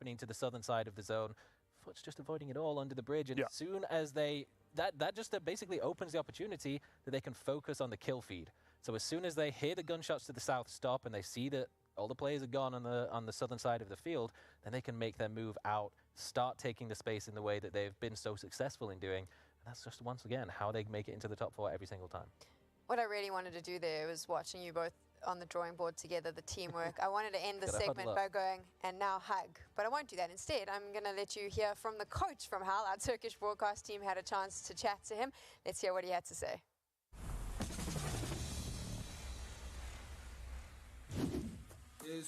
happening to the southern side of the zone. Foot's just avoiding it all under the bridge, and as soon as they... That just basically opens the opportunity that they can focus on the kill feed. So as soon as they hear the gunshots to the south stop and they see that all the players are gone on the southern side of the field, then they can make their move out, start taking the space in the way that they've been so successful in doing. And that's just, once again, how they make it into the top 4 every single time. What I really wanted to do there was watching you both on the drawing board together, the teamwork. I wanted to end the segment by going, and now hug. But I won't do that. Instead, I'm going to let you hear from the coach from HAL. Our Turkish broadcast team had a chance to chat to him. Let's hear what he had to say.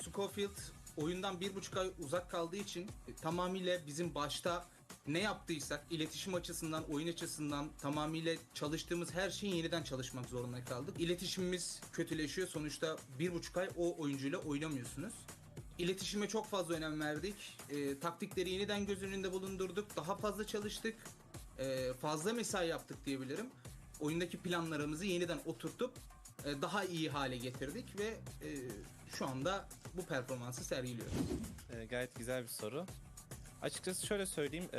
Scofield oyundan 1,5 ay uzak kaldığı için tamamıyla bizim başta ne yaptıysak iletişim açısından, oyun açısından tamamıyla çalıştığımız her şeyi yeniden çalışmak zorunda kaldık. İletişimimiz kötüleşiyor. Sonuçta 1,5 ay o oyuncuyla oynamıyorsunuz. İletişime çok fazla önem verdik. Taktikleri yeniden göz önünde bulundurduk. Daha fazla çalıştık. Fazla mesai yaptık diyebilirim. Oyundaki planlarımızı yeniden oturtup daha iyi hale getirdik ve şu anda bu performansı sergiliyoruz. Gayet güzel bir soru. Açıkçası şöyle söyleyeyim,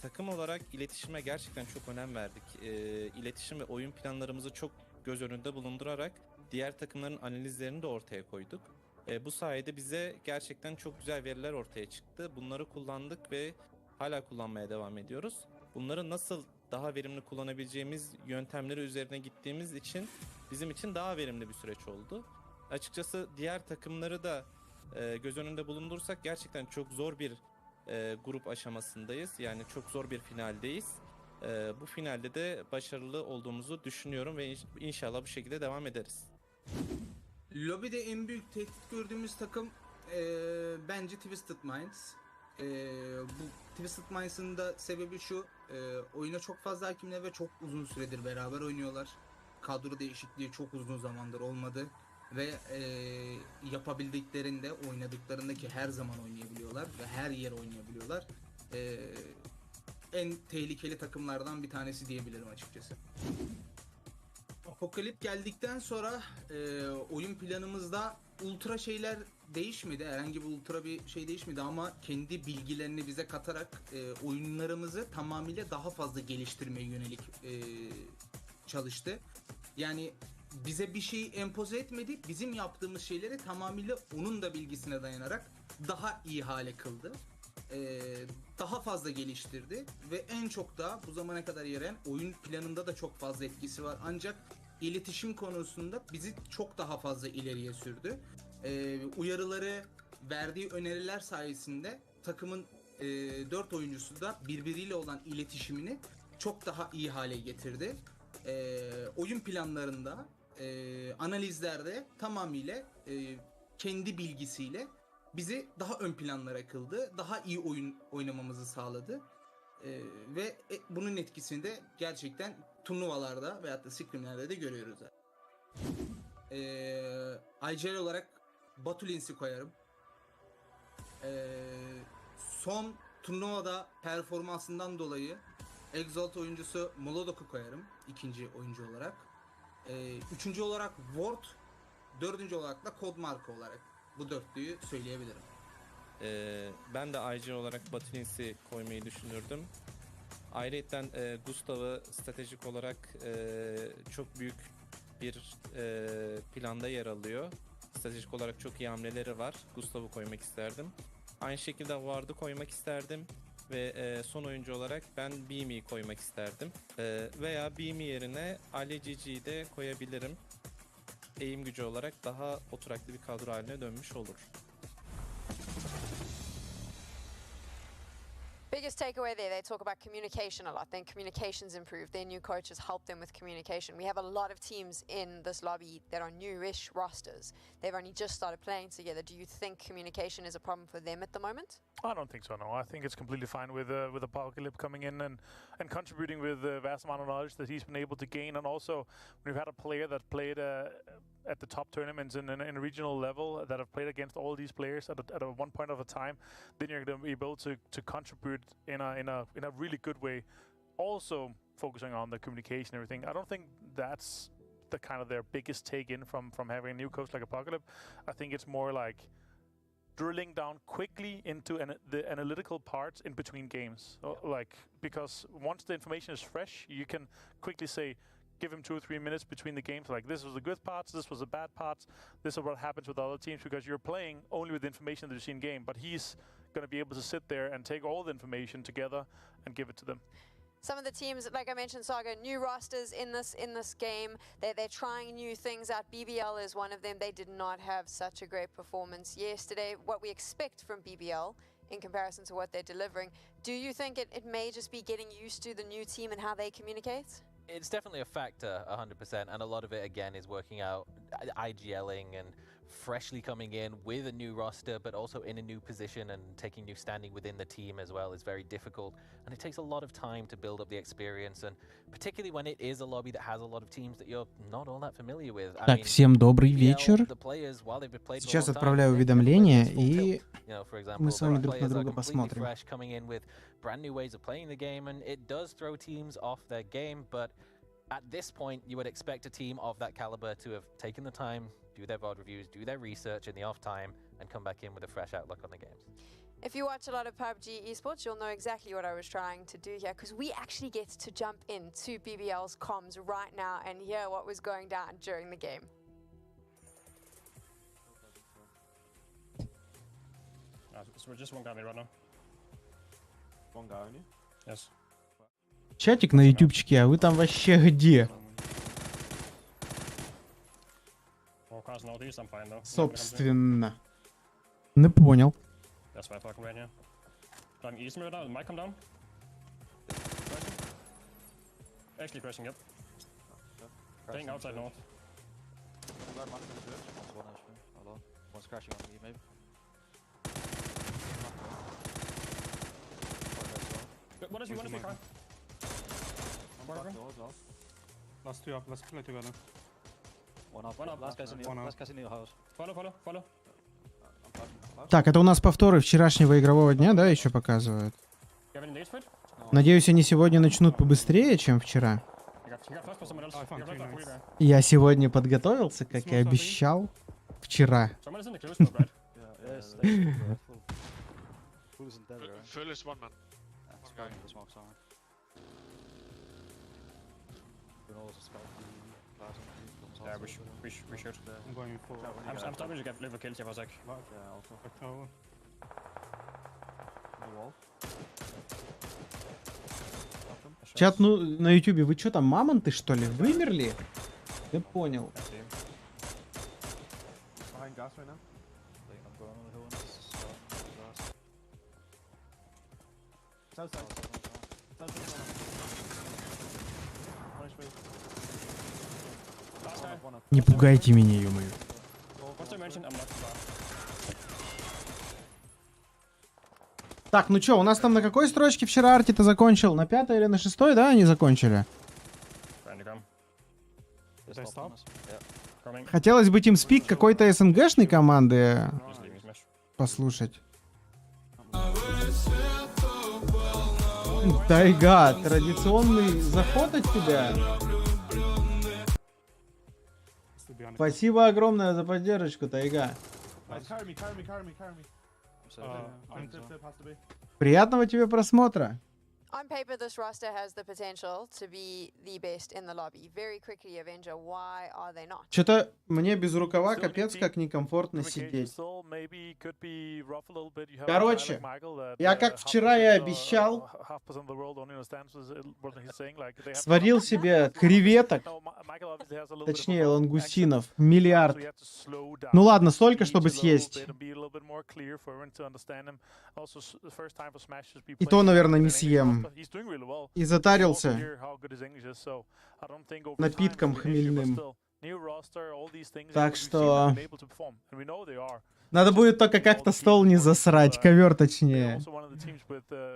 takım olarak iletişime gerçekten çok önem verdik. İletişim ve oyun planlarımızı çok göz önünde bulundurarak diğer takımların analizlerini de ortaya koyduk. Bu sayede bize gerçekten çok güzel veriler ortaya çıktı. Bunları kullandık ve hala kullanmaya devam ediyoruz. Bunları nasıl daha verimli kullanabileceğimiz yöntemleri üzerine gittiğimiz için bizim için daha verimli bir süreç oldu. Açıkçası diğer takımları da göz önünde bulundursak gerçekten çok zor bir grup aşamasındayız. Yani çok zor bir finaldeyiz. Bu finalde de başarılı olduğumuzu düşünüyorum ve inşallah bu şekilde devam ederiz. Lobide en büyük tehdit gördüğümüz takım bence Twisted Minds. Bu Twisted Minds'ın da sebebi şu, oyuna çok fazla hakimler ve çok uzun süredir beraber oynuyorlar. Kadro değişikliği çok uzun zamandır olmadı ve yapabildiklerinde, oynadıklarındaki her zaman oynayabiliyorlar ve her yer oynayabiliyorlar. En tehlikeli takımlardan bir tanesi diyebilirim açıkçası. Apokalip geldikten sonra oyun planımızda ultra şeyler değişmedi. Herhangi bir ultra bir şey değişmedi ama kendi bilgilerini bize katarak oyunlarımızı tamamıyla daha fazla geliştirmeye yönelik çalıştı. Yani bize bir şeyi empoze etmedi. Bizim yaptığımız şeyleri tamamıyla onun da bilgisine dayanarak daha iyi hale kıldı. Daha fazla geliştirdi ve en çok da bu zamana kadar yarayan oyun planında da çok fazla etkisi var. Ancak iletişim konusunda bizi çok daha fazla ileriye sürdü. Uyarıları, verdiği öneriler sayesinde takımın 4 oyuncusu da birbiriyle olan iletişimini çok daha iyi hale getirdi. Oyun planlarında, analizlerde tamamıyla kendi bilgisiyle bizi daha ön planlara kıldı. Daha iyi oyun oynamamızı sağladı. Ve bunun etkisini de gerçekten turnuvalarda veyahut da scrimlerde de görüyoruz. IGL olarak Batulins'i koyarım. Son turnuvada performansından dolayı Exalt oyuncusu Molodok'u koyarım ikinci oyuncu olarak. Üçüncü olarak Ward, dördüncü olarak da Codemark olarak bu dörtlüyü söyleyebilirim. Ben de IG olarak Batulins'i koymayı düşünürdüm. Ayrıca Gustav'ı stratejik olarak çok büyük bir planda yer alıyor. Stratejik olarak çok iyi hamleleri var. Gustav'ı koymak isterdim. Aynı şekilde Ward'ı koymak isterdim. Ve son oyuncu olarak ben Beamy'yi koymak isterdim. Veya Beamy yerine Ali Cici'yi de koyabilirim. Eğim gücü olarak daha oturaklı bir kadro haline dönmüş olur. Biggest takeaway there, they talk about communication a lot. Then communication's improved. Their new coaches help them with communication. We have a lot of teams in this lobby that are newish rosters. They've only just started playing together. Do you think communication is a problem for them at the moment? I don't think so, no. I think it's completely fine with Apocalypse coming in and contributing with the vast amount of knowledge that he's been able to gain. And also, when we've had a player that played at the top tournaments in a regional level, that have played against all these players at one point of a time, then you're going to be able to contribute in a really good way. Also focusing on the communication and everything. I don't think that's the kind of their biggest take in from having a new coach like Apocalypse. I think it's more like drilling down quickly into the analytical parts in between games. Like, because once the information is fresh, you can quickly say, give him 2 or 3 minutes between the games. Like, this was the good parts, this was the bad parts, this is what happens with other teams, because you're playing only with the information that you see in game. But he's going to be able to sit there and take all the information together and give it to them. Some of the teams, like I mentioned, Saga, new rosters in this game. They're trying new things out. BBL is one of them. They did not have such a great performance yesterday. What we expect from BBL in comparison to what they're delivering. Do you think it may just be getting used to the new team and how they communicate? It's definitely a factor, 100%, and a lot of it, again, is working out IGLing and freshly coming in with a new roster, but also in a new position and taking new standing within the team as well is very difficult, and it takes a lot of time to build up the experience, and particularly when it is a lobby that has a lot of teams that you're not all that familiar with. Так, всем добрый вечер. Сейчас отправляю уведомления, и мы с вами друг на друга посмотрим. Brand new ways of playing the game, and it does throw teams off their game, but at this point you would expect a team of that caliber to have taken the time, do their VOD reviews, do their research in the off time, and come back in with a fresh outlook on the games. If you watch a lot of PUBG esports, you'll know exactly what I was trying to do here, because we actually get to jump into BBL's comms right now and hear what was going down during the game. So we're just one guy right now. One guy only? Yes. Чатик на ютубчике, а вы там вообще где? Собственно. Не понял. That's why I fucking ran here. Driving east right now, might come down. Actually crashing, yep. Staying outside north. One's crashing on me, maybe. What is you want to car? Last two up, let's play together. One up, last guy's in your house. Follow. Так, это у нас повторы вчерашнего игрового дня, да, еще показывают? Надеюсь, они сегодня начнут побыстрее, чем вчера. Я сегодня подготовился, как и обещал, вчера. Yeah, we should. I'm going for... I'm stopping to get liver kills here for a sec. Чат, ну, на ютубе, вы что там, мамонты, что ли? Вымерли? Я понял. Не пугайте меня, ё-моё. Так, ну чё, у нас там на какой строчке вчера Арти-то закончил? На 5-й или на 6-й, да, они закончили? Хотелось бы тимспик какой-то СНГшной команды послушать. Тайга, традиционный заход от тебя. Спасибо огромное за поддержку, Тайга. Приятного тебе просмотра. On paper, this roster has the potential to be the best in the lobby. Very quickly, Avenger, why are they not? Что-то мне без рукава капец как некомфортно сидеть. Короче, я как вчера и обещал, сварил себе креветок, точнее лангустинов, миллиард. Ну ладно, столько, чтобы съесть. И то, наверное, не съем. И затарился напитком хмельным. Так что надо будет только как-то стол не засрать, ковер точнее.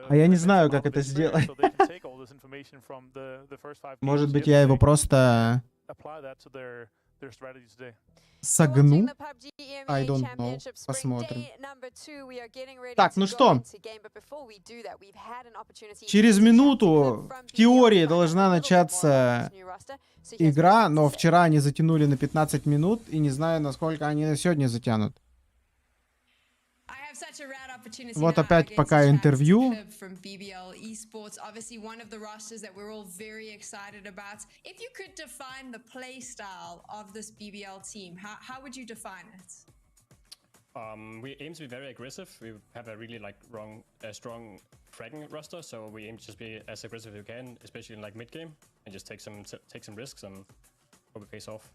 А я не знаю, как это сделать. Может быть, я его просто согну? I don't know. Посмотрим. Так, ну что? Через минуту в теории должна начаться игра, но вчера они затянули на 15 минут, и не знаю, насколько они на сегодня затянут. Вот опять пока интервью. We aim to be very aggressive. We have a really strong fragging roster, so we aim to just be as aggressive as we can, especially in mid game, and just take some risks and hope it pays off.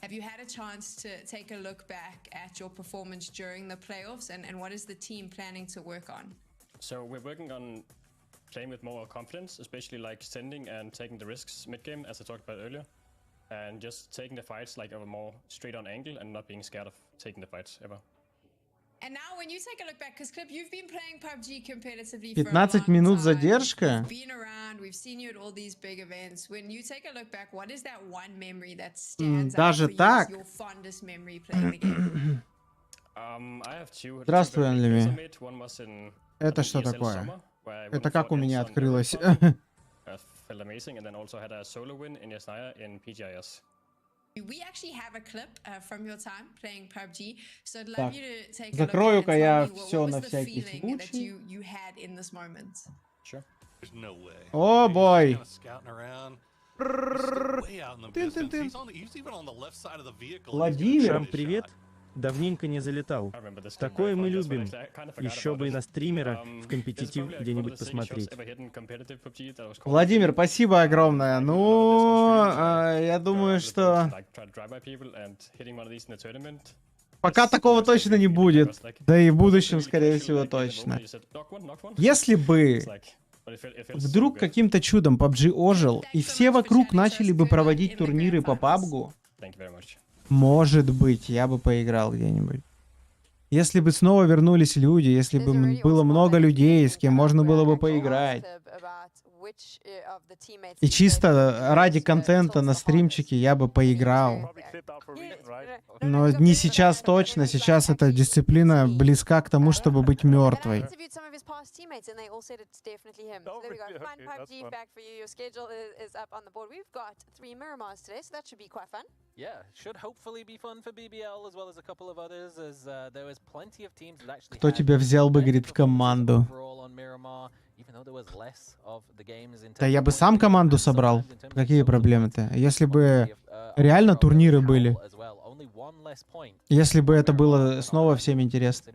Have you had a chance to take a look back at your performance during the playoffs, and what is the team planning to work on? So we're working on playing with more confidence, especially sending and taking the risks mid game, as I talked about earlier. And just taking the fights of a more straight-on angle and not being scared of taking the fights ever. And now when you take a look back, because Clip, you've been playing PUBG competitively 15 минут задержка. We've been around, we've seen you at all these big events. When you take a look back, what is that one memory that stands out for you as your fondest memory playing the game? I have two. Здравствуй, Анлими. Это что такое? Это как у меня открылось? Felt amazing, and then also had a solo win in Yasnaya in PGIS. We actually have a clip from your time playing PUBG, so I'd love you to take a look. Закрою-ка я what все was на the всякий feeling that случай. you had in this moment? Sure. There's no way. О, бой. Владимир, привет. Давненько не залетал. Такое мы любим. Еще бы и на стримера в компетитив где-нибудь посмотреть. Владимир, спасибо огромное. Ну, я думаю, что пока такого точно не будет. Да и в будущем, скорее всего, точно. Если бы вдруг каким-то чудом PUBG ожил, и все вокруг начали бы проводить турниры по пабгу, может быть, я бы поиграл где-нибудь. Если бы снова вернулись люди, если бы было много людей, с кем можно было бы поиграть. И чисто ради контента на стримчике я бы поиграл. Но не сейчас точно, сейчас эта дисциплина близка к тому, чтобы быть мертвой. Кто тебя взял бы, говорит, в команду? Да я бы сам команду собрал. Какие проблемы-то? Если бы реально турниры были. Если бы это было снова всем интересно.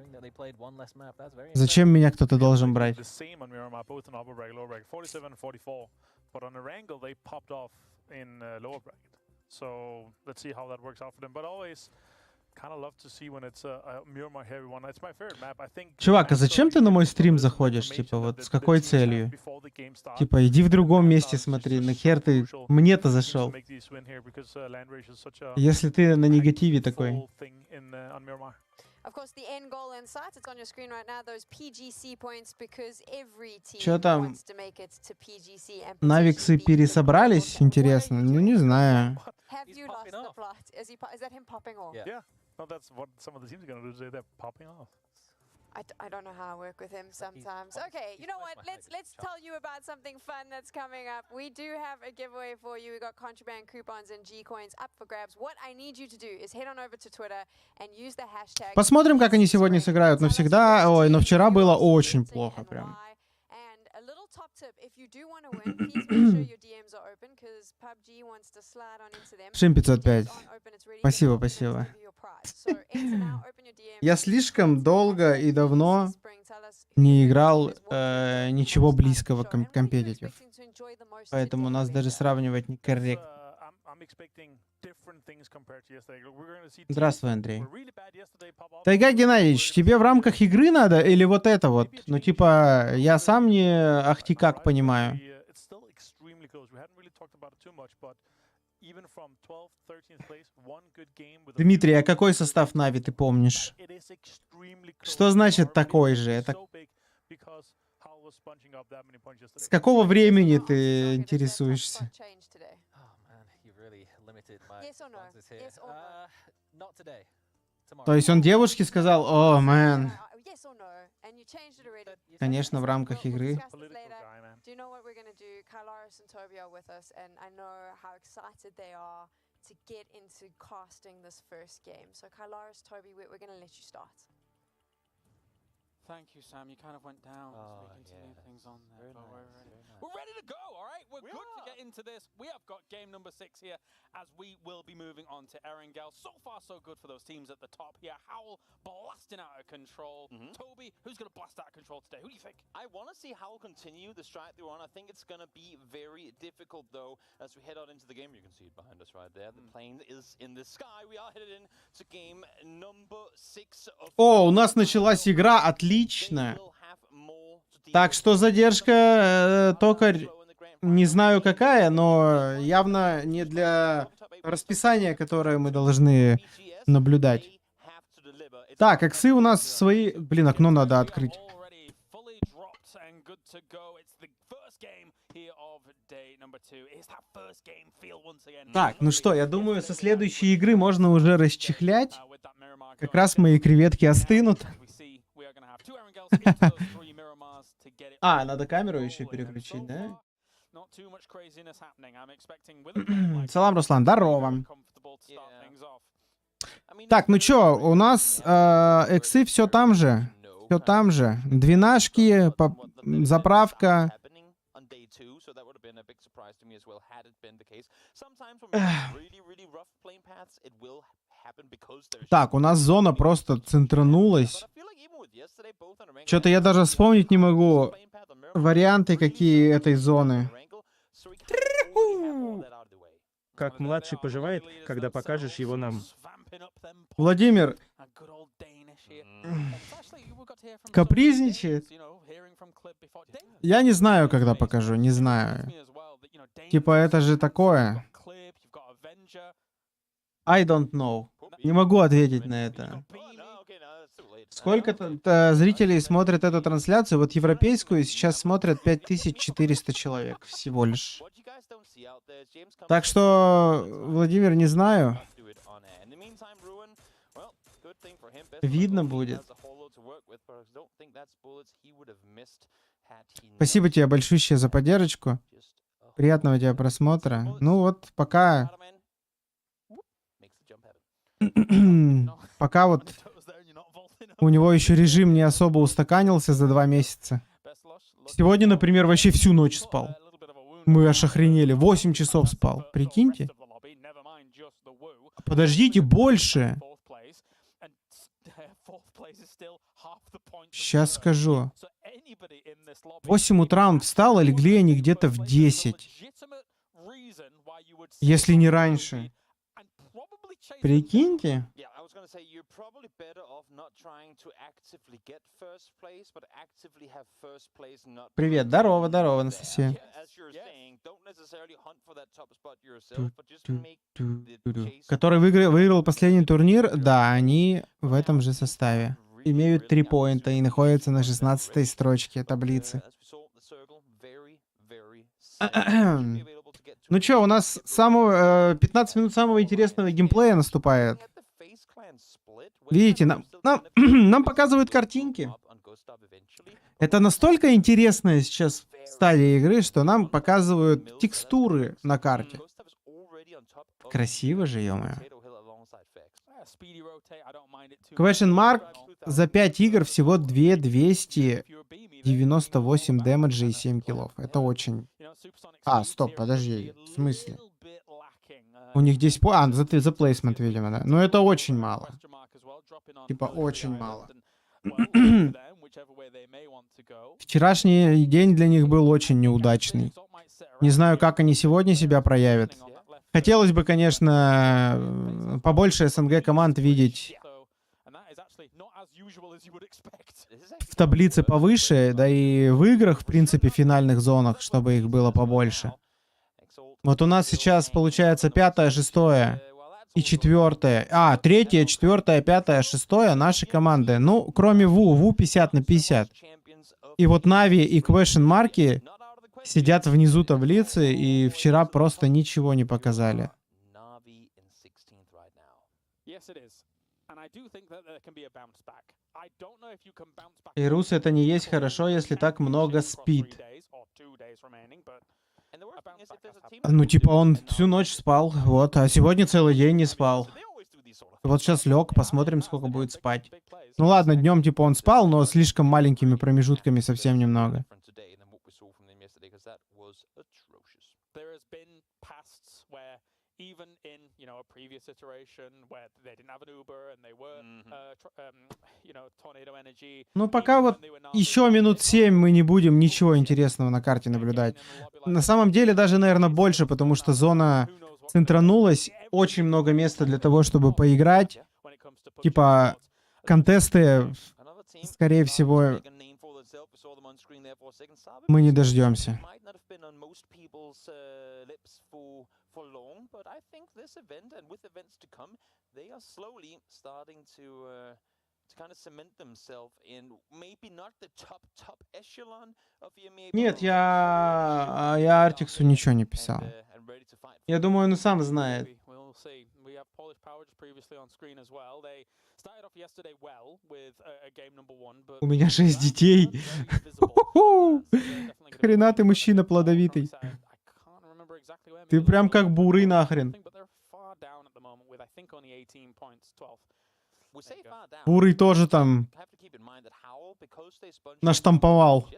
Зачем меня кто-то должен брать? Чувак, а зачем ты на мой стрим заходишь? Типа, вот с какой целью? Типа, иди в другом месте смотри, нахер ты мне-то зашел? Если ты на негативе такой. Чё там? Навиксы пересобрались? Интересно. Ну, не знаю. No, that's what some of the teams are going to do today. They're popping off. I don't know how I work with him sometimes. Okay, you know what? Let's tell you about something fun that's coming up. We do have a giveaway for you. We got contraband coupons and G coins up for grabs. What I need you to do is head on over to Twitter and use the hashtag. Посмотрим, как они сегодня сыграют. Но всегда, ой, но вчера было очень плохо прям. Шим 505. Спасибо, спасибо. Я слишком долго и давно не играл ничего близкого к компетитив. Поэтому нас даже сравнивать некорректно. Здравствуй, Андрей. Тайга Геннадьевич, тебе в рамках игры надо или вот это вот? Ну типа, я сам не ахти как понимаю. Дмитрий, а какой состав Нави ты помнишь? Что значит такой же? Это... С какого времени ты интересуешься? То есть он девушке сказал, о, мэн. Конечно, в рамках игры. Thank you, Sam. You kind of went down, so we continue things on there. But we're ready to go, all right? We're good to get into this. We have got game number 6 here, as we will be moving on to Erangel. So far, so good for those teams at the top here. Howl blasting out of control. Toby, who's going to blast out of control today? Who do you think? I want to see Howl continue the strike they're on. I think it's going to be very difficult, though, as we head out into the game. You can see it behind us right there. The plane is in the sky. We are headed in to game number 6 of... О, у нас началась игра, отлично. Так что задержка, токарь, не знаю какая, но явно не для расписания, которое мы должны наблюдать. Так, иксы у нас свои... Блин, окно надо открыть. Так, ну что, я думаю, со следующей игры можно уже расчехлять. Как раз мои креветки остынут. А, надо камеру еще переключить, да? Салам, Руслан, здорово. Так, ну чё, у нас эксы все там же. Все там же. Двенашки, заправка. Так, у нас зона просто центранулась. Что-то я даже вспомнить не могу варианты какие этой зоны. Как младший поживает, когда покажешь его нам? Владимир капризничает. Я не знаю, когда покажу, не знаю. Типа это же такое. I don't know. Не могу ответить на это. Сколько зрителей смотрят эту трансляцию? Вот европейскую сейчас смотрят 5400 человек всего лишь. Так что, Владимир, не знаю. Видно будет. Спасибо тебе большущее за поддержку. Приятного тебе просмотра. Ну вот, пока... Пока вот у него еще режим не особо устаканился за 2 месяца. Сегодня, например, вообще всю ночь спал. Мы аж охренели. 8 часов спал. Прикиньте. Подождите, больше. Сейчас скажу. В 8 утра он встал, а легли они где-то в 10. Если не раньше. Прикиньте. Привет, здорово, здорово, Анастасия. Который выиграл последний турнир, да, они в этом же составе. Имеют 3 поинта и находятся на 16-й строчке таблицы. Ну чё, у нас 15 минут самого интересного геймплея наступает. Видите, нам показывают картинки. Это настолько интересная сейчас стадия игры, что нам показывают текстуры на карте. Красиво же, ё-моё. Question mark. За 5 игр всего 298 дэмэджа и 7 киллов. Это очень... А, стоп, подожди. В смысле? У них 10 по... А, за плейсмент, видимо, да. Но это очень мало. Типа, очень мало. Вчерашний день для них был очень неудачный. Не знаю, как они сегодня себя проявят. Хотелось бы, конечно, побольше СНГ команд видеть в таблице повыше, да и в играх, в принципе, в финальных зонах, чтобы их было побольше. Вот у нас сейчас получается 5-е, 6-е и 4-е. А, 3-е, 4-е, 5-е, 6-е наши команды. Ну, кроме Ву 50 на 50. И вот Нави и Question Mark сидят внизу таблицы и вчера просто ничего не показали. И Рус, это не есть хорошо, если так много спит. Ну, типа, он всю ночь спал, вот, а сегодня целый день не спал. Вот сейчас лег, посмотрим, сколько будет спать. Ну ладно, днем типа он спал, но слишком маленькими промежутками совсем немного. Even in, you know, a previous iteration where they didn't have an Uber and they were, you know, tornado energy. Ну пока вот еще минут 7 мы не будем ничего интересного на карте наблюдать. На самом деле даже, наверное, больше, потому что зона центранулась. Очень много места для того, чтобы поиграть. Типа контесты, скорее всего, мы не дождемся. For long, but I think this event and with events to come, they are slowly starting to kind of cement themselves in maybe not the top echelon of EMEA. Нет, я Артиксу ничего не писал. Я думаю, он сам знает. У меня 6 детей. Хрена ты мужчина плодовитый. Ты прям как бурый нахрен. Бурый тоже там наштамповал.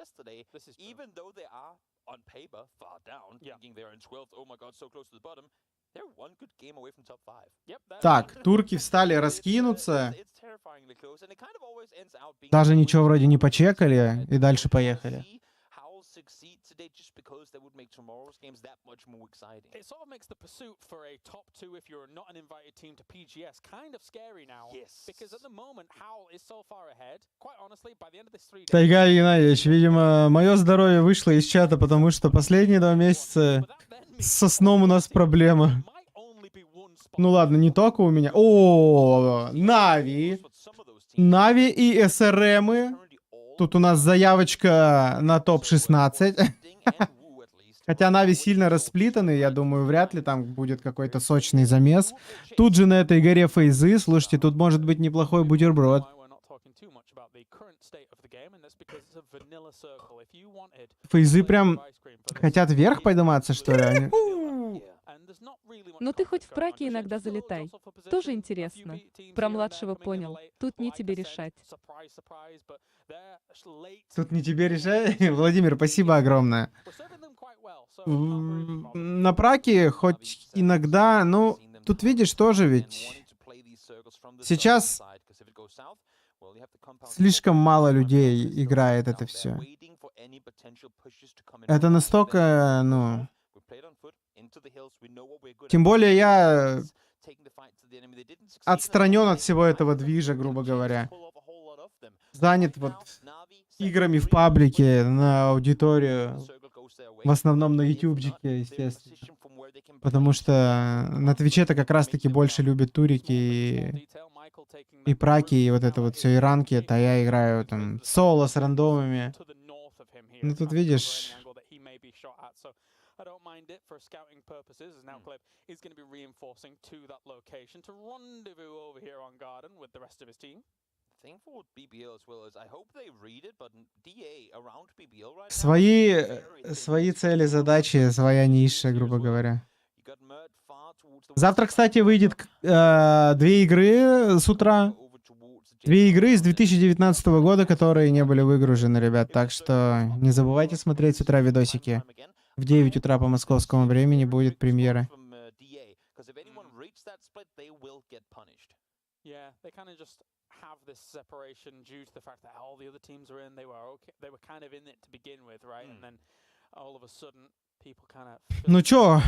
Так, турки встали раскинуться. Даже ничего вроде не почекали и дальше поехали. Succeed today just because that would make tomorrow's games that much more exciting. It sort of makes the pursuit for a top 2 if you're not an invited team to PGS kind of scary now. Yes. Because at the moment, Howl is so far ahead. Quite honestly, by the end of this 3 days... Тайга Геннадьевич, видимо, мое здоровье вышло из чата, потому что последние 2 месяца со сном у нас проблема. Ну ладно, не только у меня. О, Нави. Нави и СРМы. Тут у нас заявочка на топ-16. Хотя Нави сильно расплитаны, я думаю, вряд ли там будет какой-то сочный замес. Тут же на этой горе фейзы. Слушайте, тут может быть неплохой бутерброд. Фейзы прям хотят вверх подниматься, что ли? Но ты хоть в праке иногда залетай. Тоже интересно. Про младшего понял. Тут не тебе решать. Тут не тебе решать? Владимир, спасибо огромное. На праке хоть иногда, ну, тут видишь тоже ведь. Сейчас слишком мало людей играет это все. Это настолько, ну... Тем более я отстранен от всего этого движа, грубо говоря. Занят вот играми в паблике, на аудиторию. В основном на ютубчике, естественно. Потому что на твиче-то как раз-таки больше любят турики и праки, и вот это вот все, и ранки. А я играю там соло с рандомами. Ну тут видишь... I don't mind it for scouting purposes, as now Clip is going to be reinforcing to that location to rendezvous over here on Garden with the rest of his team. Thing for BBL as well is I hope they read it, but DA around BBL right now. Свои цели, задачи, своя ниша, грубо говоря. Завтра, кстати, выйдет 2 игры с утра. 2 игры с 2019 года, которые не были выгружены, ребят. Так что не забывайте смотреть с утра видосики. В 9 утра по московскому времени будет премьера. Ну чё,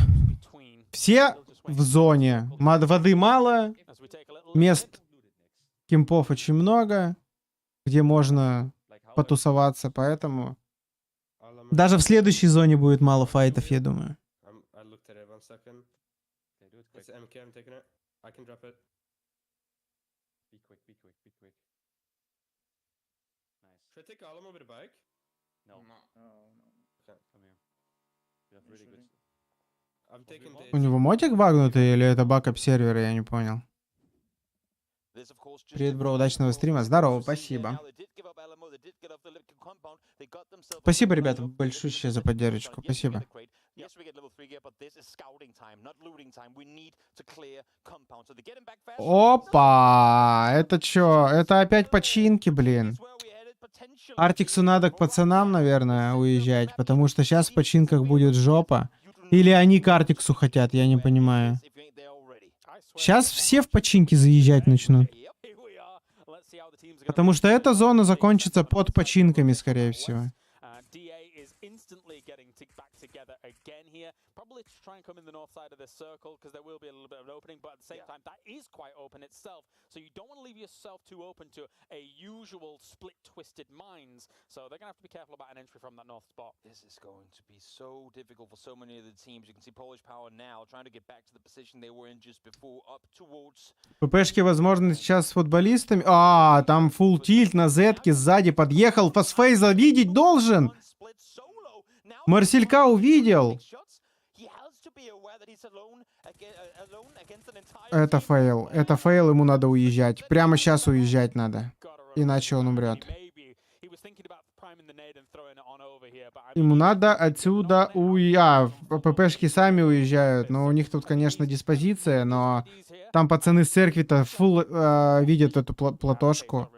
все в зоне. Воды мало, мест кемпов очень много, где можно потусоваться, поэтому... Даже в следующей зоне будет мало файтов, я думаю. У него мотик багнутый или это бакап сервера, я не понял. Привет, бро, удачного стрима. Здорово, спасибо. Спасибо, ребята, большущее за поддержку. Спасибо. Опа! Это чё? Это опять починки, блин. Артиксу надо к пацанам, наверное, уезжать, потому что сейчас в починках будет жопа. Или они к Артиксу хотят, я не понимаю. Сейчас все в починки заезжать начнут. Потому что эта зона закончится под починками, скорее всего. Probably to try and come in the north side of this circle because there will be a little bit of an opening, but at the same time that is quite open itself, so you don't want to leave yourself too open to a usual split twisted mines, so they're gonna have to be careful about an entry from that north spot. This is going to be so difficult for so many of the teams. You can see Polish Power now trying to get back to the position they were in just before, up towards. ППшки, возможно, сейчас с футболистами. А, там фулл тильт на зетке сзади подъехал. Фосфейза видеть должен. Марселька увидел. Это фейл. Это фейл, ему надо уезжать. Прямо сейчас уезжать надо. Иначе он умрет. Ему надо отсюда уезжать. ППшки сами уезжают. Но у них тут, конечно, диспозиция, но там пацаны с церкви-то фулл видят эту платошку.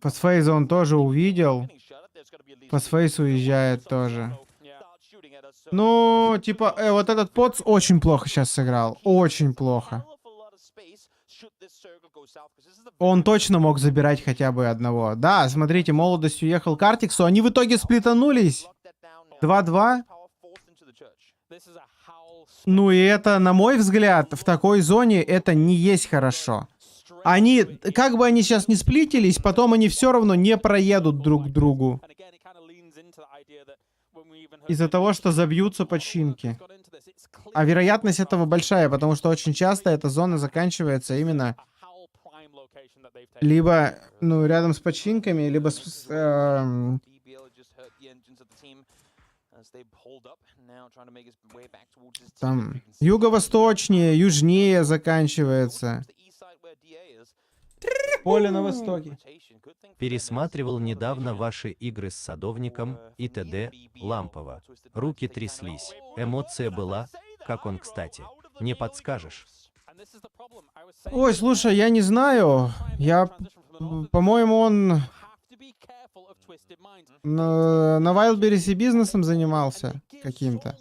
Фосфейза он тоже увидел. Фосфейс уезжает тоже. Ну, типа, вот этот поц очень плохо сейчас сыграл. Очень плохо. Он точно мог забирать хотя бы одного. Да, смотрите, молодость уехал к Артиксу. Они в итоге сплитанулись. 2-2. Ну и это, на мой взгляд, в такой зоне это не есть хорошо. Они, как бы они сейчас не сплитились, потом они все равно не проедут друг к другу. Из-за того, что забьются починки. А вероятность этого большая, потому что очень часто эта зона заканчивается именно либо, ну, рядом с починками, либо с... там юго-восточнее, южнее заканчивается. Поле на востоке. Пересматривал недавно ваши игры с садовником и т.д. Лампово. Руки тряслись. Эмоция была. Как он, кстати? Не подскажешь? Ой, слушай, я не знаю. По-моему, он на Вайлдберрисе бизнесом занимался каким-то.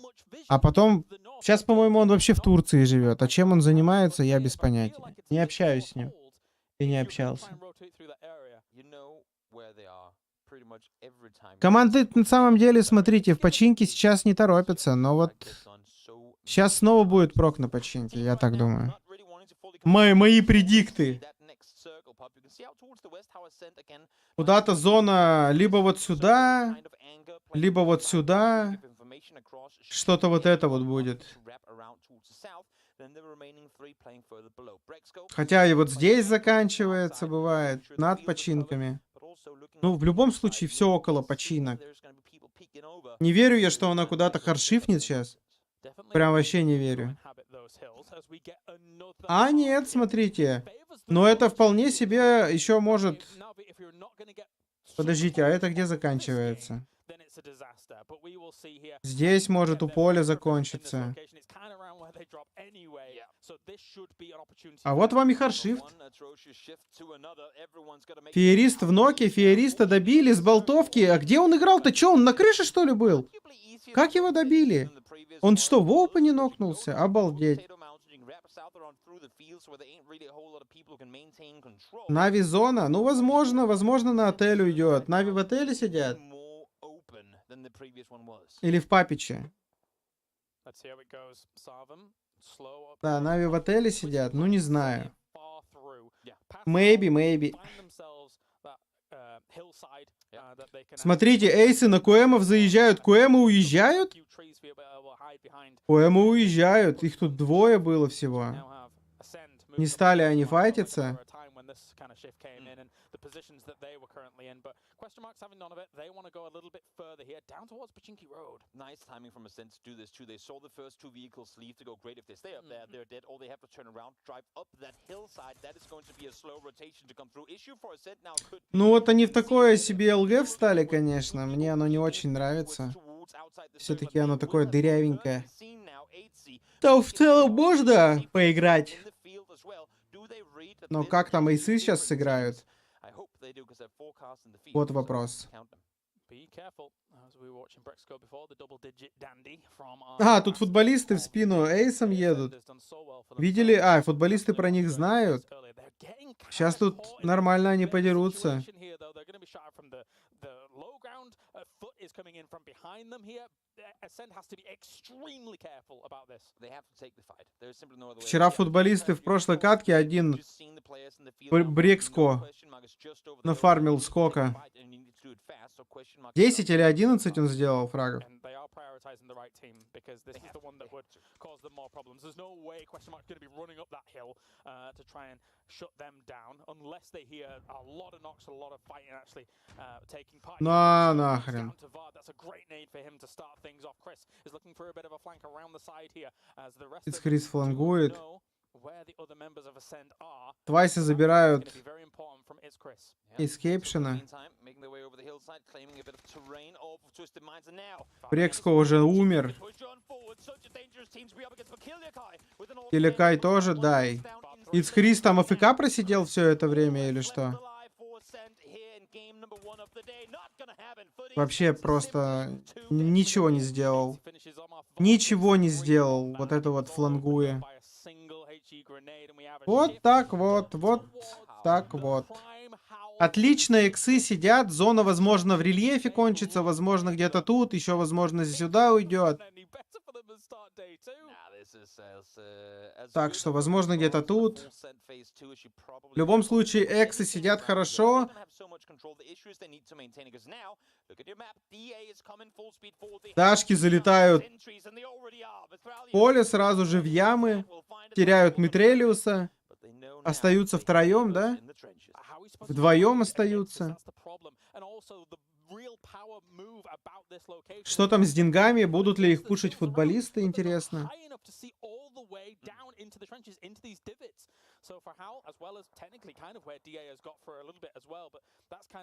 А потом... Сейчас, по-моему, он вообще в Турции живет. А чем он занимается, я без понятия. Не общаюсь с ним. И не общался. Команды на самом деле, смотрите, в починке сейчас не торопятся, но вот сейчас снова будет прок на починке, я так думаю. Мои предикты. Куда-то зона либо вот сюда, либо вот сюда. Что-то вот это вот будет. Хотя и вот здесь заканчивается, бывает, над починками. Ну, в любом случае, все около починок. Не верю я, что она куда-то харшифнет сейчас. Прям вообще не верю. А, нет, смотрите. Но это вполне себе еще может... Подождите, а это где заканчивается? Здесь может у поля закончиться. А вот вам и харшифт. Феерист в ноке, феериста добили с болтовки. А где он играл-то? Че, он на крыше, что ли, был? Как его добили? Он что, в опене нокнулся? Обалдеть. Нави зона? Ну, возможно, на отель уйдет. Нави в отеле сидят? Или в Папиче? Да, Нави в отеле сидят? Ну, не знаю. Maybe. Смотрите, эйсы на Куэмов заезжают. Куэмы уезжают? Куэмы уезжают. Их тут двое было всего. Не стали они файтиться. Ну вот они в такое себе ЛГ встали, конечно. Мне оно не очень нравится. Все-таки оно такое дырявенькое. Да, в целом можно поиграть. Но как там эйсы сейчас сыграют? Вот вопрос. А, тут футболисты в спину эйсом едут. Видели? А, футболисты про них знают. Сейчас тут нормально они подерутся. Вчера футболисты в прошлой катке один брекско нафармил сколько? 10 или 11 он сделал фрагов. На нахрен. Крис флангует. Твайсы забирают эскейпшена. Брекско уже умер. Телекай тоже дай. Ицхрис там АФК просидел все это время или что? Вообще просто ничего не сделал. Ничего не сделал. Вот это вот флангуя. Вот так вот. Вот так вот. Отлично, иксы сидят. Зона, возможно, в рельефе кончится. Возможно, где-то тут. Еще, возможно, сюда уйдет. Так что, возможно, где-то тут. В любом случае, эксы сидят хорошо. Дашки залетают в поле сразу же в ямы. Теряют Митрелиуса. Остаются втроем, да? Вдвоем остаются. Что там с деньгами? Будут ли их пушить футболисты, интересно?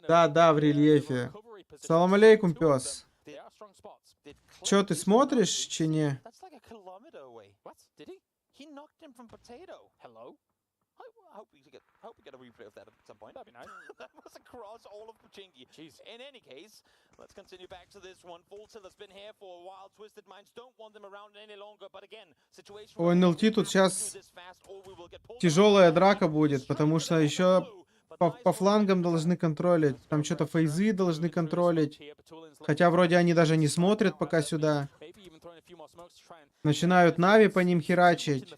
Да, в рельефе. Салам алейкум, пес. Чё, ты смотришь, чи не? I hope we get a replay of that at some point. That'd be nice. That was across all of Puchinki. Jeez. In any case, let's continue back to this one. Full Tilt has been here for a while. Twisted Minds don't want them around any longer. But again, situation... У НЛТ тут сейчас тяжелая драка будет, потому что еще по флангам должны контролить. Там что-то фейзы должны контролить. Хотя вроде они даже не смотрят пока сюда. Начинают Нави по ним херачить.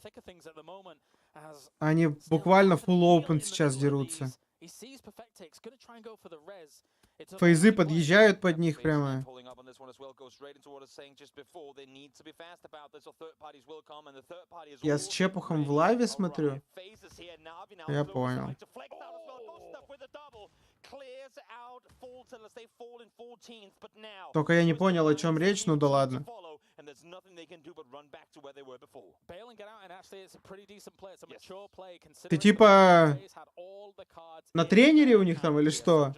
Они буквально full open сейчас дерутся. Фейзы подъезжают под них прямо. Я с Чепухом в лайве смотрю. Я понял. Только я не понял, о чем речь, ну да ладно. Ты типа на тренере у них там или что?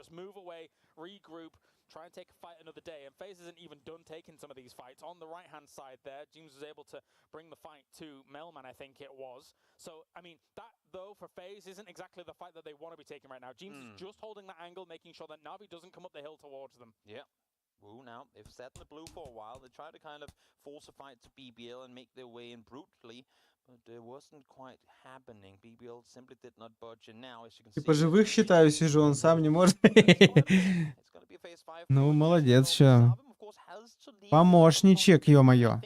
Try and take a fight another day, and FaZe isn't even done taking some of these fights. On the right-hand side there, James was able to bring the fight to Melman, I think it was. So, I mean, that, though, for FaZe isn't exactly the fight that they want to be taking right now. James is just holding that angle, making sure that Navi doesn't come up the hill towards them. Yeah. Woo now, they've sat in the blue for a while. They try to kind of force a fight to BBL and make their way in brutally. But it wasn't quite happening. BBL simply did not budge, and now, as you can see... Типа живых считаю, сижу, он сам не может. Ну, молодец, что. Помощничек, ё-моё.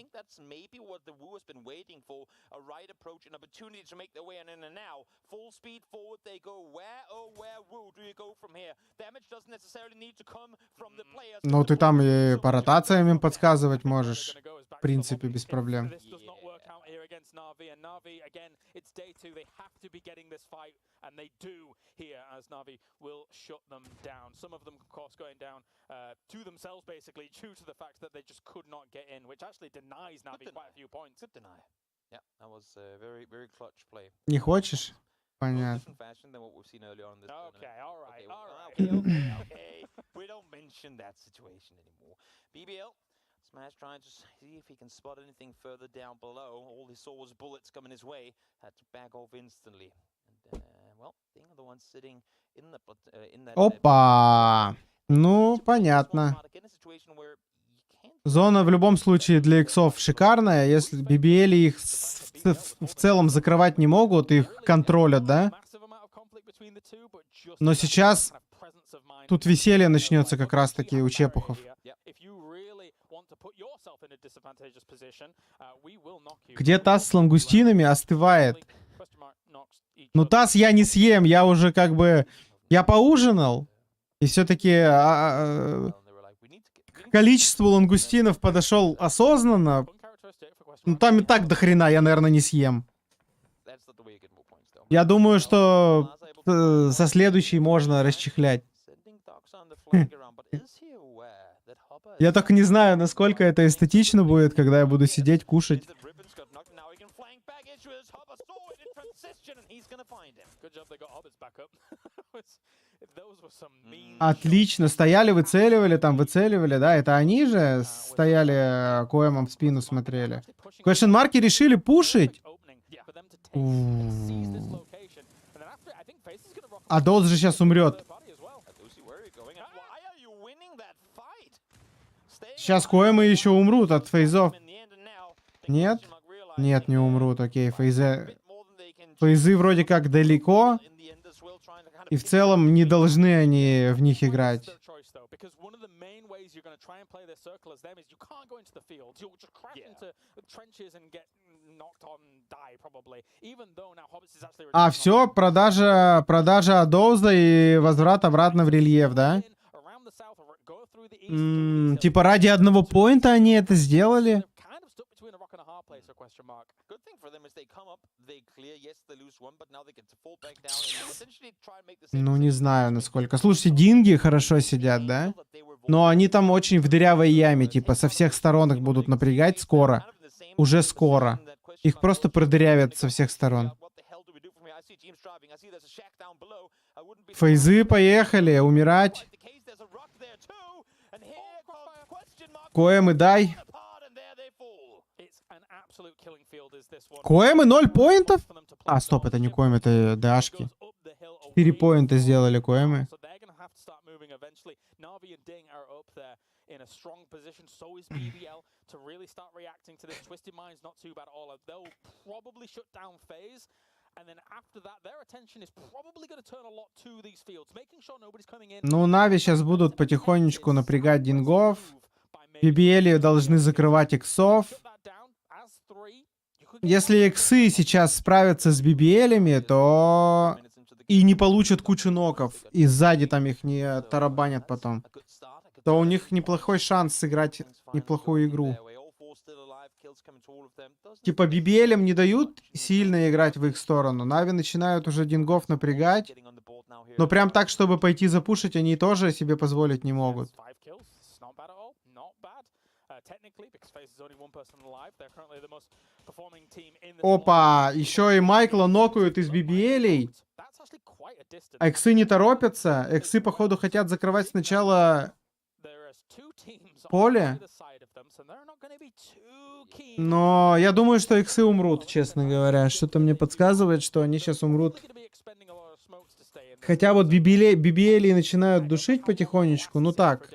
Ну, ты там и по ротациям им подсказывать можешь. В принципе, без проблем. Against Na'Vi, and Na'Vi, again, it's day 2, they have to be getting this fight, and they do here, as Na'Vi will shut them down. Some of them, of course, going down to themselves, basically, due to the fact that they just could not get in, which actually denies Na'Vi quite a few points. Good deny. Yeah, that was a very, very clutch play. Не хочешь? Понятно. Okay, alright. Okay. We don't mention that situation anymore. BBL. Smash trying to see if he can spot anything further down below. All he saw was bullets coming his way. Had to back off instantly. And well, Ding are the ones sitting in that. Опа! Ну, понятно. Зона в любом случае для иксов шикарная. Если BBL их в целом закрывать не могут, их контролят, да? Но сейчас тут веселье начнется как раз-таки у чепухов. Где таз с лангустинами остывает? Ну, таз я не съем, я уже как бы... Я поужинал, и все-таки к количеству лангустинов подошел осознанно. Ну, там и так до хрена я, наверное, не съем. Я думаю, что со следующей можно расчехлять. Я только не знаю, насколько это эстетично будет, когда я буду сидеть, кушать. Отлично. Стояли, выцеливали, да? Это они же стояли, коэмом в спину смотрели. Question-марки решили пушить. А Долз же сейчас умрет. Сейчас коэмы еще умрут от фейзов. Нет? Нет, не умрут. Окей, фейзы вроде как далеко. И в целом не должны они в них играть. А, все, продажа Доуза и возврат обратно в рельеф, да? Типа ради одного поинта они это сделали? Ну, не знаю, насколько. Слушайте, динги хорошо сидят, да? Но они там очень в дырявой яме, типа, со всех сторон их будут напрягать скоро. Уже скоро. Их просто продырявят со всех сторон. Фейзы поехали, умирать. Коэмы дай. Коэмы 0 поинтов? А, стоп, это не коэмы, это дашки. 4 поинта сделали коэмы. Ну, Нави сейчас будут потихонечку напрягать дингов. BBL должны закрывать иксов. Если иксы сейчас справятся с BBL-ами, то и не получат кучу ноков, и сзади там их не тарабанят потом, то у них неплохой шанс сыграть неплохую игру. Типа BBL-ам не дают сильно играть в их сторону. Нави начинают уже дингов напрягать. Но прям так, чтобы пойти запушить, они тоже себе позволить не могут. Опа, еще и Майкла нокают из BBL-ей. А иксы не торопятся. Иксы, походу, хотят закрывать сначала поле. Но я думаю, что иксы умрут, честно говоря. Что-то мне подсказывает, что они сейчас умрут. Хотя вот BBL начинают душить потихонечку. Ну так.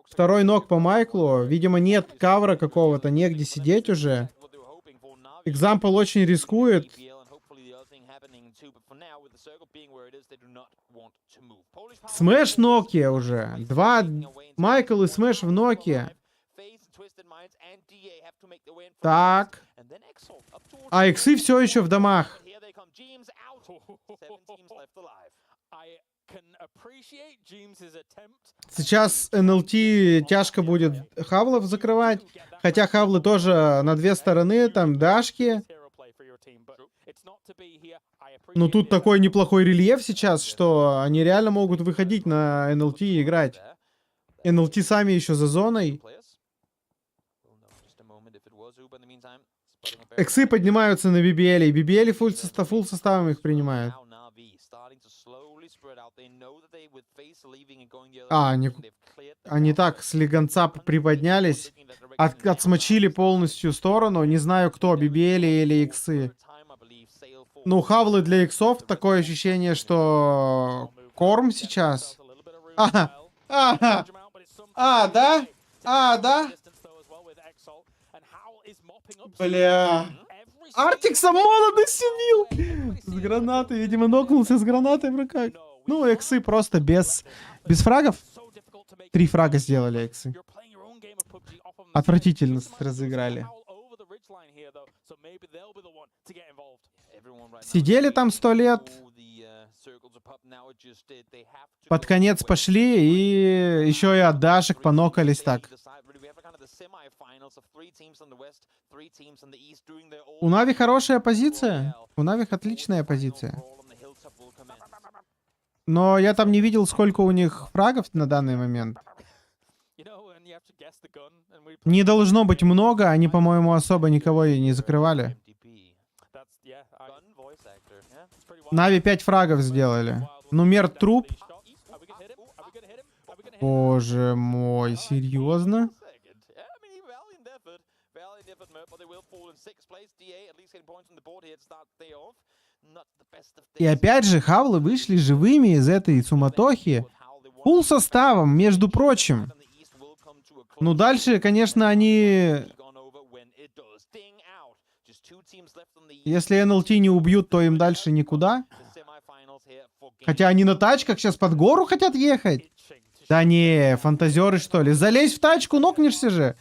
Второй нок по Майклу. Видимо, нет кавра какого-то, негде сидеть уже. Экзампл очень рискует. Смэш в ноке уже. 2 Майкл и Смэш в ноке. Так. А иксы все еще в домах. Сейчас НЛТ тяжко будет хавлов закрывать. Хотя хавлы тоже на 2 стороны. Там дашки. Ну тут такой неплохой рельеф сейчас, что они реально могут выходить на НЛТ и играть. НЛТ сами еще за зоной. Эксы поднимаются на BBL. И BBL фулл составом их принимают. А, они так слегонца приподнялись. отсмочили полностью сторону. Не знаю кто, BBL или иксы. Ну, хавлы для иксов, такое ощущение, что корм сейчас. Да? Да? Бля. Артикса молодость убил! С гранатой, видимо, нокнулся с гранатой в руках. Ну, иксы просто без фрагов. 3 фрага сделали иксы. Отвратительно разыграли. Сидели там 100 лет. Под конец пошли и еще и от дашек понокались так. У Нави хорошая позиция. У Нави отличная позиция. Но я там не видел, сколько у них фрагов на данный момент. Не должно быть много, они, по-моему, особо никого и не закрывали. Нави 5 фрагов сделали. Нумер труп. Боже мой, серьезно? И опять же, хавлы вышли живыми из этой суматохи. Фулл составом, между прочим. Ну, дальше, конечно, они... Если НЛТ не убьют, то им дальше никуда. Хотя они на тачках сейчас под гору хотят ехать. Да не, фантазеры что ли? Залезь в тачку, нокнешься же.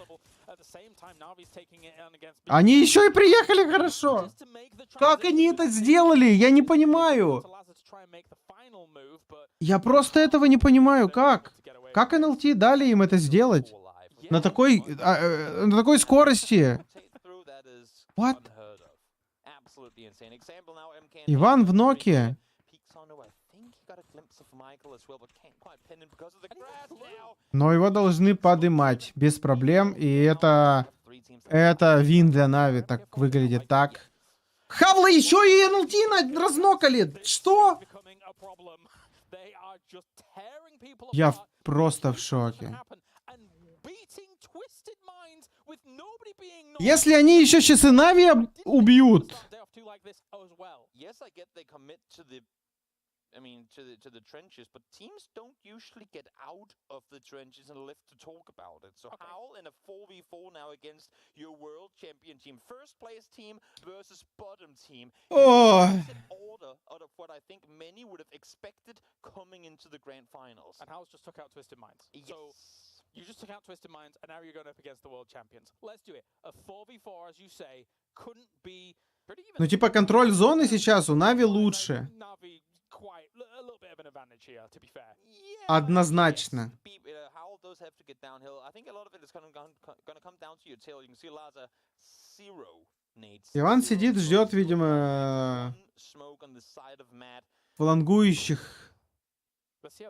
Они еще и приехали хорошо. Как они это сделали? Я не понимаю. Я просто этого не понимаю. Как? Как НЛТ дали им это сделать? На такой скорости. What? Иван в ноке. Но его должны подымать без проблем. И это вин для Нави. Так выглядит так. Хавла еще и НЛТ разнокали. Что? Я просто в шоке. Если они еще сейчас и Нави убьют. I mean, to the trenches, but teams don't usually get out of the trenches and live to talk about it. So Howl in a 4v4 now against your world champion team, first place team versus bottom team. Order out of what I think many would have expected coming into the grand finals. And Howl's just took out Twisted Minds. Yes. So you just took out Twisted Minds, and now you're going up against the world champions. Let's do it. A 4v4, as you say, couldn't be pretty even. Ну типа контроль зоны сейчас у Нави лучше. Однозначно. Иван сидит, ждет, видимо, флангующих.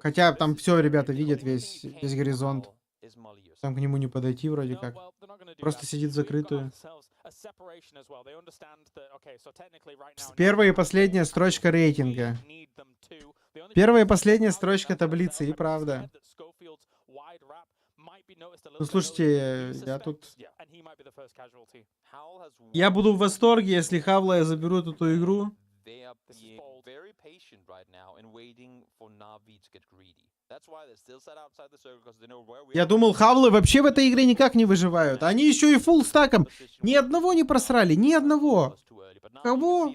Хотя там все, ребята, видят весь горизонт. Там к нему не подойти вроде как. Просто сидит в закрытую. Первая и последняя строчка рейтинга. Первая и последняя строчка таблицы, и правда. Ну, слушайте, я буду в восторге, если Хавла заберут эту игру. Я думал, хавлы вообще в этой игре никак не выживают. Они еще и фулл стаком. Ни одного не просрали, ни одного. Кого?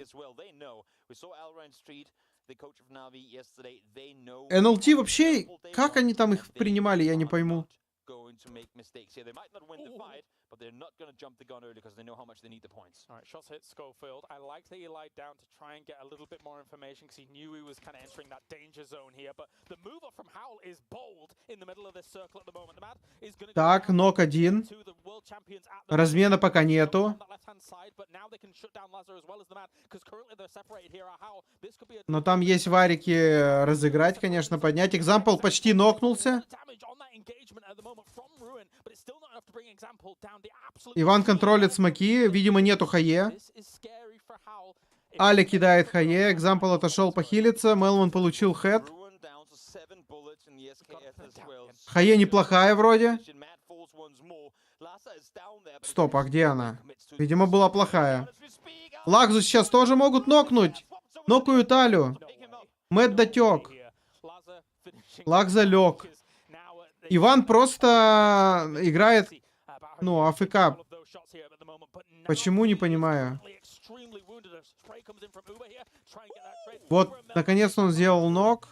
НЛТ вообще, как они там их принимали, я не пойму. But they're not going to jump the gun early because they know how much they need the points. All right, shots hit Schofield. I like that he lied down to try and get a little bit more information because he knew he was kind of entering that danger zone here. But the move up from Howl is bold in the middle of this circle at the moment. The Mad is going to так, нок один. Размена пока нету. Но там есть варики разыграть, конечно, поднять. Экзампл почти нокнулся. Иван контролит смоки, видимо, нету хае. Али кидает хае, Экзампл отошел похилиться, Мелман получил хэт. Хае неплохая вроде. Стоп, а где она? Видимо, была плохая. Лакзу сейчас тоже могут нокнуть. Нокают Алю. Мэтт дотек. Лакза лег. Иван просто играет, ну, АФК. Почему, не понимаю. Вот, наконец-то он сделал нок.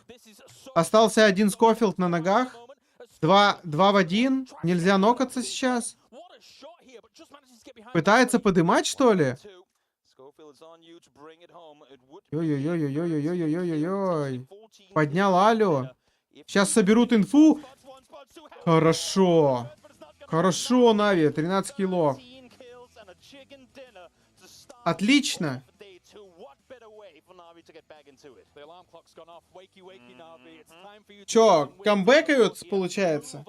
Остался один Скофилд на ногах. Два в один. Нельзя нокаться сейчас. Пытается подымать, что ли? Ой-ой-ой-ой-ой-ой-ой-ой-ой-ой. Поднял Алю. Сейчас соберут инфу. Хорошо. Хорошо, Нави. 13 кило. Отлично. Чё, камбэкают, получается?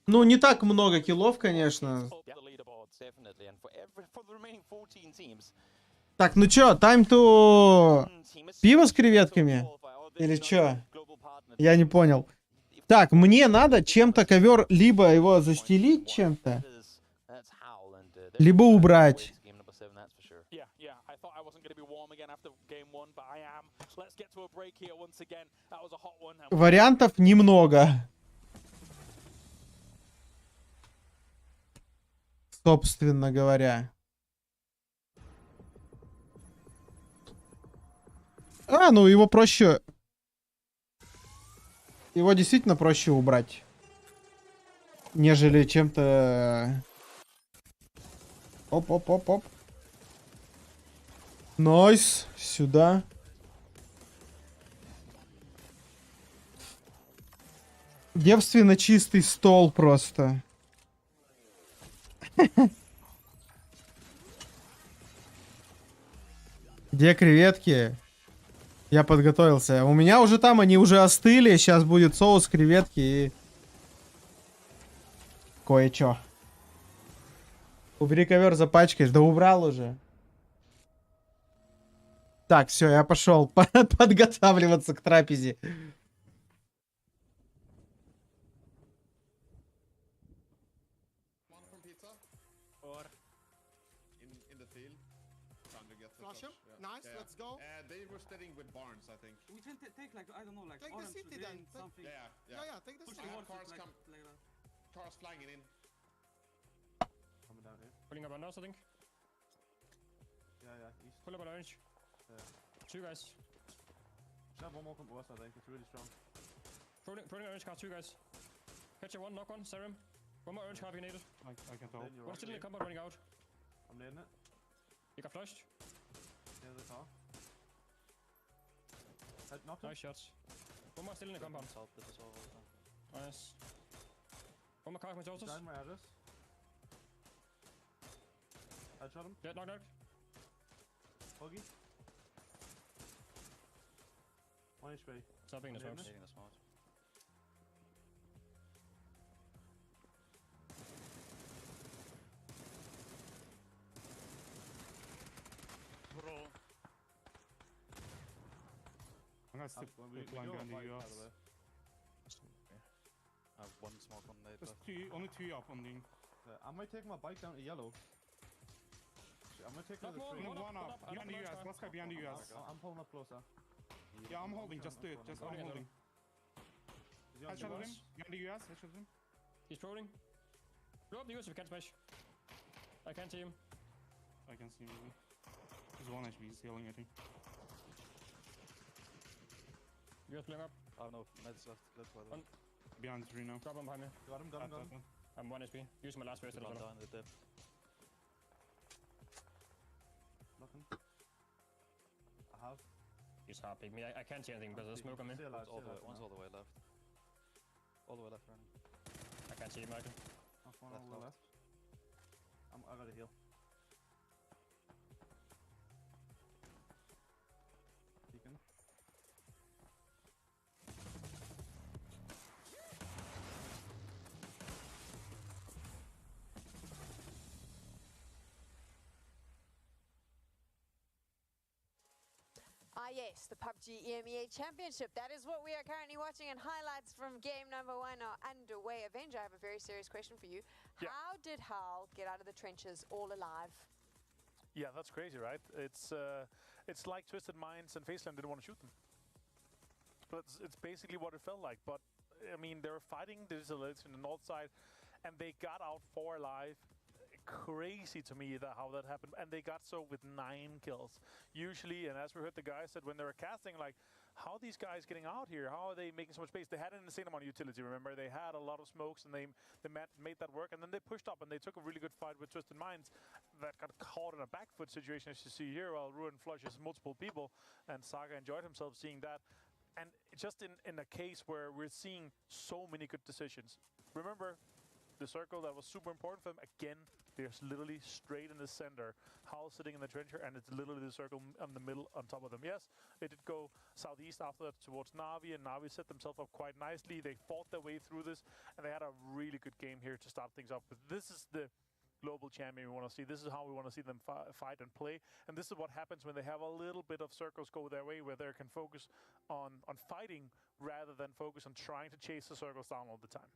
Ну, не так много киллов, конечно. Так, ну чё, time to... Пиво с креветками? Или чё? Я не понял. Так, мне надо чем-то ковер либо его застелить чем-то, либо убрать. Вариантов немного. Собственно говоря. А, ну его проще... Его действительно проще убрать, нежели чем-то... Оп-оп-оп-оп. Найс. Сюда. Девственно чистый стол просто. Где креветки? Я подготовился. У меня уже там, они уже остыли. Сейчас будет соус, креветки и... кое-что. Убери ковер, запачкаешь. Да убрал уже. Так, все, я пошел подготавливаться к трапезе. Nice, let's go. They were studying with Barnes, I think. We can take like, I don't know, like the city then. Something. Yeah, take the city. Cars come, cars flying in. Coming down here. Pulling up on us, I think. Yeah, east. Pull up on orange. Two guys. Should have one more from us, I think. It's really strong. Pulling orange car, two guys. Catch one, knock one, serum. One more orange car, if you need it. I can tell. One still in the combat running out. I'm needing it. You got flushed. There's the car. Nice shots. One more still in the compound. Nice. One more car with Joseph. Down my address. I shot him. Yeah, knock. Buggy. One HP. Stopping the smokes. I'm gonna stick blind behind the US. I have one smoke on the There's only two up on the... I might take my bike down to yellow. I might take another three. One up, behind the US, last guy behind the US. I'm pulling up closer. Yeah, I'm holding, just do it, I'm holding. Headshot him, behind the US, headshot him. He's trolling. Blow up the US if you can't smash. I can't see him. I can see him. He's 1 HP, he's healing, I think. US blowing up. I don't know, meds left, let's go. Behind 3 now. Drop him behind me. Got him. I'm 1 HP. Using my last burst. Down the dip. Nothing. I have. He's happy. Me, I can't see anything because there's smoke on me. One's all the way left. All the way left, running. I can't see him, Michael. That's one all the way left. I gotta heal. Beacon. yes, the PUBG EMEA Championship. That is what we are currently watching, and highlights from game number 1 are underway. Avenger, I have a very serious question for you. How did Hal get out of the trenches all alive? Yeah, that's crazy, right? It's like Twisted Minds and Faceland didn't want to shoot them. But it's basically what it felt like. But, I mean, they were fighting, there's a little in the north side, and they got out 4 alive. Crazy to me how that happened, and they got so with 9 kills. Usually, and as we heard the guys said when they were casting, like, how are these guys getting out here? How are they making so much space? They had an insane amount of utility, remember? They had a lot of smokes, and they made that work, and then they pushed up, and they took a really good fight with Twisted Minds that got caught in a back foot situation, as you see here, while Ruin flushes multiple people, and Saga enjoyed himself seeing that. And just in a case where we're seeing so many good decisions. Remember, the circle that was super important for them, again, they're literally straight in the center. Hal sitting in the trencher, and it's literally the circle in the middle on top of them. Yes, they did go southeast after that towards Na'Vi, and Na'Vi set themselves up quite nicely. They fought their way through this, and they had a really good game here to start things up. But this is the global champion we want to see. This is how we want to see them fight and play. And this is what happens when they have a little bit of circles go their way, where they can focus on fighting rather than focus on trying to chase the circles down all the time.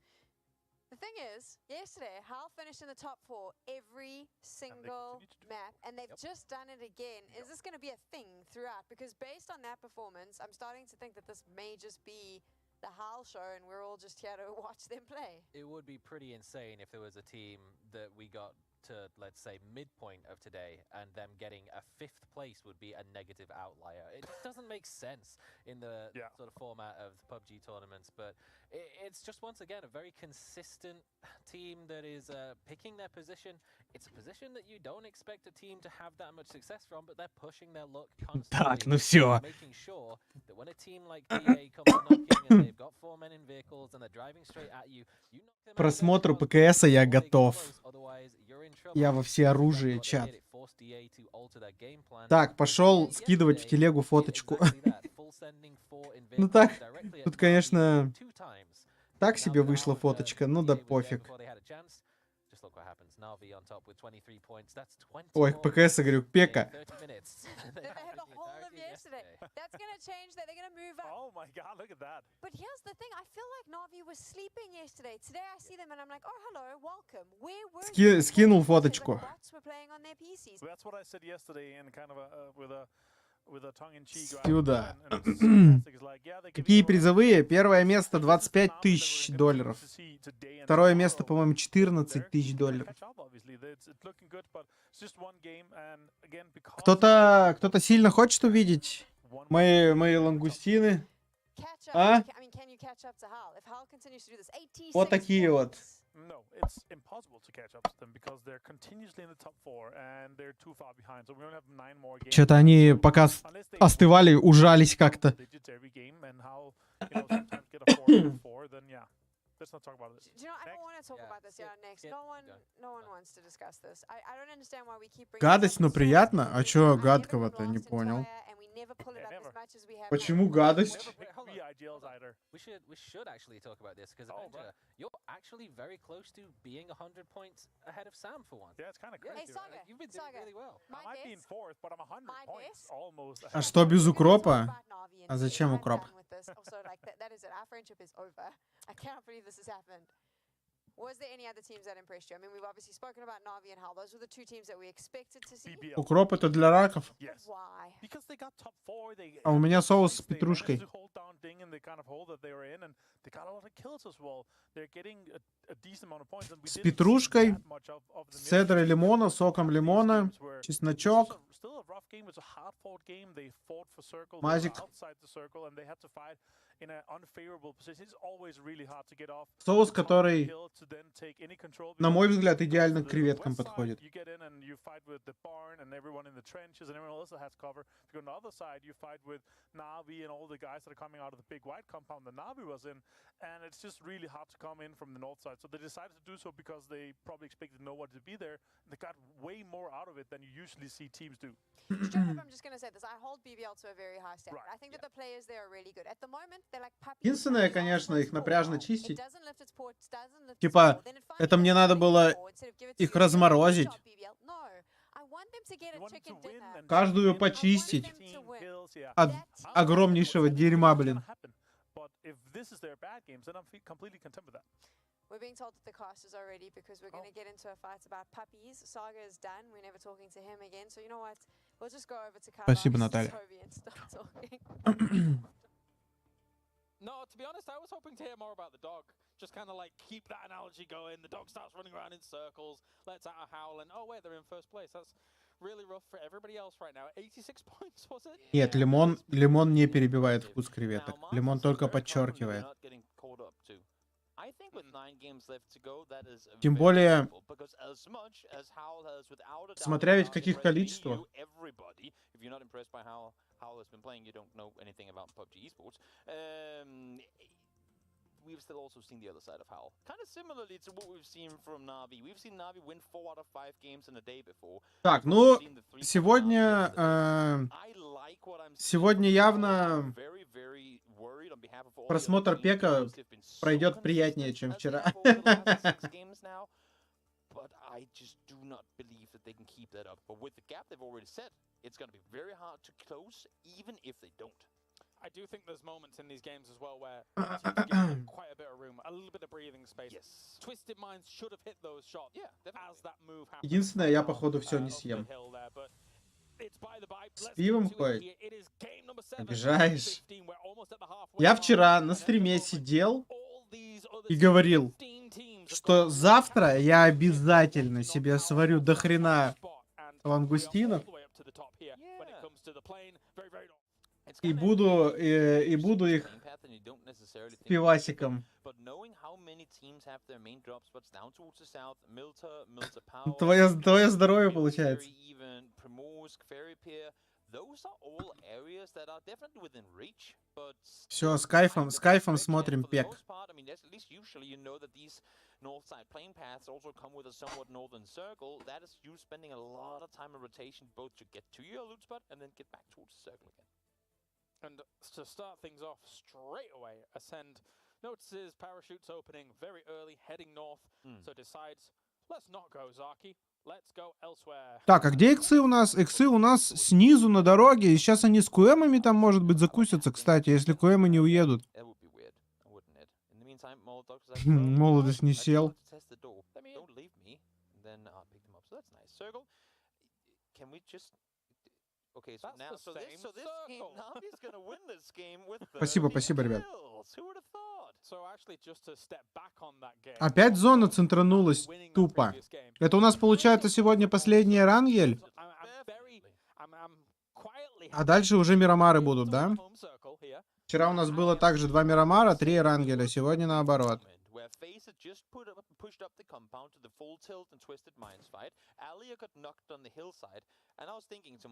The thing is, yesterday, Hal finished in the top 4 every single map, and they've just done it again. Is this going to be a thing throughout? Because based on that performance, I'm starting to think that this may just be the Hal show, and we're all just here to watch them play. It would be pretty insane if there was a team that we got to, let's say, midpoint of today, and them getting a 5th place would be a negative outlier. It just doesn't make sense in the sort of format of the PUBG tournaments, but it's just, once again, a very consistent team that is picking their position. It's a position that you don't expect a team to have that much success from, but they're pushing their luck constantly, making sure that when a team like DA comes knocking and they've got 4 men in vehicles and they're driving straight at you, you knock them out. Просмотру ПКСа я готов. Я во всеоружии, чат. Так, пошел скидывать в телегу фоточку. Ну так, тут, конечно, так себе вышла фоточка, ну да пофиг. Ой, ПКС, говорю, Пека. That's gonna change that. They're gonna move up. Oh my god, look at that. But here's the thing, I feel like Na'Vi was sleeping yesterday. Today I see them and I'm like, oh, hello, welcome. Where were you? Скинул фоточку. That's what I said yesterday in kind of with a tongue in cheek. Сюда. Какие призовые? Первое место $25 000. Второе место, по-моему, $14 000. Кто-то сильно хочет увидеть мои лангустины? А? Вот такие вот. Что-то они пока остывали, ужались как-то. Let's not talk about this. Do you know, I don't want to talk about this next. No one wants to discuss this. I don't understand why we keep bringing Гадость, ну приятно. А чё гадкого-то, не понял. Почему гадость? We should actually talk about this, because you're actually very close to being 100 points ahead of Sam for once. Yeah, it's kind of crazy. Hey, Saga, you've been doing really well. I might be in 4th, but I'm 100 points almost. А что без укропа? А зачем укроп? That is it. Our friendship is over. I can't believe this has happened. Was there any other teams that impressed you? I mean, we've obviously spoken about Na'Vi and Hal. Those were the 2 teams that we expected to see. Укроп это для раков. Why? Because they got top 4. А у меня соус с петрушкой. С петрушкой, с цедрой лимона, соком лимона, чесночок, мазик. Соус, который, на мой взгляд, идеально к креветкам подходит. And it's just really hard to come in from the north side. So they decided to do so because they probably expected no one to be there. They got way more out of it than you usually see teams do. Straight up, I'm just going to say this. I hold BBL to a very high standard. I think that the players there are really good. At the moment, they're like puppies. Единственное, конечно, их напряжно чистить. Типа, это мне надо было их разморозить. Каждую почистить от огромнейшего дерьма, блин. We're being told that the cast is already because we're going to get into a fight about puppies. Saga is done. We're never talking to him again. So you know what? We'll just go over to Спасибо, Наталья. and start talking. No, to be honest, I was hoping to hear more about the dog. Just kind of like keep that analogy going. The dog starts running around in circles, lets out a howl, and oh wait, they're in first place. That's really rough for everybody else right now. 86 points, was it? Нет, лимон не перебивает вкус креветок. Лимон только подчеркивает. Тем более, смотря ведь в каких количествах. We've still also seen the other side of Howl. Kind of similarly to what we've seen from Navi. We've seen Navi win 4 out of 5 games in a day before. Так, ну, сегодня явно просмотр пека пройдет приятнее, чем вчера. But I just do not believe that they can keep that up. But with the gap they've already set, it's going to be very hard to close, even if they don't. I do think there's moments in these games as well where teams give quite a bit of room, a little bit of breathing space. Yes. Twisted Minds should have hit those shots as that move happened. Единственное, я походу все не съем. С пивом хоть? Обижаешь. Я вчера на стриме сидел и говорил, что завтра я обязательно себе сварю до хрена лангустинов и буду их с пивасиком. Твое здоровье получается. Все, с кайфом смотрим пек. North side plane paths also come with a somewhat northern circle. That is you spending a lot of time in rotation both to get to your loot spot and then get back towards the circle again. And to start things off straight away, Ascend notices parachutes opening very early, heading north, so decides, let's not go Zaki, let's go elsewhere. Так, а где иксы у нас? Иксы у нас снизу на дороге, и сейчас они с куэмами там, может быть, закусятся, кстати, если куэмы не уедут. Молодость не сел. Спасибо, ребят. Опять зона центранулась тупо. Это у нас получается сегодня последний рангель? А дальше уже мирамары будут, да? Вчера у нас было также 2 мирамара, 3 рангеля, сегодня наоборот.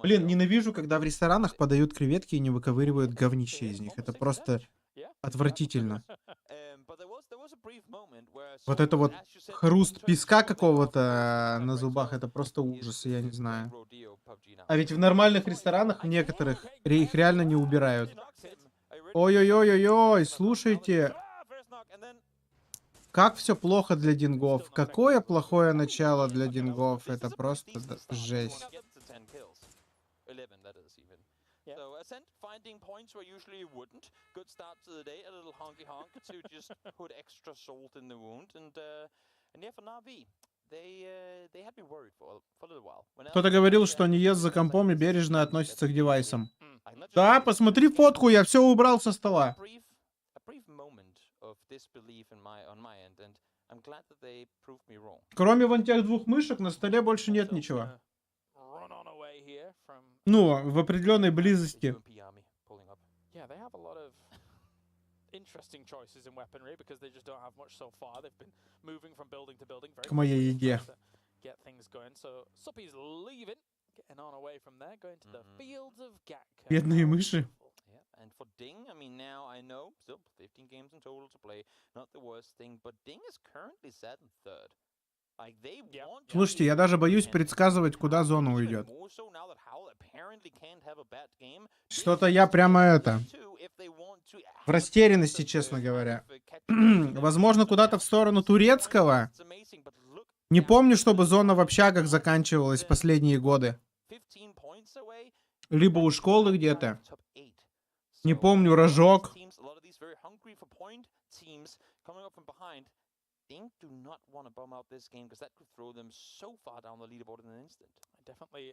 Блин, ненавижу, когда в ресторанах подают креветки и не выковыривают говнище из них. Это просто отвратительно. Вот это вот хруст песка какого-то на зубах, это просто ужас, я не знаю. А ведь в нормальных ресторанах, в некоторых, их реально не убирают. Ой-ой-ой-ой-ой, слушайте. Как все плохо для дингов. Какое плохое начало для дингов. Это просто жесть. Кто-то говорил, что не ест за компом и бережно относится к девайсам. Да, посмотри фотку, я все убрал со стола. Кроме вон тех 2 мышек, на столе больше нет ничего. Ну, в определенной близости. К моей еде. Бедные мыши. And for Ding, I mean, now I know, still 15 games in total to play, not the worst thing, but Ding is currently set in 3rd. Like, they want... Слушайте, я даже боюсь предсказывать, куда зона уйдет. Что-то я прямо в растерянности, честно говоря. Возможно, куда-то в сторону турецкого. Не помню, чтобы зона в общагах заканчивалась последние годы. Либо у школы где-то. Не помню, рожок.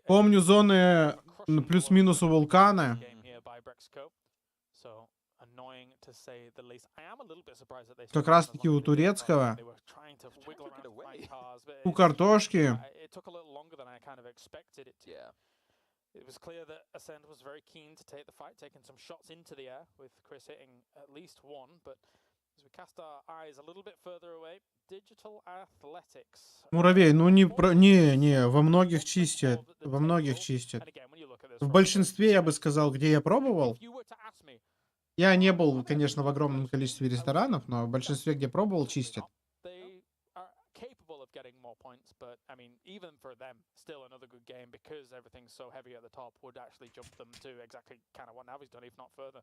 Помню зоны плюс-минус у вулкана. Как раз таки у турецкого. У картошки. It was clear that Ascend was very keen to take the fight, taking some shots into the air, with Chris hitting at least one. But as we cast our eyes a little bit further away, Digital Athletics. Муравей, ну не, во многих чистят. Во многих чистят. В большинстве, я бы сказал, где я пробовал. Я не был, конечно, в огромном количестве ресторанов, но в большинстве, где пробовал, чистят. Getting more points, but I mean, even for them, still another good game because everything's so heavy at the top would actually jump them to exactly kind of what Navi's done, if not further.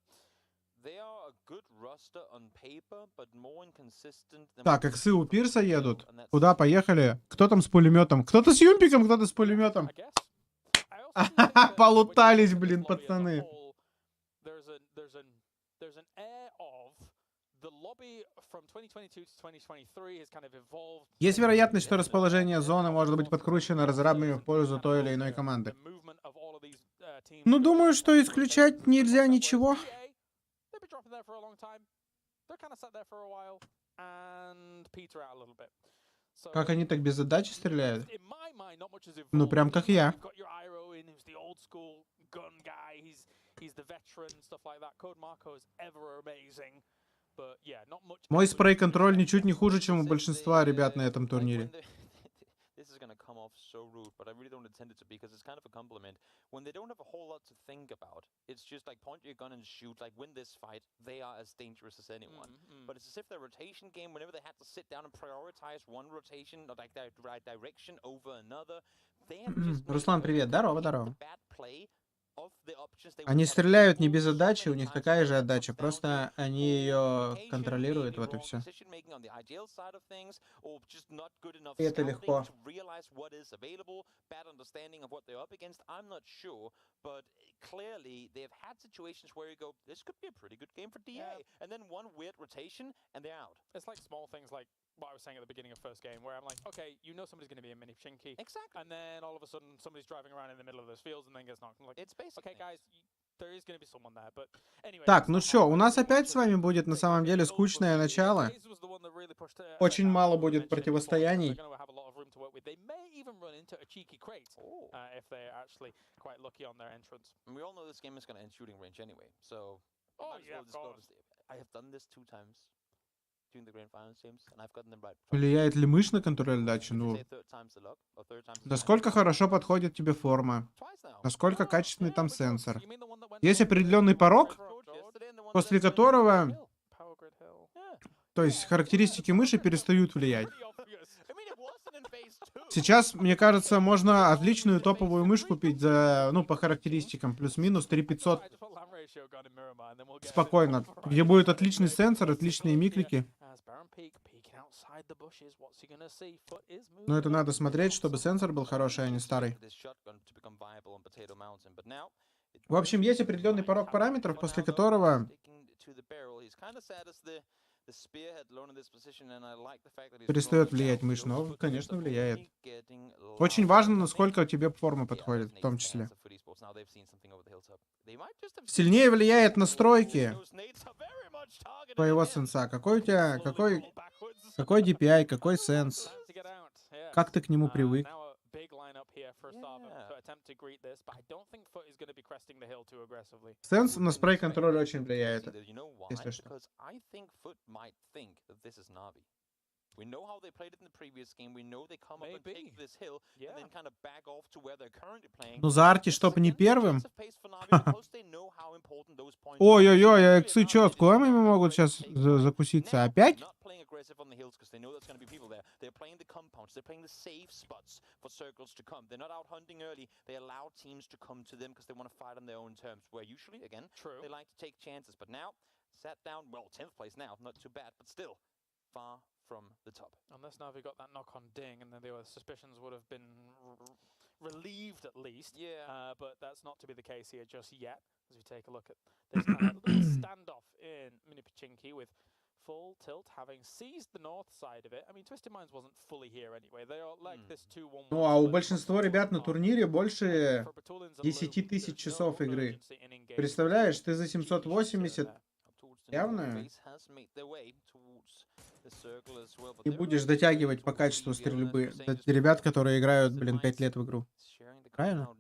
They are a good roster on paper, but more inconsistent than... Так, иксы у пирса едут. Куда поехали? Кто там с пулеметом? Кто-то с юмпиком, кто-то с пулеметом. Полутались, блин, пацаны. There's an air of the lobby from 2022 to 2023 has kind of evolved. Есть вероятность, что расположение зоны может быть подкручено разрабами в пользу той или иной команды. Ну, думаю, что исключать нельзя ничего. Как они так без задачи стреляют? Ну, прям как я. Мой спрей-контроль ничуть не хуже, чем у большинства ребят на этом турнире. This is going to come off so rude, but I really don't intend it to be because it's kind of a compliment. When they don't have a whole lot to think about, it's just like point your gun and shoot, like win this fight, they are as dangerous as anyone. But it's as if their rotation game, whenever they had to sit down and prioritize one rotation, or like their direction over another, they have just Руслан, привет. Здорово, здорово. Они стреляют не без отдачи, у них такая же отдача, просто они ее контролируют, вот и все. И это легко. But clearly they've had situations where you go, this could be a pretty good game for DA, and then one weird rotation and they're out. It's like small things like what I was saying at the beginning of first game, where I'm like, okay, you know somebody's going to be a mini chinky, exactly, and then all of a sudden somebody's driving around in the middle of those fields and then gets knocked. I'm like, it's basically, okay, guys, there is going to be someone there, but anyway. Так, ну что, у нас опять с вами будет на самом деле скучное начало. Очень мало будет противостояний. They may even run into a cheeky crate if they're actually quite lucky on their entrance. And we all know this game is going to end shooting range anyway, so I have done this 2 times during the grand finals games, and I've gotten them right. Влияет ли мышь на контроль отдачи? Ну, насколько хорошо подходит тебе форма? Насколько качественный там сенсор? Есть определенный порог, после которого, то есть характеристики мыши перестают влиять. Сейчас, мне кажется, можно отличную топовую мышь купить за, ну, по характеристикам, плюс-минус 3500. Спокойно. Где будет отличный сенсор, отличные миклики. Но это надо смотреть, чтобы сенсор был хороший, а не старый. В общем, есть определенный порог параметров, после которого перестает влиять мышь, но, конечно, влияет. Очень важно, насколько тебе форма подходит, в том числе. Сильнее влияет настройки твоего сенса. Какой у тебя, какой DPI, какой сенс? Как ты к нему привык? Сенс на спрей-контроль очень влияет, если что. We know how they played it in the previous game. We know they come up and take this hill and then kind of back off to where they're currently playing. Ну за арти, чтоб не первым. Ой-ой-ой, а иксы чё, с коями могут сейчас закуситься? Опять? They're playing the compounds. They're playing the safe spots for circles to come. They're not out hunting early. They allow teams to come to them because they want to fight on their own terms. Where usually, again, they like to take chances. But now, sat down, well, 10th place now, not too bad, but still far from the top. Unless Navi got that knock on Ding, and then the suspicions would have been relieved at least. Yeah. But that's not to be the case here just yet. As we take a look at this little standoff in Minipichinki with full tilt having seized the north side of it. I mean, Twisted Minds wasn't fully here anyway. They are like this 2-1-1. Ну, а у большинства ребят на турнире больше 10 тысяч часов игры. Представляешь, ты за 780 явно и будешь дотягивать по качеству стрельбы ребят, которые играют, блин, 5 лет в игру. Правильно?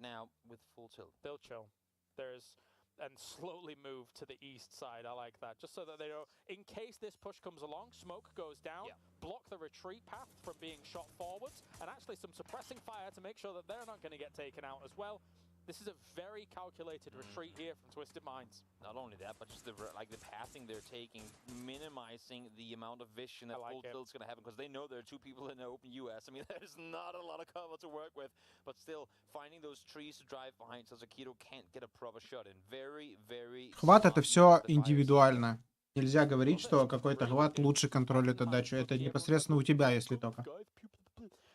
And slowly move to the east side. I like that. Just so that they know, in case this push comes along, smoke goes down, block the retreat path from being shot forwards, and actually some suppressing fire to make sure that they're not going to get taken out as well. This is a very calculated retreat here from Twisted Minds. Not only that, but just the passing they're taking, minimizing the amount of vision that Full Tilt's going to have, because they know there are two people in the open US. I mean, there's not a lot of cover to work with, but still finding those trees to drive behind so Zakito can't get a proper shot in. Very. Хват — это все индивидуально. Нельзя говорить, что какой-то хват лучше контролит отдачу. Это непосредственно у тебя, если только.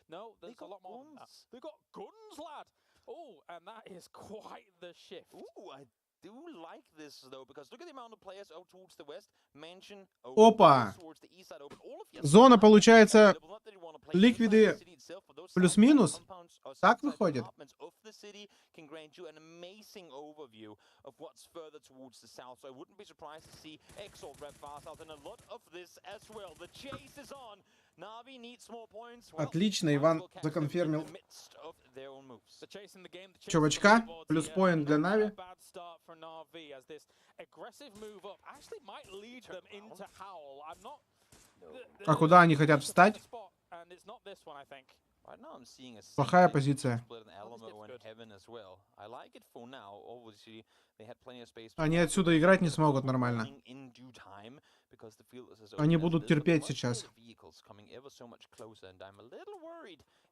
No, there's a lot more than that. They got guns, lad. Oh, and that is quite the shift. Ooh, I do like this though, because look at the amount of players out towards the west. Mansion Опа! towards the east side open. All of Зона, получается, ликвиды плюс-минус. Так выходит. Can grant you an amazing overview of what's further towards the south. So I wouldn't be surprised to see Exalt rep fast out, and a lot of this as well. The chase is on. Navi needs more points. Отлично, Иван законфермил чувачка. Плюс поинт для Нави. А куда они хотят встать? Плохая позиция. Они отсюда играть не смогут нормально. Они будут терпеть сейчас.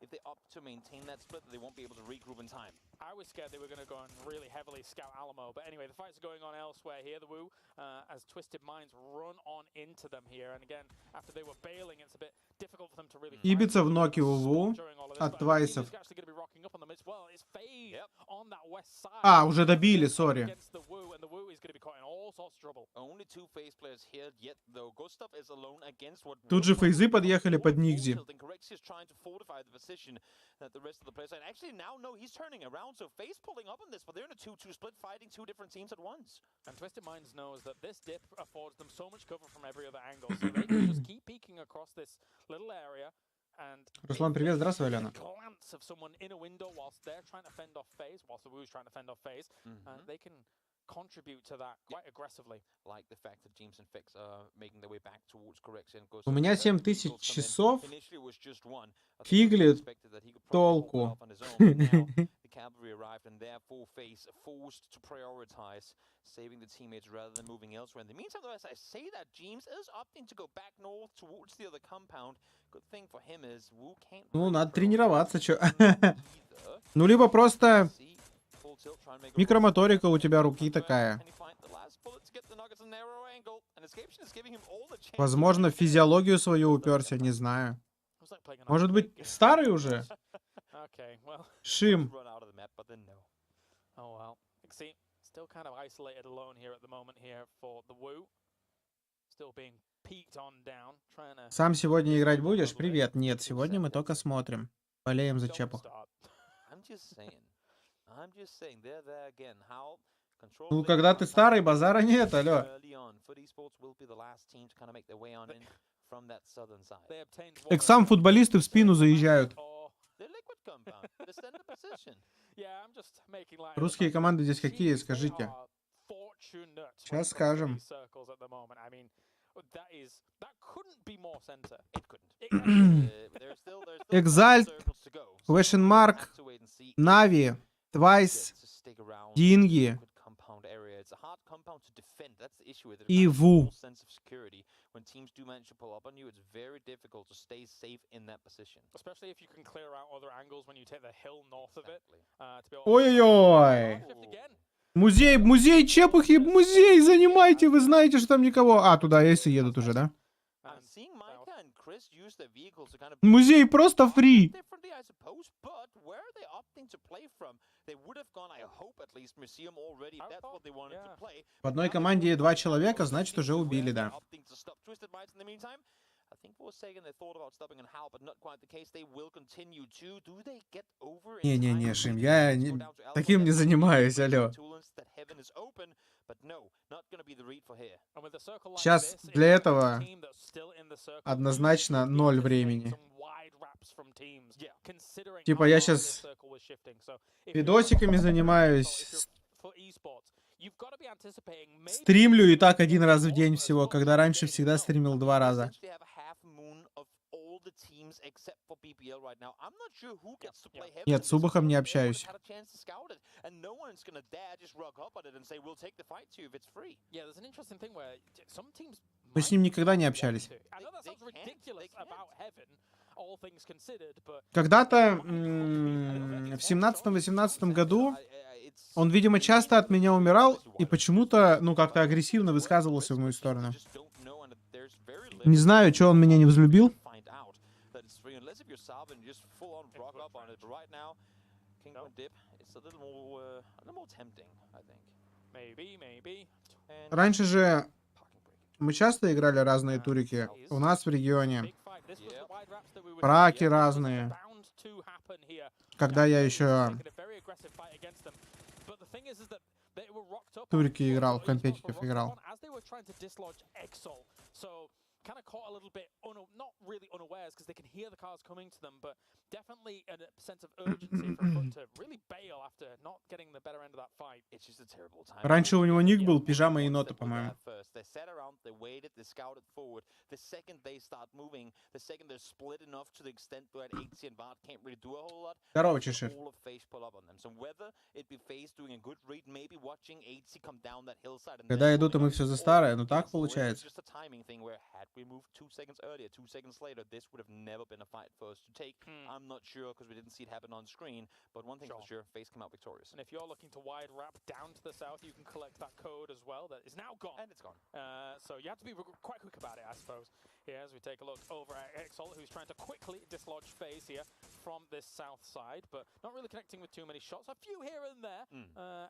If they opt to maintain that split, they won't be able to regroup in time. I was scared they were going to go and really heavily scout Alamo, but anyway, the fight's going on elsewhere here. The Wu, as Twisted Minds run on into them here, and again, after they were bailing, it's a bit difficult for them to really. Ибица в ноке у Ву от Твайсов. А, уже добили, сори. Тут же фейзы подъехали под Нигзи. That the rest of the players actually now know he's turning around, so FaZe pulling up on this, but they're in a 2-2 split, fighting two different teams at once. And Twisted Minds knows that this dip affords them so much cover from every other angle, so they can just keep peeking across this little area. And Руслан, привет, здравствуй, Алена. Glance of someone in a window whilst they're trying to fend off FaZe, whilst the Wu's trying to fend off FaZe, they can contribute to that quite aggressively. Like the fact that James and Fix are making their way back towards correction. У меня 7000 часов. Фигли толку. The cavalry arrived and therefore FaZe forced to prioritize saving the teammates rather than moving elsewhere. In the meantime, though, as I say that, James is opting to go back north towards the other compound. Good thing for him is Wu can't. Ну, надо тренироваться, чё. Ну, либо просто микромоторика у тебя руки такая. Возможно, в физиологию свою уперся, не знаю. Может быть, старый уже? Шим. Сам сегодня играть будешь? Привет. Нет, сегодня мы только смотрим. Болеем за Чепу. Ну, когда ты старый, базара нет, алло. Эксам футболисты в спину заезжают. Русские команды здесь какие, скажите? Сейчас скажем. Exalt, Question Mark, Navi, Twice, Dingy и Ву. Ой-ой-ой. Музей Чепухи, музей занимайте, вы знаете, что там никого. А, туда эйсы едут уже, да? Музей просто фри. В одной команде 2 человека, значит, уже убили, да. Не-не-не, Шим, я таким не занимаюсь, алло. Сейчас для этого однозначно 0 времени. Типа я сейчас видосиками занимаюсь, стримлю и так 1 раз в день всего, когда раньше всегда стримил 2 раза. Нет, с Убахом не общаюсь. Мы с ним никогда не общались. Когда-то в 17-18 году он, видимо, часто от меня умирал и почему-то, ну, как-то агрессивно высказывался в мою сторону. Не знаю, что он меня не взлюбил. Раньше же мы часто играли разные турики. У нас в регионе. Праки разные. Когда я еще турики играл, в компетитив играл. Kind of caught a little bit, not really unawares, because they can hear the cars coming to them, but definitely a sense of urgency for FUT to really bail after not getting the better end of that fight. It's just a terrible time. Раньше у него ник был пижама и нота, по-моему. Здорово, Чешир. Когда идут, и мы все за старое, ну так получается. We moved 2 seconds earlier, 2 seconds later, this would have never been a fight for us to take. I'm not sure because we didn't see it happen on screen, but one thing for sure, FaZe came out victorious. And if you're looking to wide wrap down to the south, you can collect that code as well. That is now gone. And it's gone. So you have to be quite quick about it, I suppose. Here, as we take a look over at Exalt, who's trying to quickly dislodge FaZe here from this south side, but not really connecting with too many shots. A few here and there,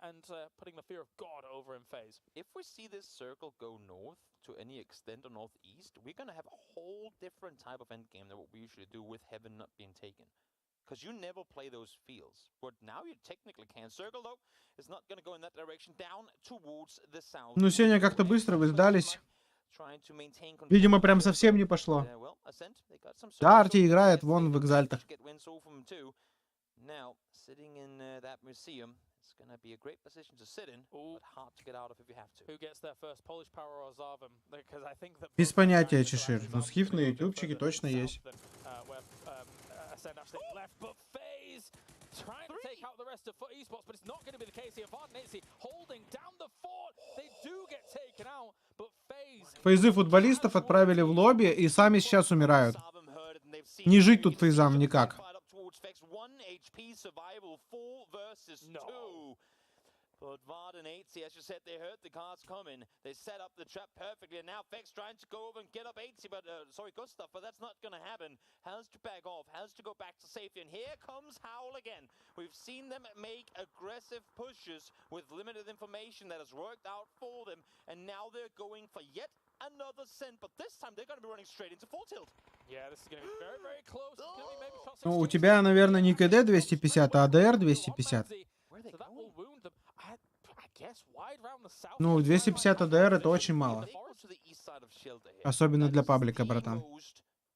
and putting the fear of God over in FaZe. If we see this circle go north to any extent or northeast, we're going to have a whole different type of endgame than what we usually do with Heaven not being taken. Because you never play those fields. But now you technically can. Circle, though, is not going to go in that direction down towards the south. Ну, сегодня как-то быстро вы сдались. Видимо, прям совсем не пошло. Да, Арти играет вон в экзальтах. Now, sitting in that museum, it's going to be a great position to sit in, but hard to get out of if you have to. Who gets their first Polish power or Zarvim? Because I think that без понятия, Чешир. Ну, скиф на ютубчике точно есть. Trying to take out the rest of FUT Esports, but it's not going to be the case here. Vardanetsi holding down the fort. They do get taken out, but FaZe. Фейзы футболистов отправили в лобби и сами сейчас умирают. Не жить тут фейзам никак. But Vardanetsi, as you said, they heard the cars coming. They set up the trap perfectly, and now Fex trying to go over and get up 80, but sorry, Gustav, but that's not going to happen. Has to back off, has to go back to safety, and here comes Howl again. We've seen them make aggressive pushes with limited information that has worked out for them, and now they're going for yet another send, but this time they're going to be running straight into full tilt. Yeah, this is going to be very, very close. It's going to be maybe shot 16. Ну, у тебя, наверное, не КД 250, а АДР 250. Ну, 250 АДР это очень мало. Особенно для паблика, братан.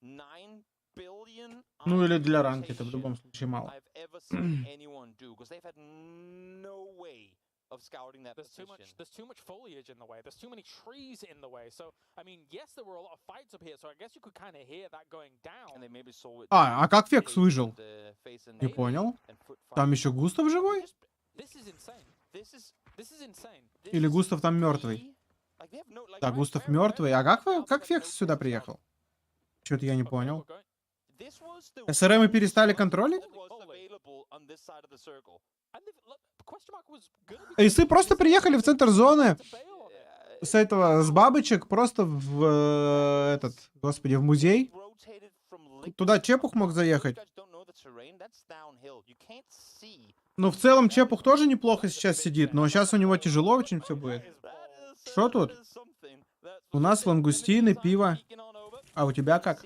Ну, или для ранки, это в любом случае мало. Of scouting that there's too much foliage in the way. There's too many trees in the way. So, I mean, yes, there were a lot of fights up here. So I guess you could kind of hear that going down. And they maybe saw it. А как Фекс выжил? Не понял. Там еще Густав живой? Или Густав там мертвый? Да, Густав мертвый. А как Фекс сюда приехал? Что-то я не понял. СРМы перестали контролить? Эйсы просто приехали в центр зоны с бабочек просто в в музей. Туда Чепух мог заехать. Ну, в целом, Чепух тоже неплохо сейчас сидит, но сейчас у него тяжело очень все будет. Что тут? У нас лангустины, пиво. А у тебя как?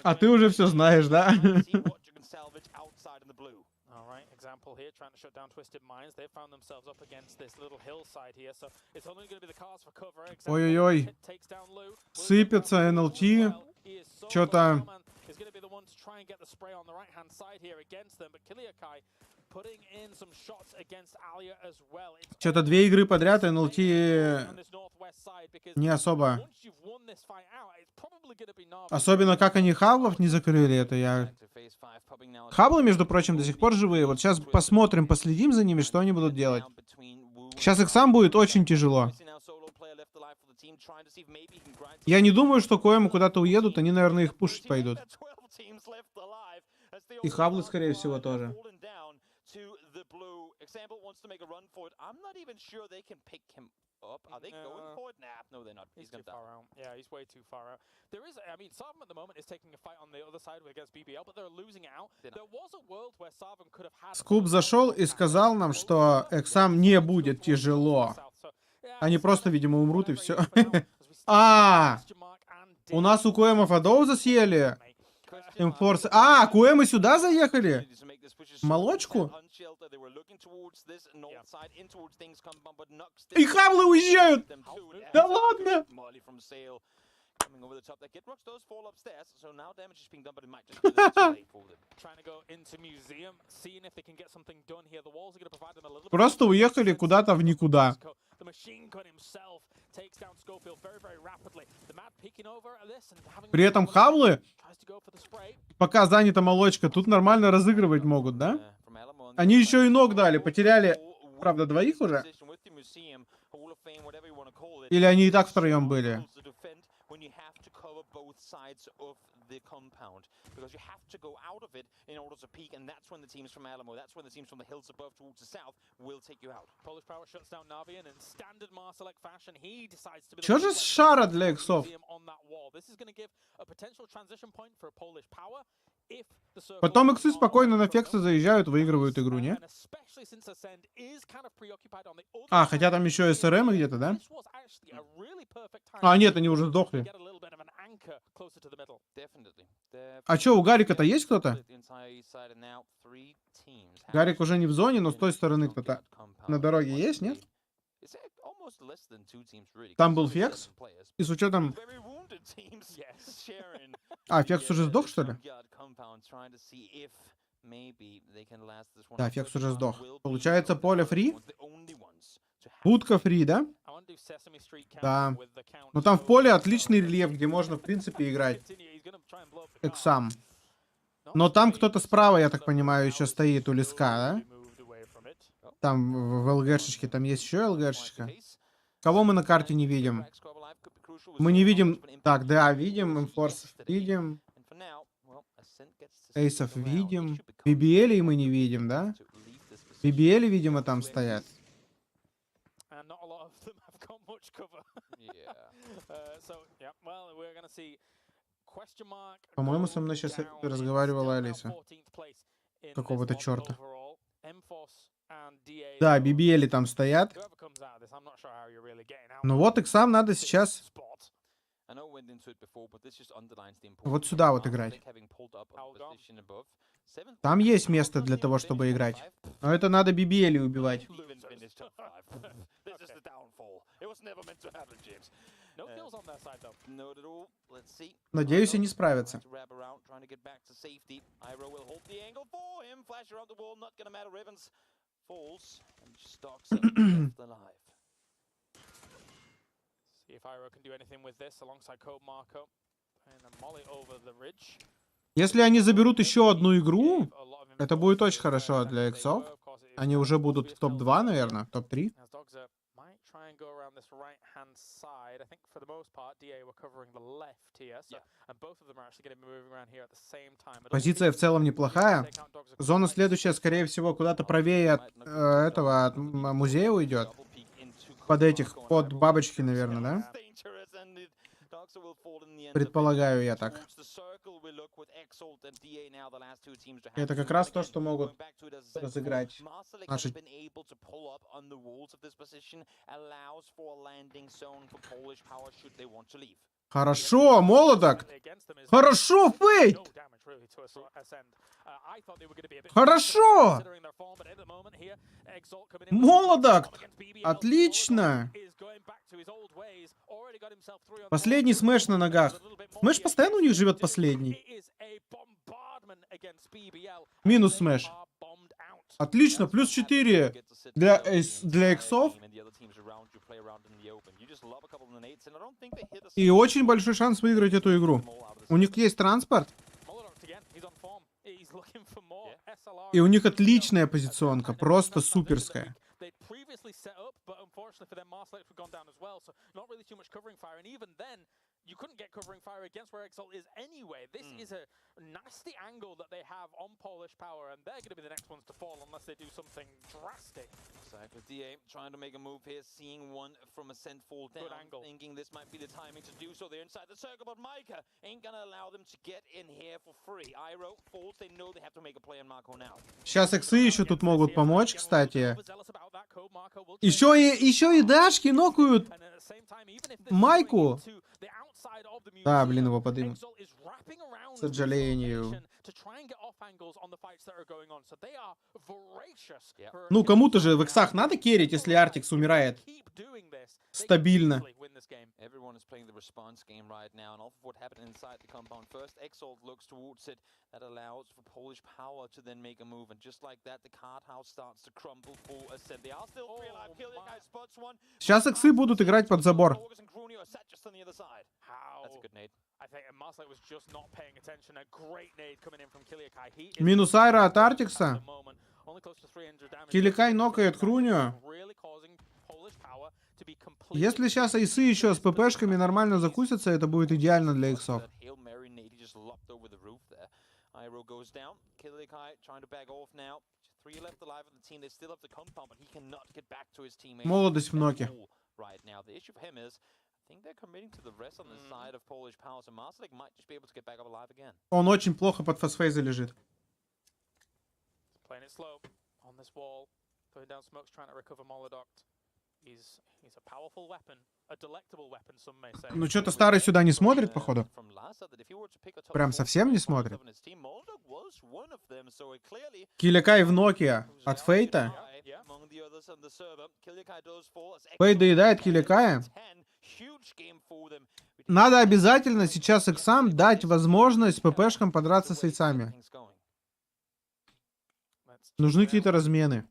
А ты уже все знаешь, да? All right, example here, trying to shut down Twisted Minds. They found themselves up against this little hillside here, so it's only going to be the cars for cover. Ой-ой-ой. Сыпется НЛТ. Что-то... Что-то 2 игры подряд НЛТ не особо... Особенно как они хаблов не закрыли, это я... Хаблы, между прочим, до сих пор живые. Вот сейчас посмотрим, последим за ними, что они будут делать. Сейчас их сам будет очень тяжело. Я не думаю, что Коэмы куда-то уедут, они, наверное, их пушить пойдут. И хаблы, скорее всего, тоже. Up. Are they going for it? Nah, no, they're not. He's too far out. Yeah, he's way too far out. There is, I mean, Sarvan at the moment is taking a fight on the other side against BBL, but they're losing out. There was a world where Sarvan could have had... Скуп зашел и сказал нам, что Эксам не будет тяжело. Они просто, видимо, умрут и все. У нас у Коэмов Адоуза съели. Эмфорс. Коэмы сюда заехали? Молочку? И хаблы уезжают! Да ладно! Просто уехали куда-то в никуда. При этом хаблы, пока занята молочка, тут нормально разыгрывать могут, да? Они еще и ног дали, потеряли, правда, 2 уже? Или они и так втроем были? The compound because you have to go out of it in order to peak, and that's when the teams from Alamo, that's when the teams from the hills above towards the south will take you out. Polish Power shuts down Navian in standard Marselec fashion. He decides to be Чё же шара для иксов? This is going to give a potential transition point for Polish Power. Потом иксы спокойно на фексы заезжают, выигрывают игру, не? Хотя там еще СРМ где-то, да? Нет, они уже сдохли. А чё, у Гарика-то есть кто-то? Гарик уже не в зоне, но с той стороны кто-то на дороге есть, нет? Там был Фекс? И с учетом... Фекс уже сдох, что ли? Да, Фекс уже сдох. Получается, поле фри? Будка фри, да? Да. Ну там в поле отличный рельеф, где можно, в принципе, играть. Эксам. Но там кто-то справа, я так понимаю, еще стоит у леска, да? Там в ЛГшечке, там есть еще ЛГшечка. Кого мы на карте не видим? Мы не видим... Так, да, видим. Эмфорсов видим. Эйсов видим. BBL мы не видим, да? BBL, видимо, там стоят. По-моему, со мной сейчас разговаривала Алиса. Какого-то черта. Да, BBL там стоят. Ну вот, иксам надо сейчас... Вот сюда вот играть. Там есть место для того, чтобы играть. Но это надо BBL убивать. Надеюсь, они справятся. Если они заберут еще одну игру, это будет очень хорошо для иксов. Они уже будут в топ-2, наверное, в топ-3. Позиция в целом неплохая. Зона следующая, скорее всего, куда-то правее от этого, от музея уйдет. Под этих, под бабочки, наверное, да? Предполагаю я так. Это как раз то, что могут разыграть наши... Хорошо, молодок! Хорошо, Фейт! Хорошо! Молодок! Отлично! Последний смэш на ногах. Смэш постоянно у них живет последний. Минус смэш. Отлично, плюс 4 для иксов. И очень большой шанс выиграть эту игру. У них есть транспорт. И у них отличная позиционка, просто суперская. You couldn't get covering fire against where Exalt is anyway. This is a nasty angle that they have on Polish Power, and they're going to be the next ones to fall unless they do something drastic. Exactly. DA trying to make a move here, seeing one from Ascent fall down, thinking this might be the timing to do so. They're inside the circle, but Micah ain't going to allow them to get in here for free. Iro falls, they know they have to make a play on Marco now. Сейчас иксы еще тут могут помочь, кстати. Еще и дашки нокают Майку. Да, блин, его подымут. К сожалению. Ну, кому-то же в иксах надо керрить, если Артикс умирает. Стабильно. Сейчас иксы будут играть под забор. Минус айра от Артикса. Киликай нокает Крунию. Если сейчас айсы еще с ППшками нормально закусятся, это будет идеально для иксов. Молодость в ноке. Он очень плохо под фастфейзой лежит. Ну что-то старый сюда не смотрит, походу. Прям совсем не смотрит. Киликай в ноке от Фейта. Фейт доедает Киликая. Надо обязательно сейчас иксам дать возможность ППшкам подраться с яйцами. Нужны какие-то размены.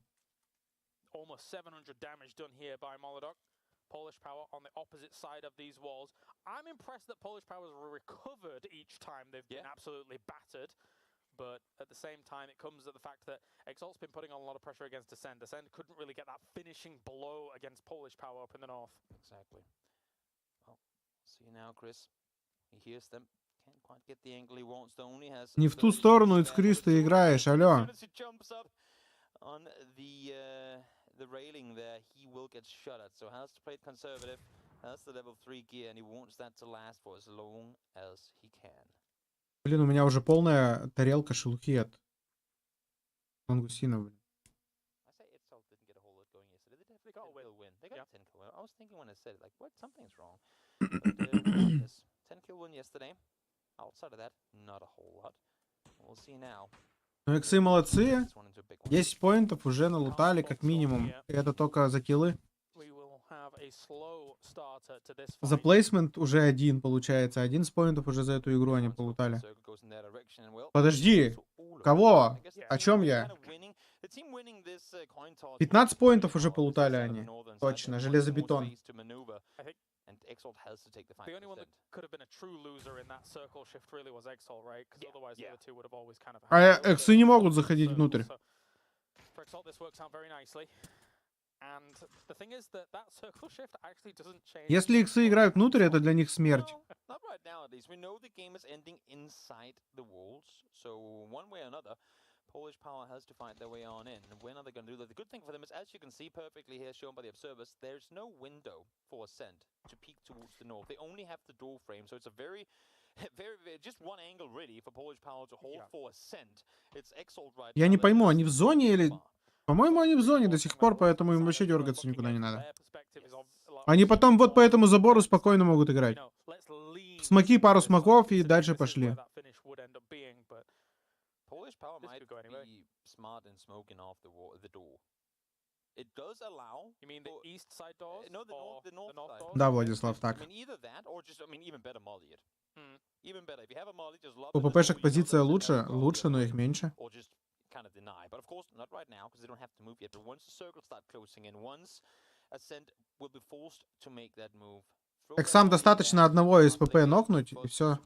Polish Power on the opposite side of these walls. I'm impressed that Polish Power has recovered each time they've been absolutely battered. But at the same time, it comes at the fact that Exalt's been putting on a lot of pressure against Ascend. Ascend couldn't really get that finishing blow against Polish Power up in the north. Exactly. Well, see now, Chris. He hears them. Can't quite get the angle he wants. Only has. Не в ту сторону, Ицкрис, ты играешь, алло. On the railing there, he will get shot at. So has to play it conservative. That's the level 3 gear, and he wants that to last for as long as he can. Блин, у меня уже полная тарелка шелухи от мангусина, блин. Ну, иксы молодцы. 10 поинтов уже налутали, как минимум. И это только за киллы. За плейсмент уже 1 получается. 11 поинтов уже за эту игру они полутали. Подожди. Кого? О чем я? 15 поинтов уже полутали они. Точно. Железобетон. А эксы не могут заходить внутрь. Если иксы играют внутрь, это для них смерть. Polish power has to find their way on in. And when are they going to do that? The good thing for them is, as you can see perfectly here, shown by the observers, there's no window for ascent to peek towards the north. They only have the door frame, so it's a very just one angle really for Polish power to hold for ascent. It's Exalt right. Я не пойму, они в зоне или... По-моему, они в зоне до сих пор, поэтому им вообще дергаться никуда не надо. Они потом вот по этому забору спокойно могут играть. Смоки, пару смоков и дальше пошли. Да, Владислав, так. У ППшек позиция лучше, но их меньше. Kind of deny, but of course not right now because they don't have to move yet. But once the circles start closing in, once Ascent will be forced to make that move. Эксам достаточно одного из ПП нокнуть, и все.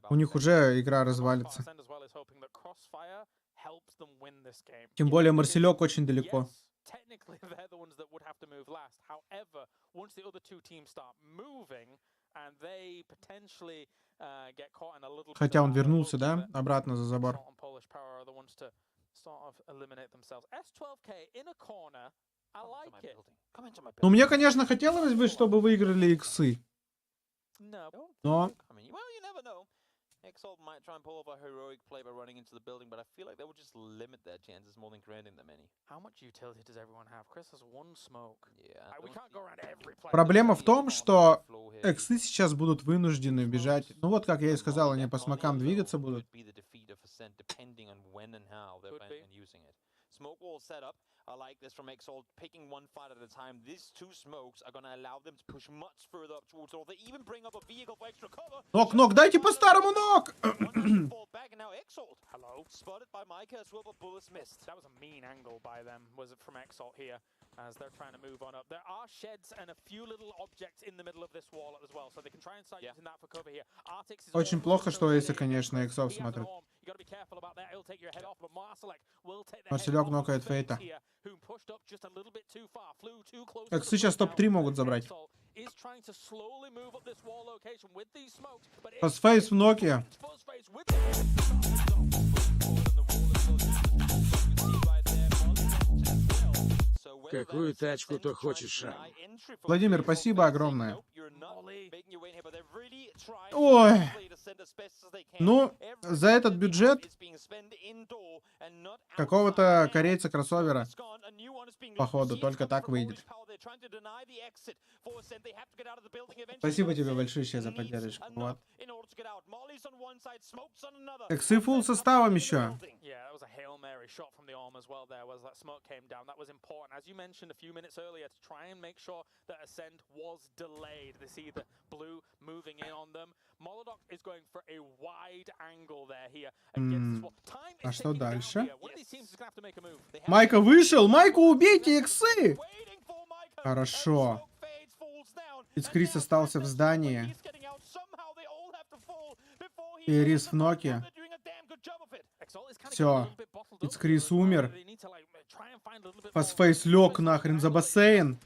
У них уже игра развалится. Тем более Марселек очень далеко. Хотя он вернулся, да? Обратно за забор. Ну, мне, конечно, хотелось бы, чтобы выиграли иксы. Но... Exalt might try and pull off a heroic play by running into the building, but I feel like that would just limit their chances more than granting them any. How much utility does everyone have? Chris has one smoke. Yeah. We can't go around every play. Проблема в том, что эксы сейчас будут вынуждены бежать. Ну вот, как я и сказал, они по смокам двигаться будут. Smoke wall set up. I like this from Exalt, picking one fight at a time. These two smokes are going to allow them to push much further up towards all. They even bring up a vehicle for extra cover. Нок, дайте по-старому, нок! Hello. Spotted by Micah as well, but bullets missed. That was a mean angle by them, was it from Exalt here, as they're trying to move on up. There are sheds and a few little objects in the middle of this wall as well, so they can try and start using that for cover here. Очень плохо, что если, конечно, иксов смотрят. Марселек нокает Фейта. Эксы сейчас топ-3 могут забрать. Фастфейс в ноке. Какую тачку ты хочешь, а? Владимир, спасибо огромное. Ой. Ну, за этот бюджет какого-то корейца-кроссовера, походу, только так выйдет. Спасибо тебе большое за поддержку. Вот. Эксы фулл составом еще. Mentioned a few minutes earlier to try and make sure that Ascent was delayed. They see the blue moving in on them. Molodok is going for a wide angle there here against this wall. Time is что дальше? One of these teams is going to have to make a move. Майка вышел! Майку убейте, иксы! Хорошо. Ицкрис остался в здании. Ирис в ноке. Все. Ицкрис умер. Фастфейс лег нахрен за бассейн.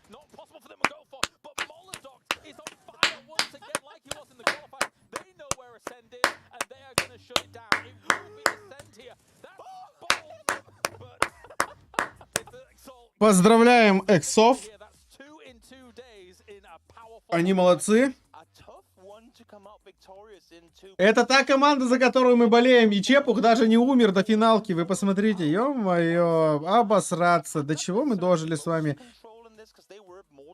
Поздравляем эксов. Они молодцы. Это та команда, за которую мы болеем. И Чепух даже не умер до финалки. Вы посмотрите, ё-моё, обосраться. До чего мы дожили с вами?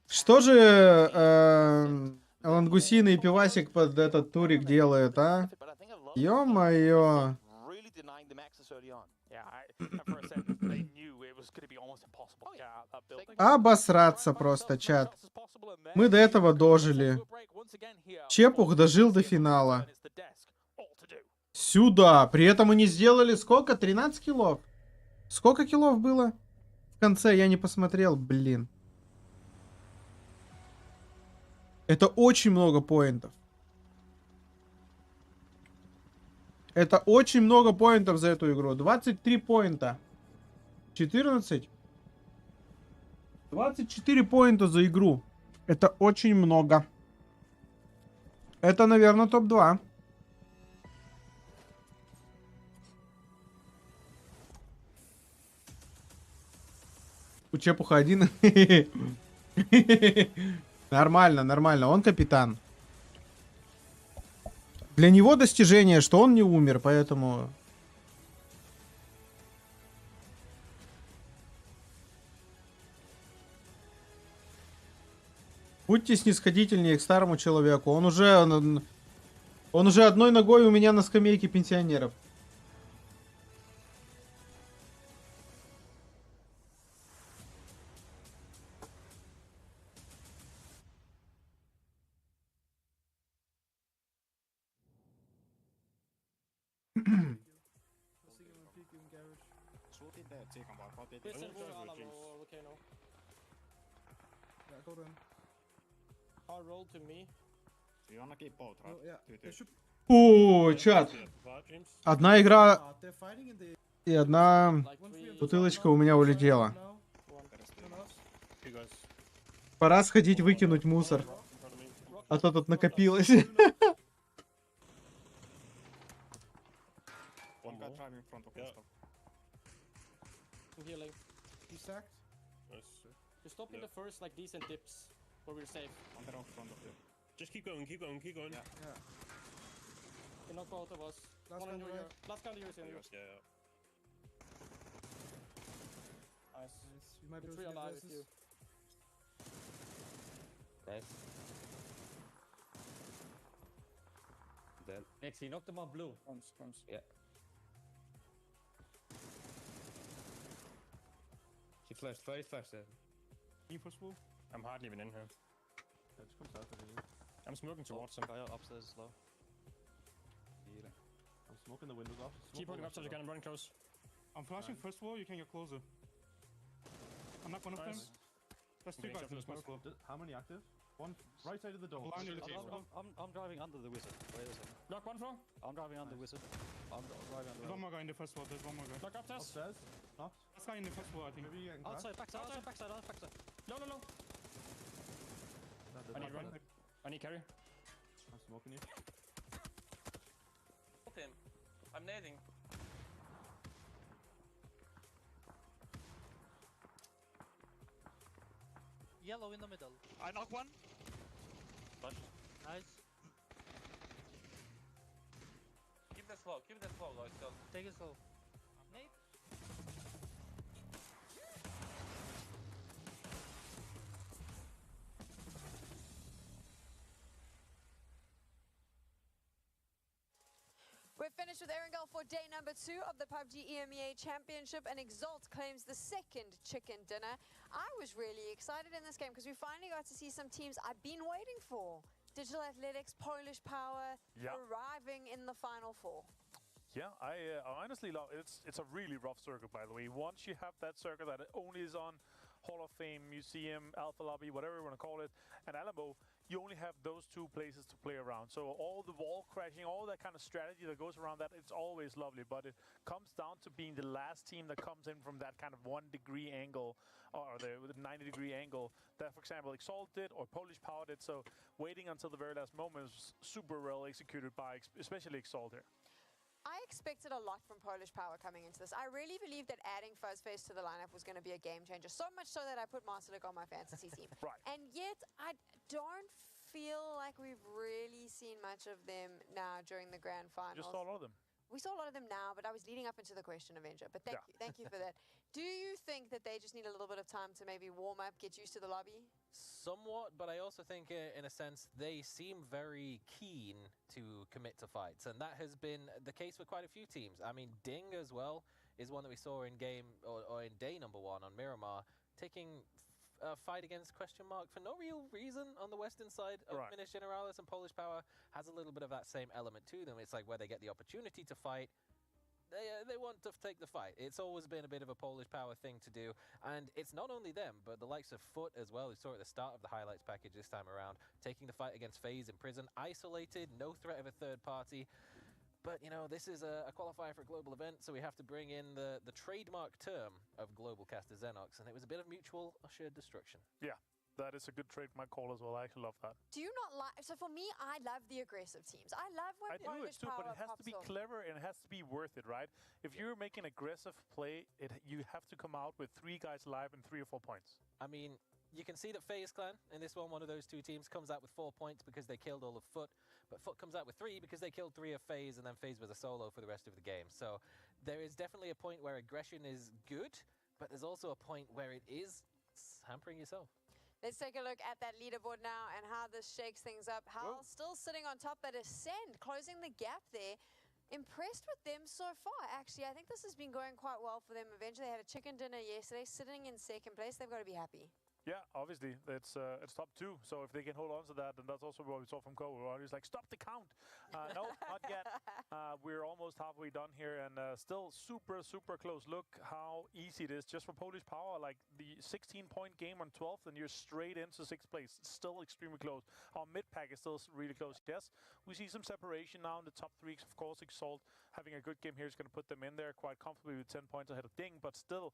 Что же Лангусина и Пивасик под этот турик делают, а? Ё-моё. Обосраться просто, чат. Мы до этого дожили. Чепух дожил до финала. Сюда. При этом они сделали сколько? 13 киллов? Сколько киллов было? В конце я не посмотрел, блин. Это очень много поинтов. Это очень много поинтов за эту игру. 23 поинта. 14. 24 поинта за игру. Это очень много. Это, наверное, топ-2. У Чепуха один. Нормально, нормально. Он капитан. Для него достижение, что он не умер, поэтому... Будьте снисходительнее к старому человеку. Он уже одной ногой у меня на скамейке пенсионеров. О, чат. Одна игра и одна бутылочка у меня улетела. Пора сходить выкинуть мусор. А то тут накопилось. Stop in the first like decent dips where we're safe. On the front of you. Just keep going, keep going, keep going. Yeah. You knock both of us. Last guy here. Last guy here is in yours. Yeah. Nice. You might be 3 alive with you. Nice. Then. Next, he knocked them on blue. Comes. Yeah. He flashed there. First wall. I'm hardly even in here. Yeah, just comes out of here. I'm smoking towards him. Guy upstairs is low. I'm smoking the windows off. Keep holding upstairs again, I'm running close. I'm flashing first wall, you can get closer. I'm not one of them. There's 2 guys in the first wall. How many active? One right side of the door. I'm driving under the wizard. Wait a second. Knock one floor. I'm driving under the wizard. I'm driving under. There's one more guy in the first wall. There's one more guy. Knock upstairs. Upstairs. Knocked. Last guy in the first wall, I think. Maybe outside, backside. No. I need run. I need carry. I'm smoking you. Hold him. I'm nading. Yellow in the middle. I knock one. Nice. Keep that slow, Lloyd. Take it slow. Nate. We're finished with Erangel for day number 2 of the PUBG EMEA Championship, and Exalt claims the second chicken dinner. I was really excited in this game because we finally got to see some teams I've been waiting for. Digital Athletics, Polish Power, arriving in the Final 4. Yeah, I honestly love it. It's a really rough circuit, by the way. Once you have that circuit that only is on Hall of Fame, Museum, Alpha Lobby, whatever you want to call it, and Alamo, you only have those 2 places to play around. So all the wall crashing, all that kind of strategy that goes around that, it's always lovely. But it comes down to being the last team that comes in from that kind of 1-degree angle, or the 90-degree angle that, for example, Exalt did or Polish Power did. So waiting until the very last moment is super well executed by especially Exalt here. I expected a lot from Polish Power coming into this. I really believed that adding Fuzzface to the lineup was going to be a game changer, so much so that I put Masterlick on my fantasy team. Right. And yet, I don't feel like we've really seen much of them now during the grand finals. Just saw a lot of them. We saw a lot of them now, but I was leading up into the question Avenger. But thank you for that. Do you think that they just need a little bit of time to maybe warm up, get used to the lobby? Somewhat, but I also think in a sense they seem very keen to commit to fights, and that has been the case for quite a few teams. I mean, Ding as well is one that we saw in game or in day number 1 on Miramar, taking a fight against question mark for no real reason on the western side of Minas Generalis, and Polish Power has a little bit of that same element to them. It's like where they get the opportunity to fight, they want to take the fight. It's always been a bit of a Polish Power thing to do, and it's not only them, but the likes of Foot as well, who saw at the start of the highlights package this time around, taking the fight against FaZe in prison, isolated, no threat of a third party. But, you know, this is a qualifier for a global event, so we have to bring in the trademark term of Global Caster Xenox, and it was a bit of mutual assured destruction. Yeah. That is a good trademark call as well. I actually love that. Do you not like? So for me, I love the aggressive teams. I love when Polish too, but it has to be clever and it has to be worth it, right? If you're making aggressive play, you have to come out with 3 guys alive and 3 or 4 points. I mean, you can see that FaZe clan in this one of those 2 teams comes out with 4 points because they killed all of Foot, but Foot comes out with 3 because they killed 3 of FaZe, and then FaZe was a solo for the rest of the game. So there is definitely a point where aggression is good, but there's also a point where it is hampering yourself. Let's take a look at that leaderboard now and how this shakes things up. Hal still sitting on top, but Ascend closing the gap there. Impressed with them so far, actually. I think this has been going quite well for them. Eventually, they had a chicken dinner yesterday, sitting in 2nd place. They've got to be happy. Yeah, obviously, it's top 2. So if they can hold on to that, then that's also what we saw from Ko. He's like, stop the count. No, not yet. We're almost halfway done here, and still super, super close. Look how easy it is just for Polish Power. Like the 16-point game on 12th, and you're straight into 6th place. It's still extremely close. Our mid-pack is still really close. Yes, we see some separation now in the top 3. Of course, Exalt having a good game here is going to put them in there quite comfortably with 10 points ahead of Ding, but still,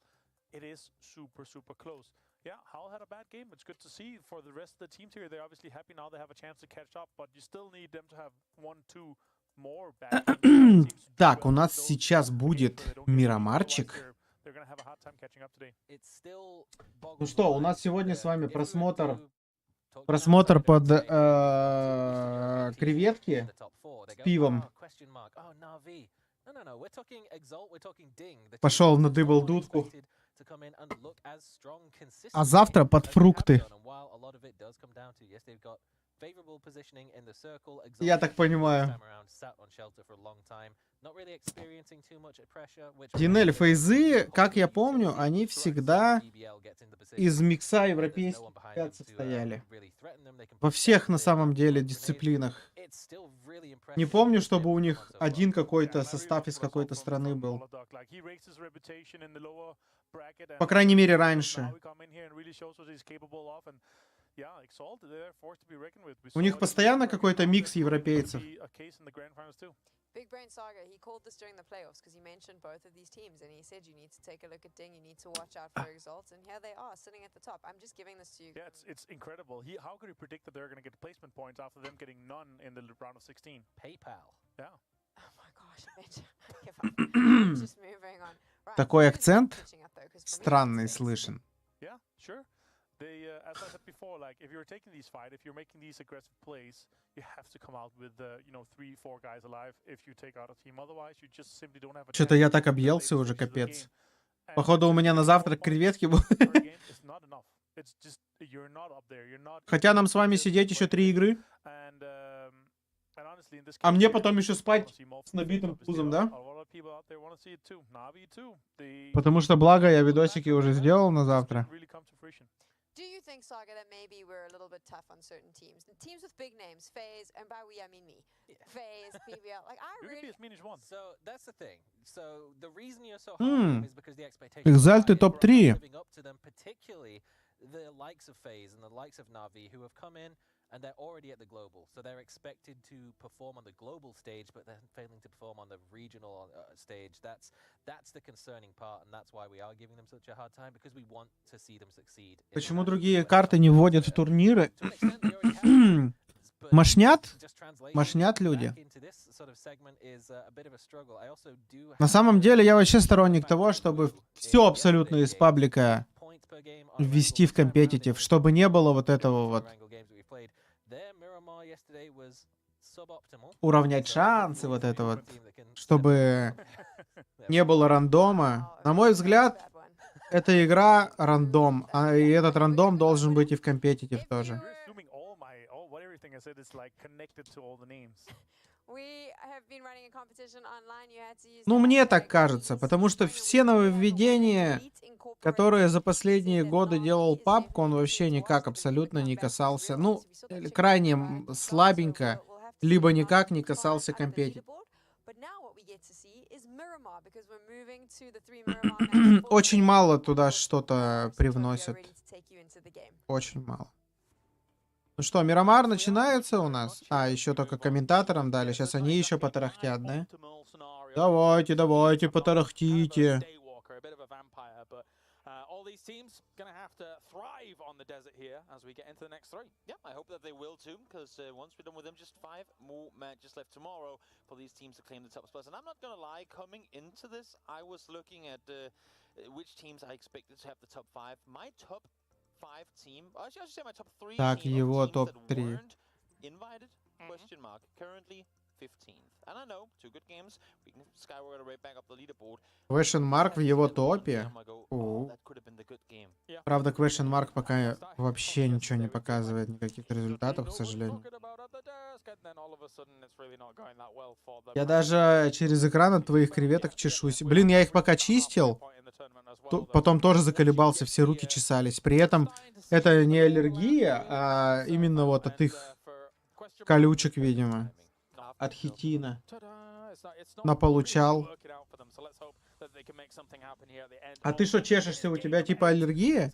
it is super, super close. Yeah, Hal had a bad game. It's good to see for the rest of the teams here. They're obviously happy now they have a chance to catch up, but you still need them to have 1-2 more bad games. Так, у нас сейчас будет Мирамарчик. Ну что, у нас сегодня с вами просмотр под креветки с пивом. Пошел на дыбл-дудку. А завтра под фрукты. Я так понимаю. Динель, фейзы, как я помню, они всегда из микса европейских состояли. Во всех, на самом деле, дисциплинах. Не помню, чтобы у них один какой-то состав из какой-то страны был. По крайней мере, раньше. У них постоянно какой-то микс европейцев. Big Brain Saga, he called this during the playoffs because he mentioned both of these teams and he said you need to take a look at Ding, you need to watch out for results, and here they are sitting at the top. I'm just giving this to you. Yeah, it's incredible. How could he predict that they're going to get placement points after them getting none in the round of 16? PayPal. Yeah. Oh my gosh, I bet you. Just moving on. Right, такой акцент странный слышен. Yeah, sure. They, as I said before, like if you're taking these fights, if you're making these aggressive plays, you have to come out with, 3-4 guys alive. If you take out a team, otherwise you just simply don't have a. Что-то я так объелся уже, капец. Походу у меня на завтрак креветки будут. Хотя нам с вами сидеть еще 3 игры. А мне потом еще спать с набитым пузом, да? Потому что, благо, я видосики уже сделал на завтра. Do you think, Saga, that maybe we're a little bit tough on certain teams? Teams with big names, FaZe, and by we I mean me. FaZe, PBL, like I really... So that's the thing. So the reason you're so hard is because the expectations Exalted top 3. living up to them, particularly the likes of FaZe and the likes of Na'Vi, who have come in and they're already at the global. So they're expected to perform on the global stage, but they're failing to perform on the regional stage. That's the concerning part, and that's why we are giving them such a hard time, because we want to see them succeed. Почему другие карты не вводят в турниры? Мошнят? Мошнят люди. На самом деле, я вообще сторонник того, чтобы все абсолютно из паблика ввести в компетитив, чтобы не было вот этого вот. Уравнять шансы, вот это вот. Чтобы не было рандома. На мой взгляд, эта игра рандом. И этот рандом должен быть и в компетитив тоже. Ну, мне так кажется, потому что все нововведения, которые за последние годы делал пабг, он вообще никак абсолютно не касался, ну, крайне слабенько, либо никак не касался компетитива. Очень мало туда что-то привносят. Очень мало. Ну что, Мирамар начинается у нас? А, еще только комментаторам дали. Сейчас они еще потарахтят, да? Давайте, давайте, потарахтите. these teams gonna have to thrive on the desert here as we get into the next 3. Yeah, I hope that they will too, because once we're done with them, just 5 more matches left tomorrow for these teams to claim the top spots. And I'm not gonna lie, coming into this, I was looking at which teams I expected to have the top 5. My top 5 team, I should say my top 3 Так, team его of teams that топ-3. weren't invited, question mark, currently 15th. And I know, 2 good games, we can skyrocket right back up the leaderboard. Question Mark в его топе. Правда, Question Mark пока вообще ничего не показывает, никаких результатов, к сожалению. Я даже через экран от твоих креветок чешусь. Блин, я их пока чистил, потом тоже заколебался, все руки чесались. При этом это не аллергия, а именно вот от их колючек, видимо. От хитина. Наполучал. А ты что чешешься? У тебя типа аллергия?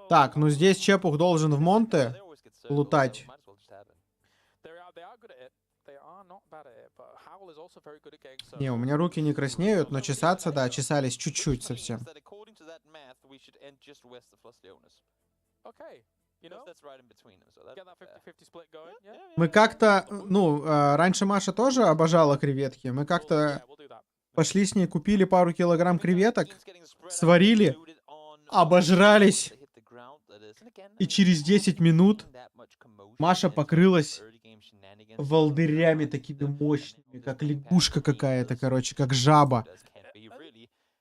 Так, ну здесь Чепух должен в Монте лутать. Не, у меня руки не краснеют, но чесаться, да, чесались чуть-чуть совсем. Мы как-то, ну, раньше Маша тоже обожала креветки. Мы как-то пошли с ней, купили пару килограмм креветок, сварили, обожрались. И через 10 минут Маша покрылась волдырями такими мощными, как лягушка какая-то, короче, как жаба.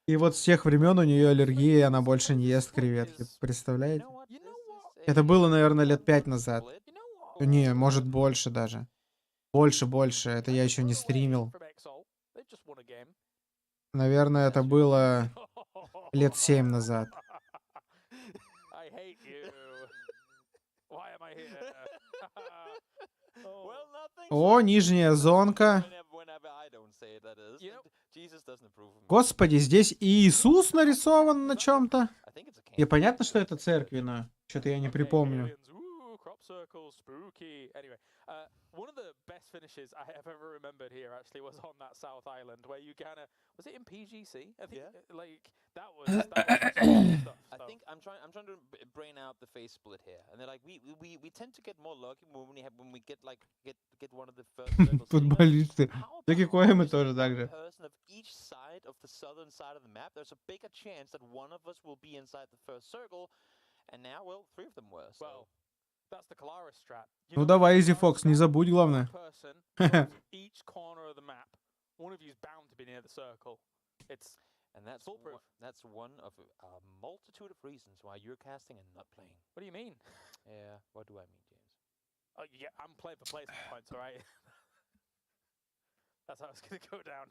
И вот с тех времен у нее аллергия, и она больше не ест креветки. Представляете? Это было, наверное, лет 5 назад. Не, может больше даже. Больше. Это я еще не стримил. Наверное, это было лет 7 назад. О, нижняя зонка. Господи, здесь и Иисус нарисован на чем-то. И понятно, что это церкви, но что-то я не припомню. One of the best finishes I have ever remembered here actually was on that South Island where you kind of, was it in PGC? I think like that was stuff. I think I'm trying to brain out the face split here, and they're like we tend to get more lucky when we get like get one of the first circles. Футболисты. Никакой мы тоже так же. Person of each side of the southern side of the map, there's a bigger chance that one of us will be inside the first circle, and now well 3 of them were. So. Ну давай, Easy Fox, не забудь, главное. And that's one of a multitude of reasons why you're casting and not playing. What do you mean? Yeah, what do I mean, James? Oh, yeah, I'm playing for placement points, all right? That's how it's going to go down.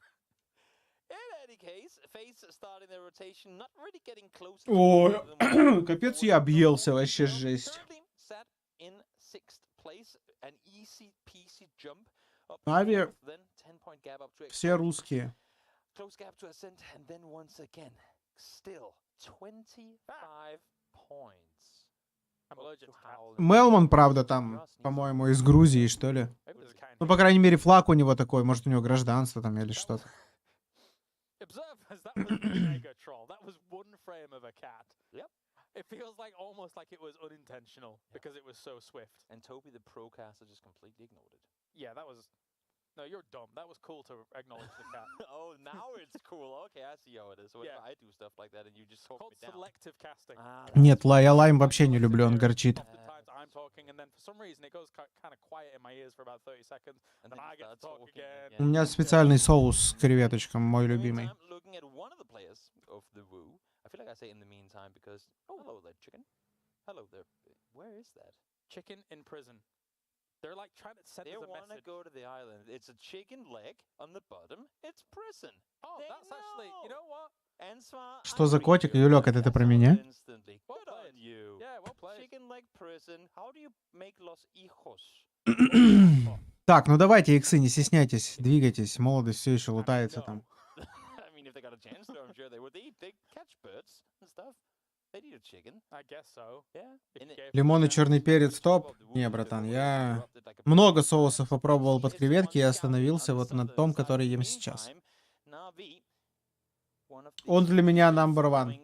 In any case, FaZe starting their rotation, not really getting close. О, капец, я объелся, вообще жесть. In 6th place, an easy peasy jump up Нави, then 10-point gap up to все русские. Close gap to ascent, and then once again, still 25 points. Мелман, правда, там, по-моему, из Грузии, что ли? Ну, по крайней мере, флаг у него такой, может, у него гражданство там или что-то. It feels like almost like it was unintentional because it was so swift. And Toby, the procaster, just completely ignored it. Yeah, that was... No, you're dumb. That was cool to acknowledge the cat. Oh, now it's cool. Okay, I see how it is. So whenever I do stuff like that and you just talk me down. Selective casting. Нет, я лайм вообще не люблю, он горчит. I'm talking, and then for some reason it goes kind of quiet in my ears for about 30 seconds, and then I get to talk again. У меня специальный соус с креветочком, мой любимый. Looking at one of the players of the Woo, I feel like I say in the meantime because hello there, chicken. Hello there. Where is that? Chicken in prison. They're like trying to send us a message. They want to go to the island. It's a chicken leg on the bottom. It's prison. Oh, that's actually, you know what? Что за котик, Юлек, это про меня? Good on you. Yeah, well played. Chicken leg prison. How do you make los hijos? Так, ну давайте, иксы, не стесняйтесь, двигайтесь, молодость все еще лутается там. I mean, if they got a chance to, I'm sure they would. They catch birds and stuff. Лимон и черный перец топ? Не, братан, я много соусов попробовал под креветки и остановился вот на том, который ем сейчас. Он для меня number one.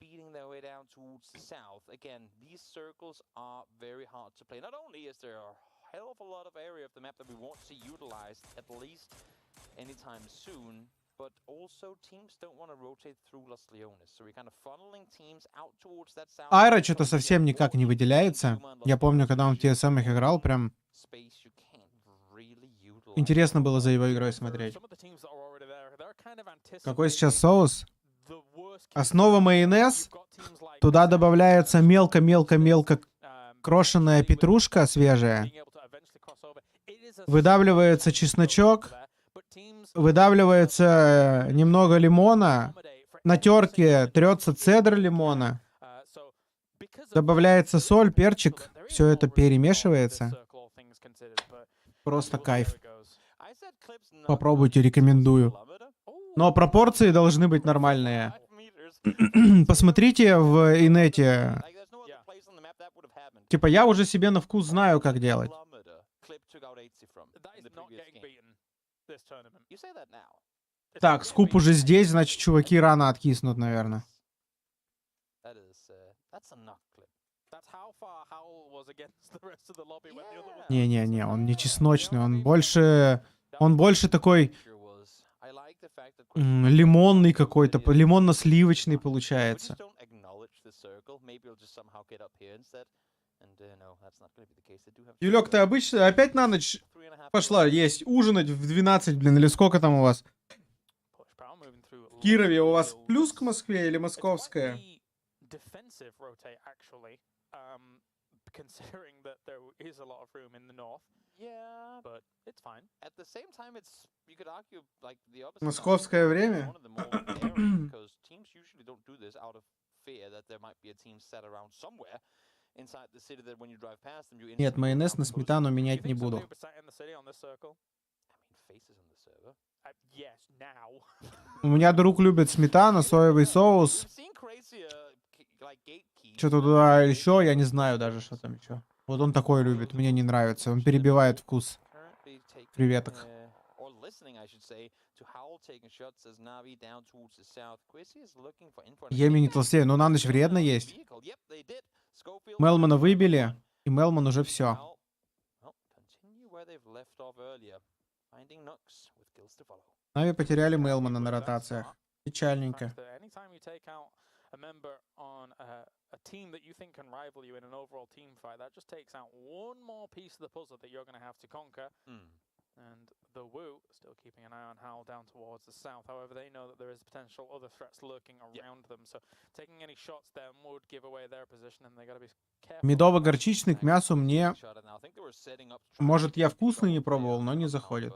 Speeding their way down towards the south. Again, these circles are very hard to play. Not only is there a hell of a lot of area of the map that we won't see utilized at least anytime soon, but also teams don't want to rotate through Los Leones. So we're kind of funneling teams out towards that south. Айра что-то совсем никак не выделяется. Я помню, когда он в TSM их играл, прям интересно было за его игрой смотреть. Какой сейчас соус? Основа майонез, туда добавляется мелко-мелко-мелко крошенная петрушка свежая, выдавливается чесночок, выдавливается немного лимона, на терке трется цедра лимона, добавляется соль, перчик, все это перемешивается. Просто кайф. Попробуйте, рекомендую. Но пропорции должны быть нормальные. Посмотрите в инете. Типа я уже себе на вкус знаю, как делать. Так, скуп уже здесь, значит, чуваки рано откиснут, наверное. Не-не-не, он не чесночный, он больше такой лимонный какой-то, лимонно-сливочный получается. Юлек, ты обычно опять на ночь пошла есть, ужинать в 12, блин, или сколько там у вас? В Кирове у вас плюс к Москве или московская? Considering that there is a lot of room in the north. Yeah, but it's fine. At the same time, it's you could argue like the opposite. Московское время. Because teams usually don't do this out of fear that there might be a team set around somewhere inside the city that when you drive past them you. Нет, майонез на сметану менять не буду. У меня друг любит сметану, соевый соус. Что-то туда еще, я не знаю даже, что там еще. Вот он такой любит, мне не нравится. Он перебивает вкус креветок. Еми не толстею, но на ночь вредно есть. Мелмана выбили, и Мелман уже все. Нави потеряли Мелмана на ротациях. Печальненько. A member on a team that you think can rival you in an overall team fight, that just takes out one more piece of the puzzle that you're going to have to conquer. And the Wu still keeping an eye on Howl down towards the south. However, they know that there is potential other threats lurking around them. So taking any shots them would give away their position, and they got to be careful. Медово-горчичный к мясу мне... Может, я вкусный не пробовал, но не заходит.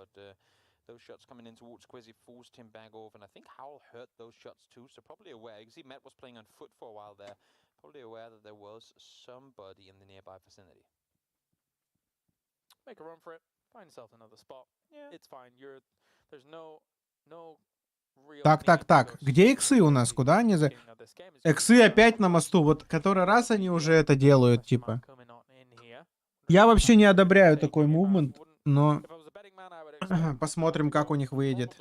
Those shots coming in towards Quizzy forced him back off, and I think Howl heard those shots too, so probably aware. You can see Matt was playing on foot for a while there, probably aware that there was somebody in the nearby vicinity. Make a run for it, find yourself another spot. Yeah, it's fine. There's no real. Так. Где иксы у нас? Куда они за... Иксы опять на мосту. Вот который раз они уже это делают, типа. Я вообще не одобряю такой мувмент, но... Посмотрим, как у них выйдет.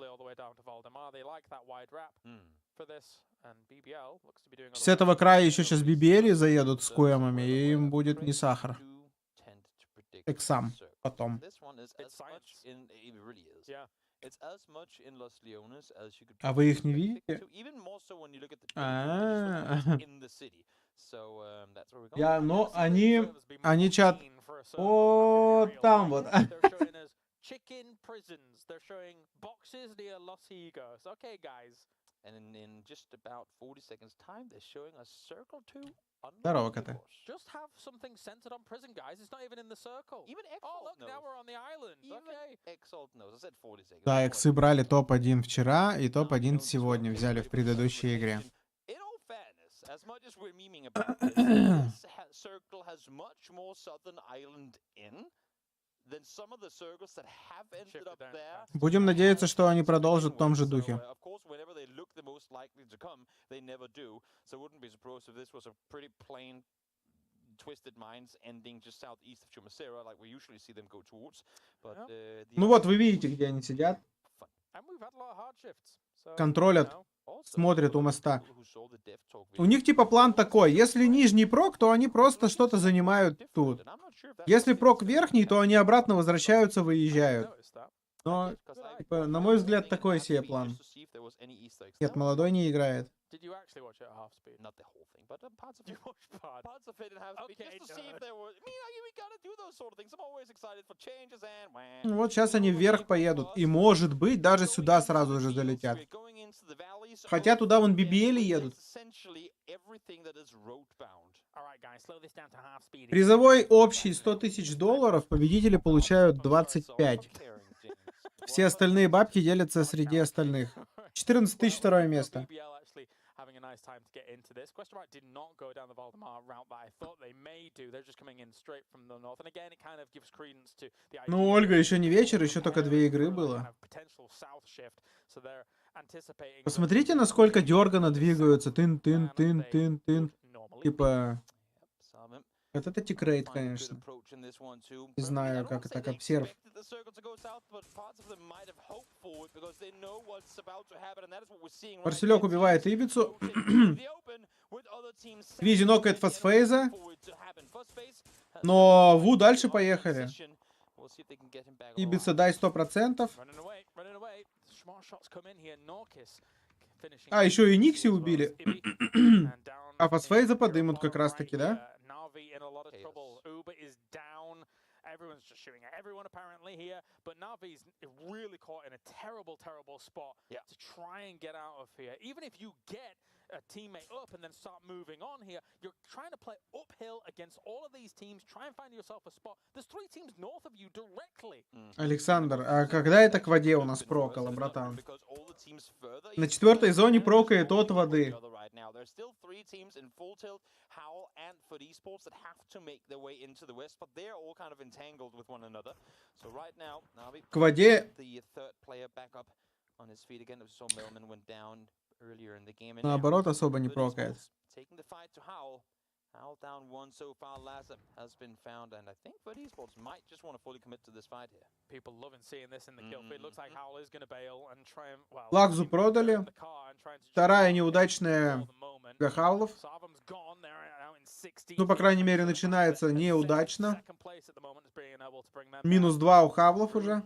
С этого края еще сейчас BBL заедут с куэмами, и им будет не сахар. Эксам потом. А вы их не видите? Но они чат... О, там вот. Chicken prisons. They're showing boxes near Los Higos. Okay, guys. And in just about 40 seconds time, they're showing a circle too. Здорово, коты. Just have something centered on prison, guys. It's not even in the circle. Even oh, look, now we're on the island. Okay. Exalt knows. I said 40 seconds. Да, иксы брали топ-1 вчера и топ-1 сегодня взяли в предыдущей игре. As much as we're memeing about this, this circle has much more southern island in. Будем надеяться, что они продолжат в том же духе. Ну вот, вы видите, где они сидят. Контролят, смотрят у моста. У них типа план такой. Если нижний прок, то они просто что-то занимают тут. Если прок верхний, то они обратно возвращаются, выезжают. Но, типа, на мой взгляд, такой себе план. Нет, молодой не играет. Вот сейчас они вверх поедут. И, может быть, даже сюда сразу же залетят. Хотя туда вон BBL едут. Призовой общий $100 000, победители получают 25. Все остальные бабки делятся среди остальных. 14 000 второе место. Ну, Ольга, еще не вечер, еще только 2 игры было. Посмотрите, насколько дергано двигаются. Тын. Типа... Это тикрейт, конечно. Не знаю, как это, как обсерв. Марселек убивает Ибицу. Визи нокает фасфейза. Но Ву дальше поехали. Ибица дай 100%. А, еще и Никси убили. А фасфейза подымут как раз таки, да? Everyone's just shooting at everyone apparently here, but Navi's really caught in a terrible spot to try and get out of here. Even if you get a teammate up and then start moving on here, you're trying to play uphill against all of these teams, try and find yourself a spot. There's 3 teams north of you directly. Александр, а когда это к воде у нас прокало, братан? На 4-й зоне прокает от воды. К воде... Наоборот, особо не прокает. Лагзу продали. Вторая неудачная для Хавлов. Ну, по крайней мере, начинается неудачно. -2 у Хавлов уже.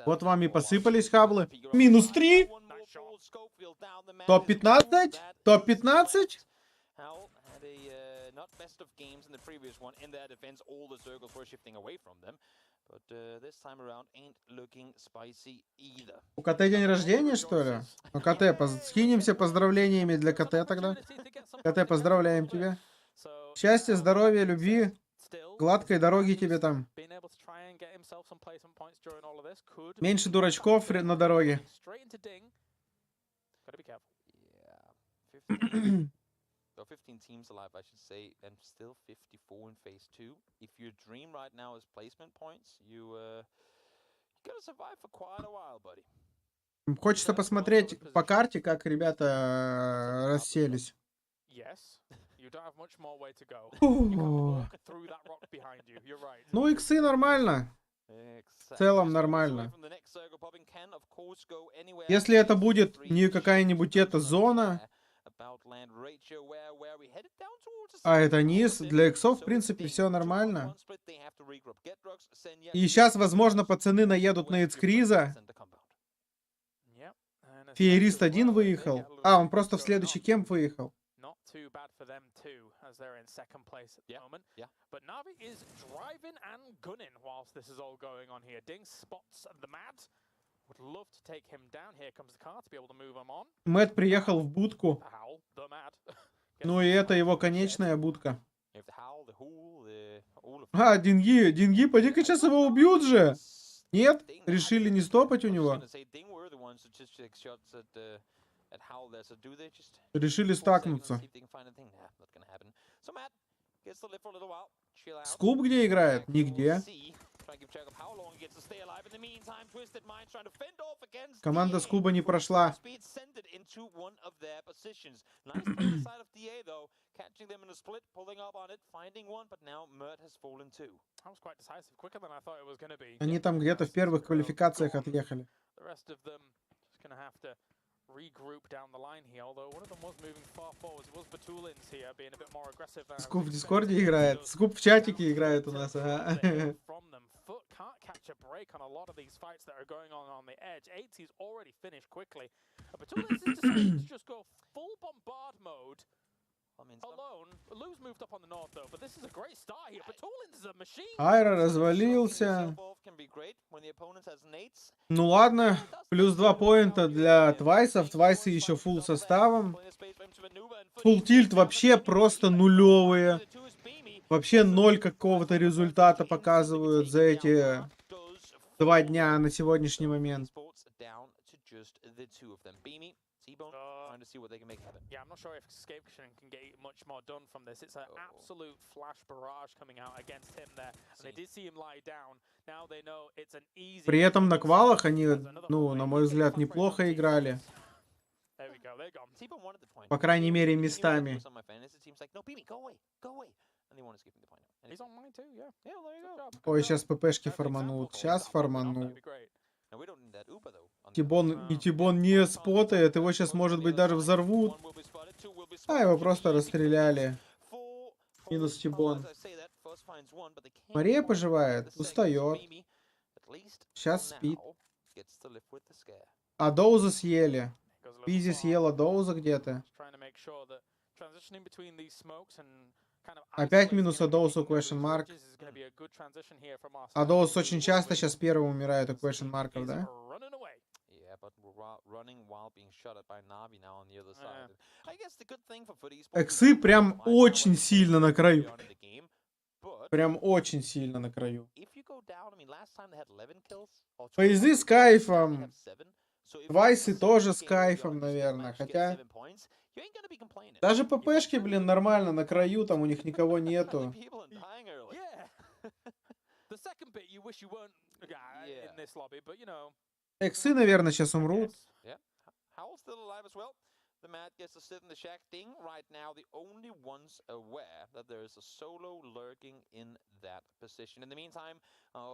Вот вам и посыпались Хаблы. -3. Топ-15. Топ-15. У КТ день рождения, что ли? Ну, КТ, скинемся поздравлениями для КТ тогда. КТ, поздравляем тебя. Счастья, здоровья, любви. Гладкой дороги тебе там. Меньше дурачков на дороге. There are 15 teams alive, I should say, and still 54 in phase 2. If your dream right now is placement points, you gotta survive for quite a while, buddy. Хочется посмотреть по карте, как ребята расселись. Ну, иксы нормально. В целом нормально. Если это будет не какая-нибудь эта зона, а это низ, для иксов, в принципе, все нормально. И сейчас, возможно, пацаны наедут на Ицкриза. Феерист 1 выехал. А, он просто в следующий кемп выехал. Мэтт приехал в будку. Ну и это его конечная будка. А, Деньги, поди-ка сейчас его убьют же. Нет? Решили не стопать у него. Решили стакнуться. Скуп где играет? Нигде. Команда Скуба не прошла. Они там где-то в первых квалификациях отъехали. Regroup down the line here, although one of them was moving far forwards. It was Batulins here being a bit more aggressive. Скуп в Дискорде играет. Скуп в чатике играет у нас. Ага. Foot can't catch a break on a lot of these fights that are going on the edge. 80's already finished quickly. Batulins is deciding to just go full bombard mode. Alone. Lou's moved up on the north though, but this is a great start here. Batulins is a machine. Айра развалился. Ну ладно, плюс 2 поинта для Твайсов. Твайсы еще фулл составом. Фулл тильт вообще просто нулевые. Вообще 0 какого-то результата показывают за эти 2 дня на сегодняшний момент. Yeah, I'm not sure if Escape can get much more done from this. It's an absolute flash barrage coming out against him there. And they did see him lie down. Now they know it's an easy. При этом на квалах они, ну, на мой взгляд, неплохо играли. По крайней мере, местами. Ой, сейчас ППшки форманут. Сейчас форманут. Тибон не спотает, его сейчас, может быть, даже взорвут. А, его просто расстреляли. Минус Тибон. Мария поживает, устает. Сейчас спит. А Доуза съели. Пизи съела Доуза где-то. Опять минус Адоус у question mark. Адоус очень часто сейчас первым умирает у question марков, да? Эксы прям очень сильно на краю. Прям очень сильно на краю. Фейзы с кайфом. Твайсы тоже с кайфом, наверное. Хотя... Даже ППшки, блин, нормально на краю, там у них никого нету. Эксы, наверное, сейчас умрут. The Mad gets to sit in the shack thing right now. The only ones aware that there is a solo lurking in that position. In the meantime,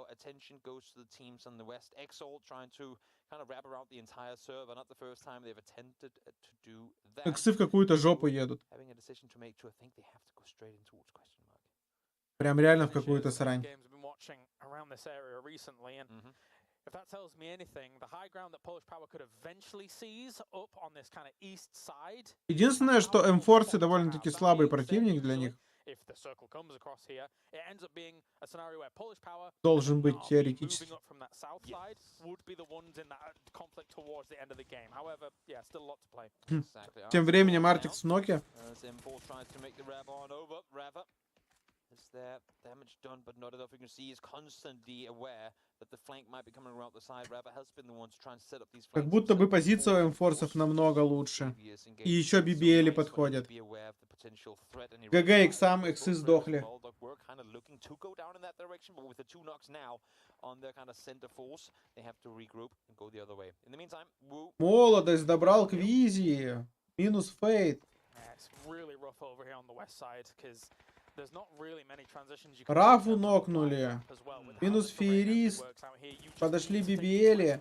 attention goes to the teams on the west. Exalt trying to kind of wrap around the entire server. Not the first time they've attempted to do that. Эксы в какую-то жопу едут. Having a decision to make to I think they have to go straight in towards question mark. Прям реально в какую-то срань. If that tells me anything, the high ground that Polish Power could eventually seize up on this kind of east side. Единственное, что М-Форсы довольно-таки слабый противник для них. Должен быть теоретически. Тем временем Артикс в ноке. Is there damage done, but not enough. You can see he's constantly aware that the flank might be coming around the side. Rabbit has been the one to try and set up these. Как будто бы позиция у М-Форсов намного лучше. И еще BBL подходят. ГГ Иксам, Иксы сдохли. Молодость добрал Квизи. Минус Фейт. Рафу нокнули. Минус Феерист. Подошли BBL.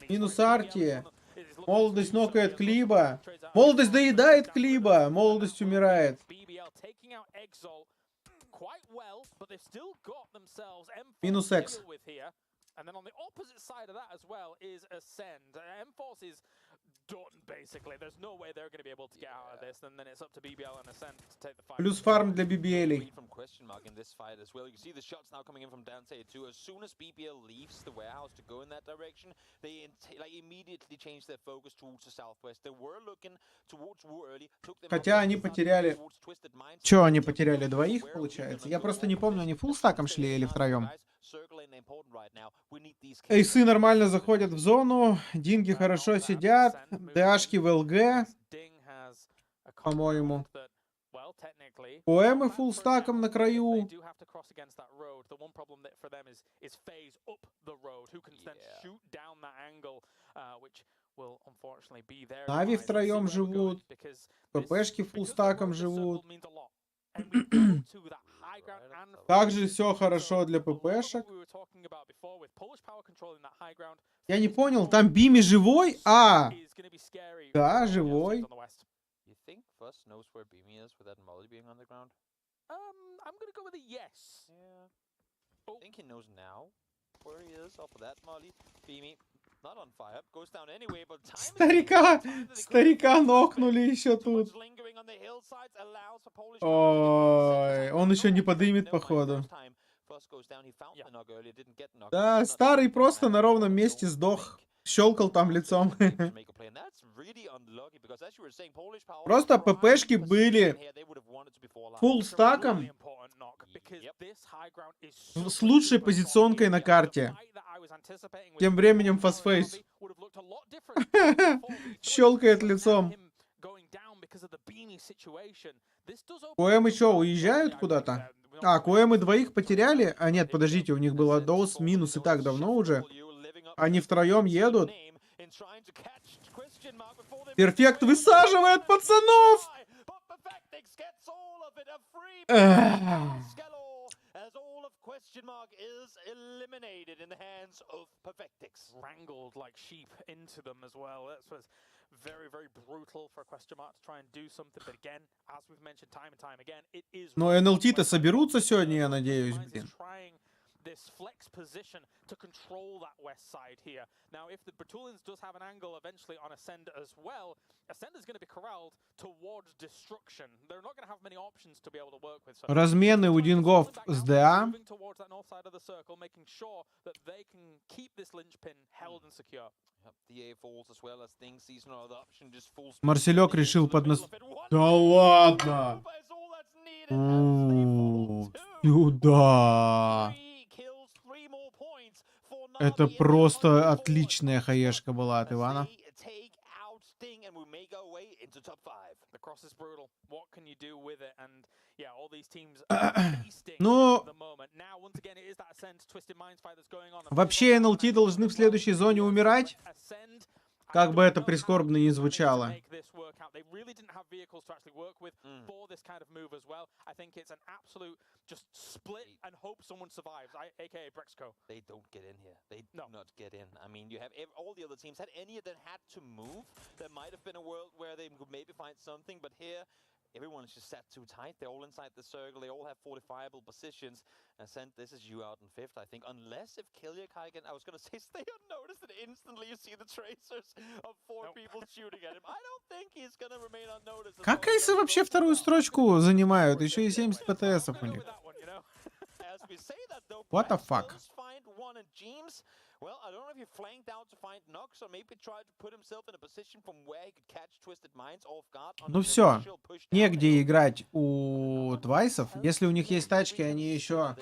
Минус Арти. Молодость нокает Клиба. Молодость доедает Клиба. Молодость умирает. Минус Экс. Плюс фарм для BBL. Хотя они потеряли... Чё, они потеряли двоих, получается? Я просто не помню, они фулл стаком шли или втроем? Эйсы нормально заходят в зону, динги хорошо сидят, ДАшки в ЛГ, по-моему. Поэмы фуллстаком на краю. Нави втроем живут, ППшки фуллстаком живут. Также все хорошо для ППшек. Я не понял, там Бими живой? А, да, живой. Старика нокнули еще тут. Ой, он еще не подымет, походу. Да, старый просто на ровном месте сдох. Щелкал там лицом. Просто ППшки были фуллстаком с лучшей позиционкой на карте. Тем временем фастфейс щелкает лицом. Коэмы что, уезжают куда-то? А, Коэмы двоих потеряли? А нет, подождите, у них было дос, минус и так давно уже. Они втроем едут. Перфект высаживает пацанов! Но НЛТ-то соберутся сегодня, я надеюсь, блин. This flex position to control that west side here. Now, if the Bratulans does have an angle eventually on Ascend as well, Ascend is going to be corralled towards destruction. They're not going to have many options to be able to work with. Размены у дингов с ДА. Moving towards that north side of the circle, making sure that they can keep this linchpin held and secure. Марселек решил поднос... Да ладно! Сюда! Это просто отличная хаешка была от Ивана. Ну, вообще НЛТ должны в следующей зоне умирать. Как бы это прискорбно ни звучало. Everyone's just sat too tight. They're all inside the circle. They all have fortifiable positions. And Sent, this is you out in fifth, I think. Unless if Killiakigan, I was going to say stay unnoticed, and instantly you see the tracers of four people shooting at him. I don't think he's going to remain unnoticed. Как Эйсы вообще вторую строчку занимают? Еще и 70 ПТСов у них. What the fuck? Well, I don't know if he flanked out to find Nox, or maybe tried to put himself in a position from where he could catch Twisted Minds off guard. Ну все, негде играть у Твайсов. Если у них есть тачки, они еще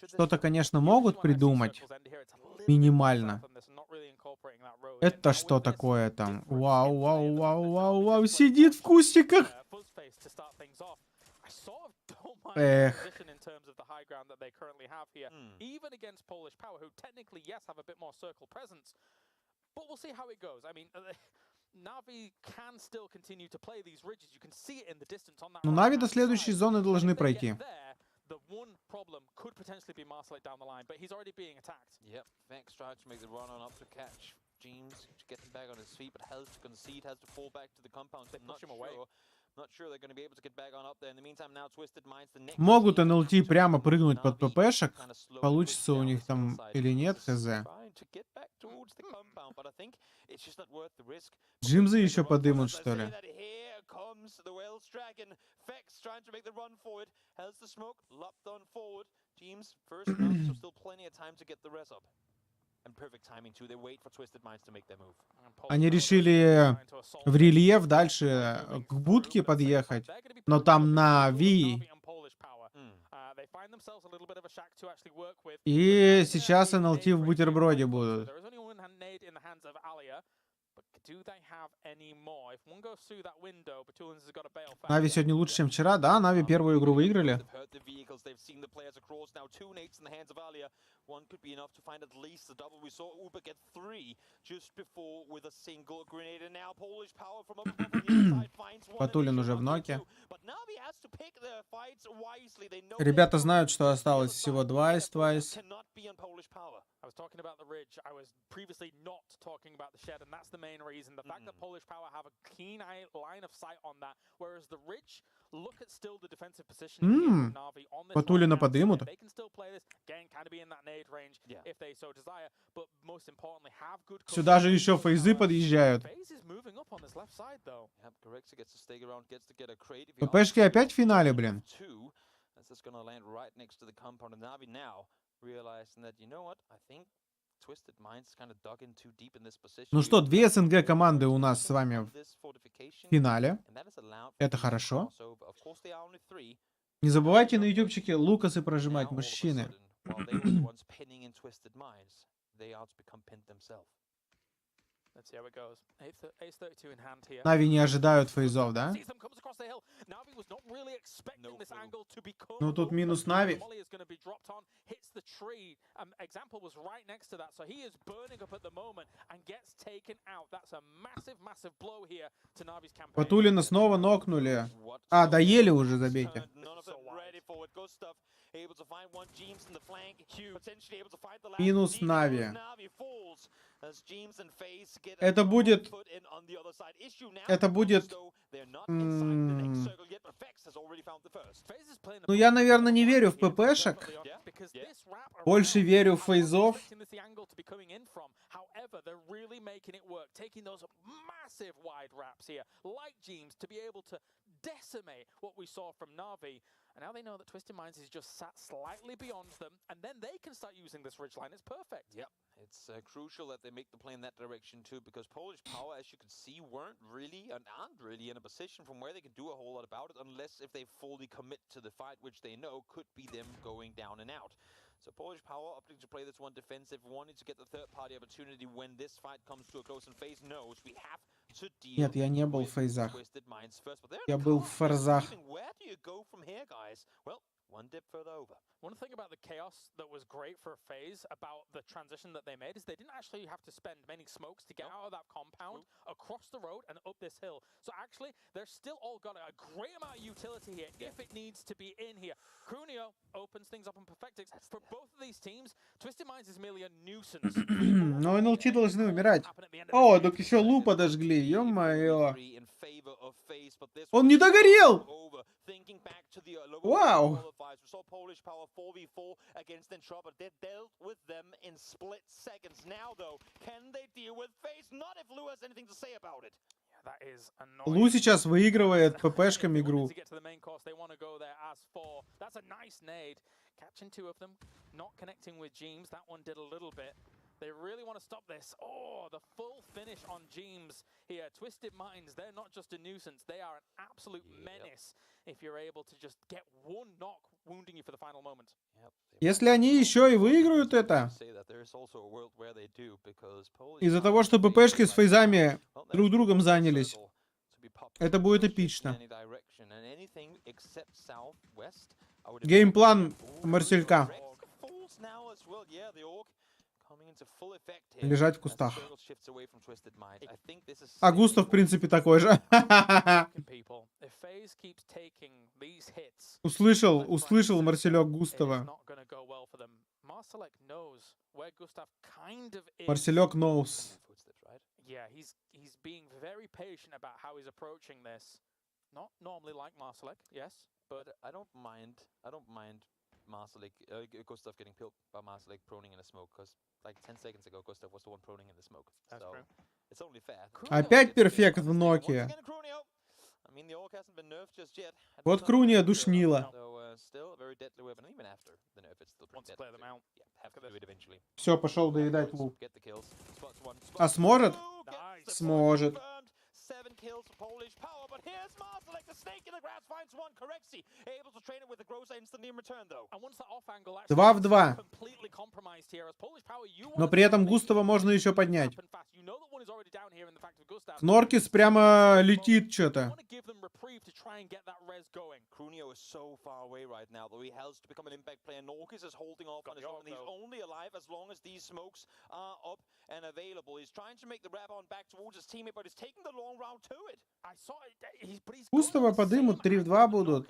что-то, конечно, могут придумать. Минимально. Это что такое там? Вау, вау, вау, вау, вау. Сидит в кустиках. Эх. Even against Polish Power, who technically, yes, have a bit more circle presence, but we'll see how it goes. I mean, Navi can still continue to play these ridges. You can see it in the distance on that. Ну, Нави до следующей зоны должны пройти. The one problem could potentially be Marcelite down the line, but he's already being attacked. Yep, Vex tries to make the run on up to catch James, to get him back on his feet, but has to concede, has to fall back to the compound. They push him away. Могут НЛТ прямо прыгнуть под ППшек. Получится у них там или нет, хз. Джимзы еще подымут, что ли? Они решили в рельеф дальше к будке подъехать, но там Нави И сейчас НЛТ в бутерброде будут. Нави сегодня лучше, чем вчера, да? Нави первую игру выиграли. Патулин уже в ноке. Ребята знают, что осталось всего 2 из Twice. I was talking about the ridge. I was previously not talking about the shed, and that's the main reason. The fact that Polish Power have a keen line of sight on that, whereas the ridge look at still the defensive position of Na'Vi on this. Патулина подымут. They can still play this again, kind of be in that nade range if they so desire, but most importantly have good. Сюда же еще фейзы подъезжают. ППшки опять в финале, блин. Ну что, 2 СНГ команды у нас с вами в финале. Это хорошо. Не забывайте на ютубчике лукасы прожимать, мужчины. Нави не ожидают фейзов, да? Ну тут минус Нави. Патулина снова нокнули. А, доели уже, забейте. Минус Нави. Это будет... Ну, я, наверное, не верю в ППшек. Больше верю в фейзов. And now they know that Twisted Minds is just sat slightly beyond them, and then they can start using this ridge line. It's perfect. Yep, it's crucial that they make the play in that direction too, because Polish Power, as you can see, aren't really in a position from where they can do a whole lot about it, unless if they fully commit to the fight, which they know could be them going down and out. So Polish Power opting to play this one defensive, wanting to get the third-party opportunity when this fight comes to a close, and FaZe knows we have to deal. Нет, я не был в фейзах. Я был в форзах. Where do you go from here, guys? Well, one dip further over. One thing about the chaos that was great for FaZe about the transition that they made is they didn't actually have to spend many smokes to get out of that compound, across the road, and up this hill. So actually, they're still all got a great amount of utility here if it needs to be in here. Крунio opens things up in Perfectix. For both of these teams, Twisted Minds is merely a nuisance. Но НЛТ должны умирать. О, так еще лу подожгли, ё-моё. Он не догорел! Вау! Лу сейчас выигрывает ППшками игру. They really want to stop this. Oh, the full finish on James here. Twisted Minds, they're not just a nuisance. They are an absolute menace if you're able to just get one knock wounding you for the final moment. Если они еще и выиграют это, из-за того, что ППшки с фейзами друг другом занялись, это будет эпично. Геймплан Марселька. Лежать в кустах. А Густав, в принципе, такой же. Услышал Марселек Густава. Марселек knows. Yeah, he's being very patient about how he's approaching this. Not normally like Marsalek, yes, but I don't mind Marsalek, Gustav getting killed by Marsalek proning in a smoke, because like 10 seconds ago Gustav was the one proning in the smoke. That's so true. It's only fair. Опять перфект в ноке. Вот Круния душнила. Все, пошел доедать лук. А сможет? Сможет. 7 kills for Polish Power, but here's Master like the snake in the grass finds one. Corexi able to train it with the Groza instantly in return though. And once that off angle actually 2 в 2. completely compromised here as Polish Power you Но при этом Густава можно еще поднять. Кноркис прямо летит что-то. Crunio is so far away right now, though he has to become an impact player. Norkis is holding off on his own, and he's only alive as long as these smokes are up and available. He's trying to make the wrap on back towards his teammate, but he's taking the long route to it. I saw it. Густава подымут, 3 в 2 будут.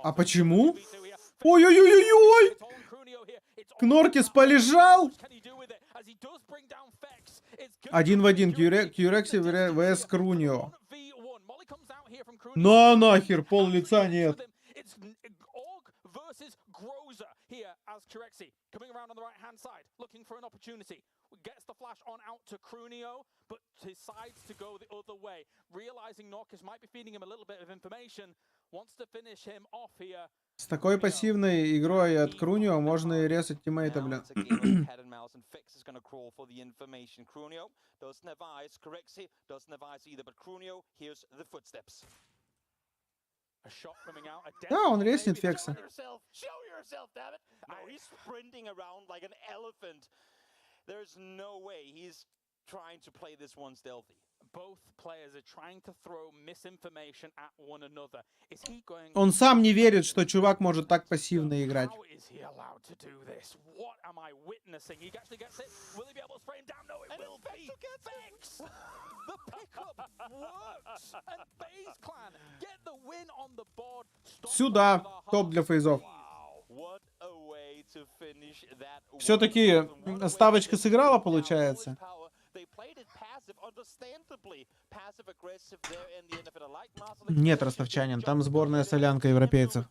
А почему? Ой-ой-ой-ой-ой! Кноркис полежал! 1 в 1. Кьюрекси vs Крунио. На нахер, пол лица нет. Here as Corexi coming around on the right hand side looking for an opportunity, gets the flash on out to Crunio, but decides to go the other way, realizing Norkis might be feeding him a little bit of information, wants to finish him off here. С такой пассивной игрой от Крунио можно и резать тиммейта, блин. Да, он резнет Фекса. Он сам не верит, что чувак может так пассивно играть. Сюда. Топ для фейзов. Все-таки ставочка сыграла, получается. Нет, ростовчанин, там сборная солянка европейцев.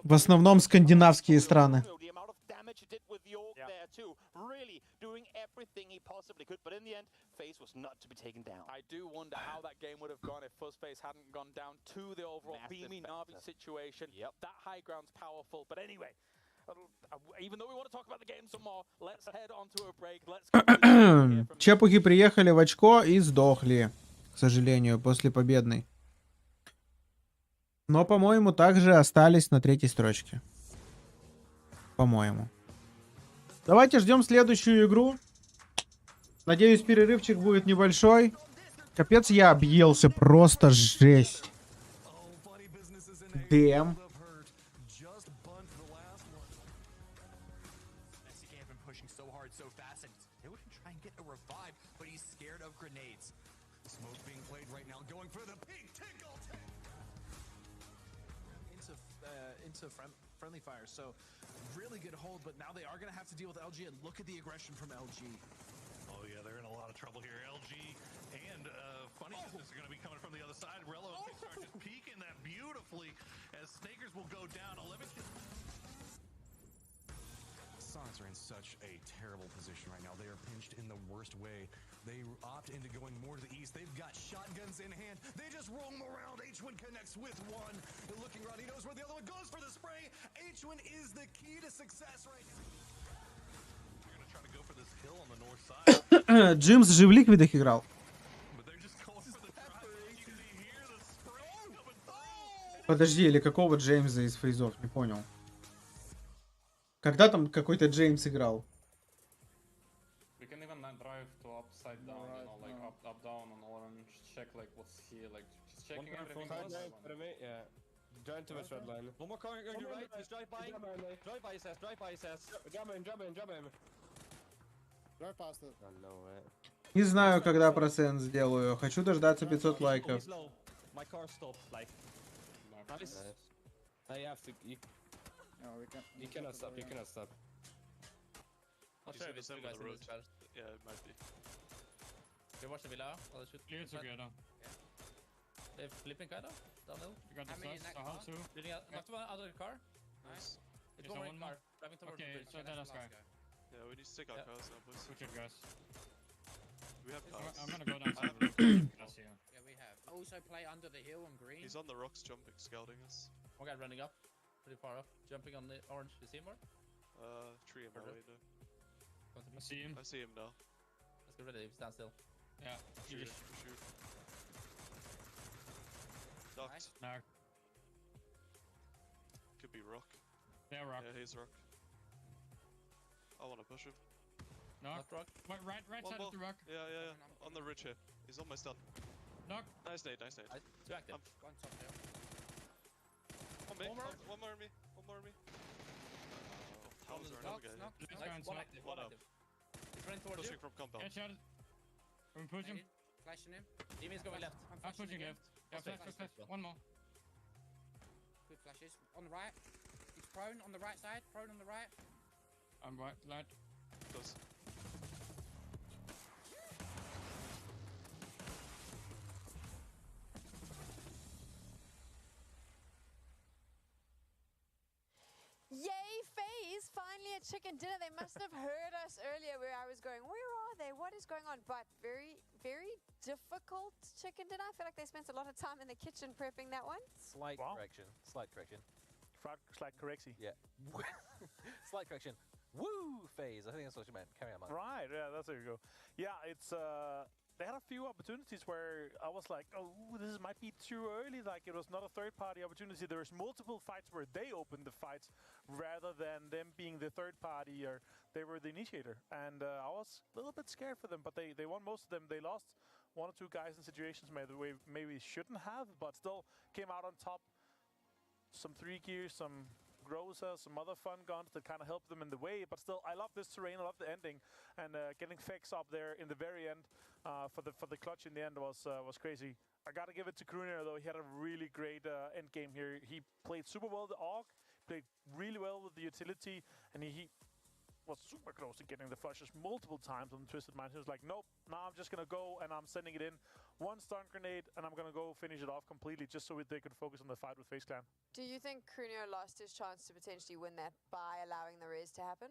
В основном скандинавские страны. Чепухи приехали в очко и сдохли, к сожалению, после победной. Но, по-моему, также остались на 3-й строчке. По-моему. Давайте ждем следующую игру. Надеюсь, перерывчик будет небольшой. Капец, я объелся, просто жесть. Дэм. Friendly fire, so really good hold, but now they are going to have to deal with LG, and look at the aggression from LG. Oh yeah, they're in a lot of trouble here. LG and Funny is going to be coming from the other side. Rello and Kickstart just peeking that beautifully as Snakers will go down. 11. Sonics are in such a terrible position right now. They are pinched in the worst way. They opt into going more to the east. They've got shotguns in hand. They just roam around. H1 connects with one. They're looking around. He knows where the other one goes for the spray. H1 is the key to success right now. They're going to try to go for this hill on the north side. Джимс же в ликвидах играл. Подожди, или какого Джеймса из фейзов? Не понял. Когда там какой-то Джеймс играл? Upside down, you know, like up, down on orange. Check like what's here, like just checking everything. Yeah. Join to his red line. One more car going to your right. He's drive by his ass. Drive by his ass. Jump in. Drive past it. Не знаю, когда процент сделаю. Хочу дождаться 500 лайков. My car stopped. Like. Nice. You have to. You cannot stop. You cannot stop. I'll show you this guys in this bad. Yeah, it might be. You watch the villa? Oh, Clear together. They're flipping kind of downhill. You got the first. Two. Knocked one out of the car. Nice. It's one more in car. Driving towards the bridge. Okay, so that's guy. Yeah, we need to take our cars now, boys. Switch it, guys. We have cars. I'm gonna go down to the roof. Yeah, we have. Also play under the hill on green. He's on the rocks jumping, scouting us. One guy running up. Pretty far up. Jumping on the orange. You see him more? Tree in my way though. I see him. I see him now. Let's get rid of him. Stand still. Yeah. Shoot. Ducked. Nice. Knock. Could be rock. Yeah, rock. Yeah, he's rock. I want to push him. Knock. Rock. Right One side more. of the rock. Yeah. On the ridge here. He's almost done. Knock. Nice nade. Two active. One top there. One more on me. How is there another guy? Nice. One active. One up. He's running towards Pushing you. from compound. Get shot. I'm pushing. Flashing him. Jimmy's going left. I'm pushing left. Yeah, flash. One more. Good flashes. On the right. He's prone on the right side. Prone on the right. I'm right, lad. Close. Yay, FaZe! Finally a chicken dinner. They must have heard us earlier where I was going, where are they? What is going on? But very, very difficult chicken dinner. I feel like they spent a lot of time in the kitchen prepping that one. Slight correction. Slight correction. Yeah. Slight correction. Woo, FaZe. I think that's what you meant. Carry on, man. Right, yeah, that's where you go. Yeah, it's they had a few opportunities where I was like, oh, this might be too early. Like, it was not a third-party opportunity. There was multiple fights where they opened the fights rather than them being the third party or they were the initiator. And I was a little bit scared for them, but they won most of them. They lost one or two guys in situations maybe shouldn't have, but still came out on top. Some 3 gears, some Groza, some other fun guns that kind of helped them in the way, but still, I love this terrain, I love the ending, and getting Fex up there in the very end for the clutch in the end was crazy. I gotta give it to Krunier though, he had a really great end game here. He played super well the AUG, played really well with the utility, and he was super close to getting the flushes multiple times on Twisted Minds. He was like, nope, now I'm just gonna go and I'm sending it in. One stun grenade and I'm gonna go finish it off completely just so they could focus on the fight with FaZe Clan. Do you think Krunier lost his chance to potentially win that by allowing the res to happen?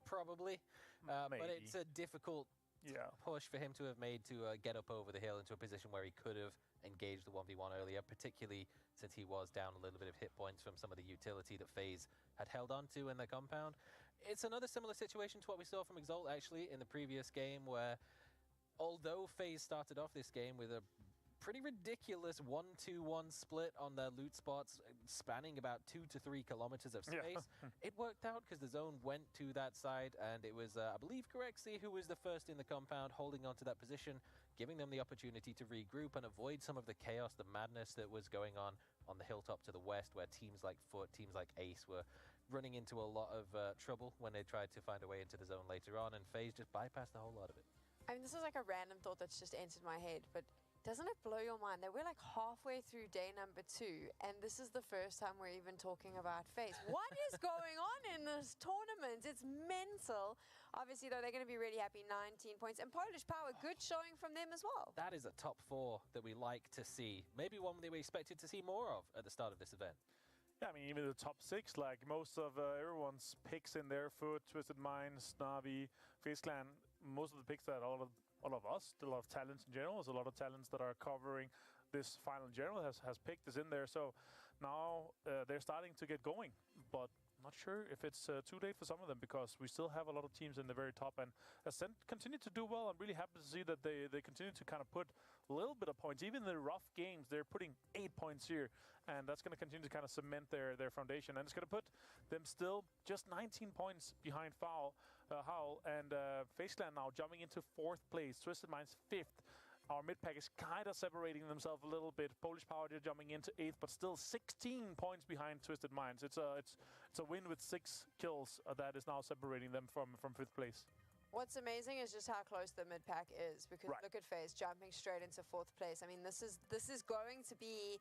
Probably. But it's a difficult push for him to have made to get up over the hill into a position where he could have engaged the 1v1 earlier, particularly since he was down a little bit of hit points from some of the utility that FaZe had held on to in their compound. It's another similar situation to what we saw from Exalt, actually, in the previous game, where although FaZe started off this game with a pretty ridiculous 1-2-1 split on their loot spots, spanning about 2 to 3 kilometers of space, it worked out because the zone went to that side, and it was, I believe, Corexy who was the first in the compound, holding on to that position, giving them the opportunity to regroup and avoid some of the chaos, the madness that was going on the hilltop to the west, where teams like Foot, teams like Ace were running into a lot of trouble when they tried to find a way into the zone later on, and FaZe just bypassed a whole lot of it. I mean, this is like a random thought that's just entered my head, but doesn't it blow your mind that we're like halfway through day number 2, and this is the first time we're even talking about FaZe? What is going on in this tournament? It's mental. Obviously, though, they're going to be really happy. 19 points. And Polish Power, good showing from them as well. That is a top 4 that we like to see. Maybe one that we expected to see more of at the start of this event. Yeah, I mean, even the top 6, like most of everyone's picks in their Foot, Twisted Minds, Navi, FaZe Clan, most of the picks that all of us, a lot of talents in general, there's a lot of talents that are covering this final in general has picked is in there. So now they're starting to get going, but not sure if it's too late for some of them, because we still have a lot of teams in the very top, and Ascent continue to do well. I'm really happy to see that they continue to kind of put a little bit of points. Even in the rough games, they're putting 8 points here, and that's going to continue to kind of cement their foundation, and it's going to put them still just 19 points behind Howl, and FaZe Clan now jumping into 4th place, Twisted Minds 5th. Our mid-pack is kind of separating themselves a little bit. Polish Power just jumping into 8th, but still 16 points behind Twisted Minds. It's a win with 6 kills that is now separating them from 5th place. What's amazing is just how close the mid-pack is, because look at FaZe jumping straight into 4th place. I mean, this is going to be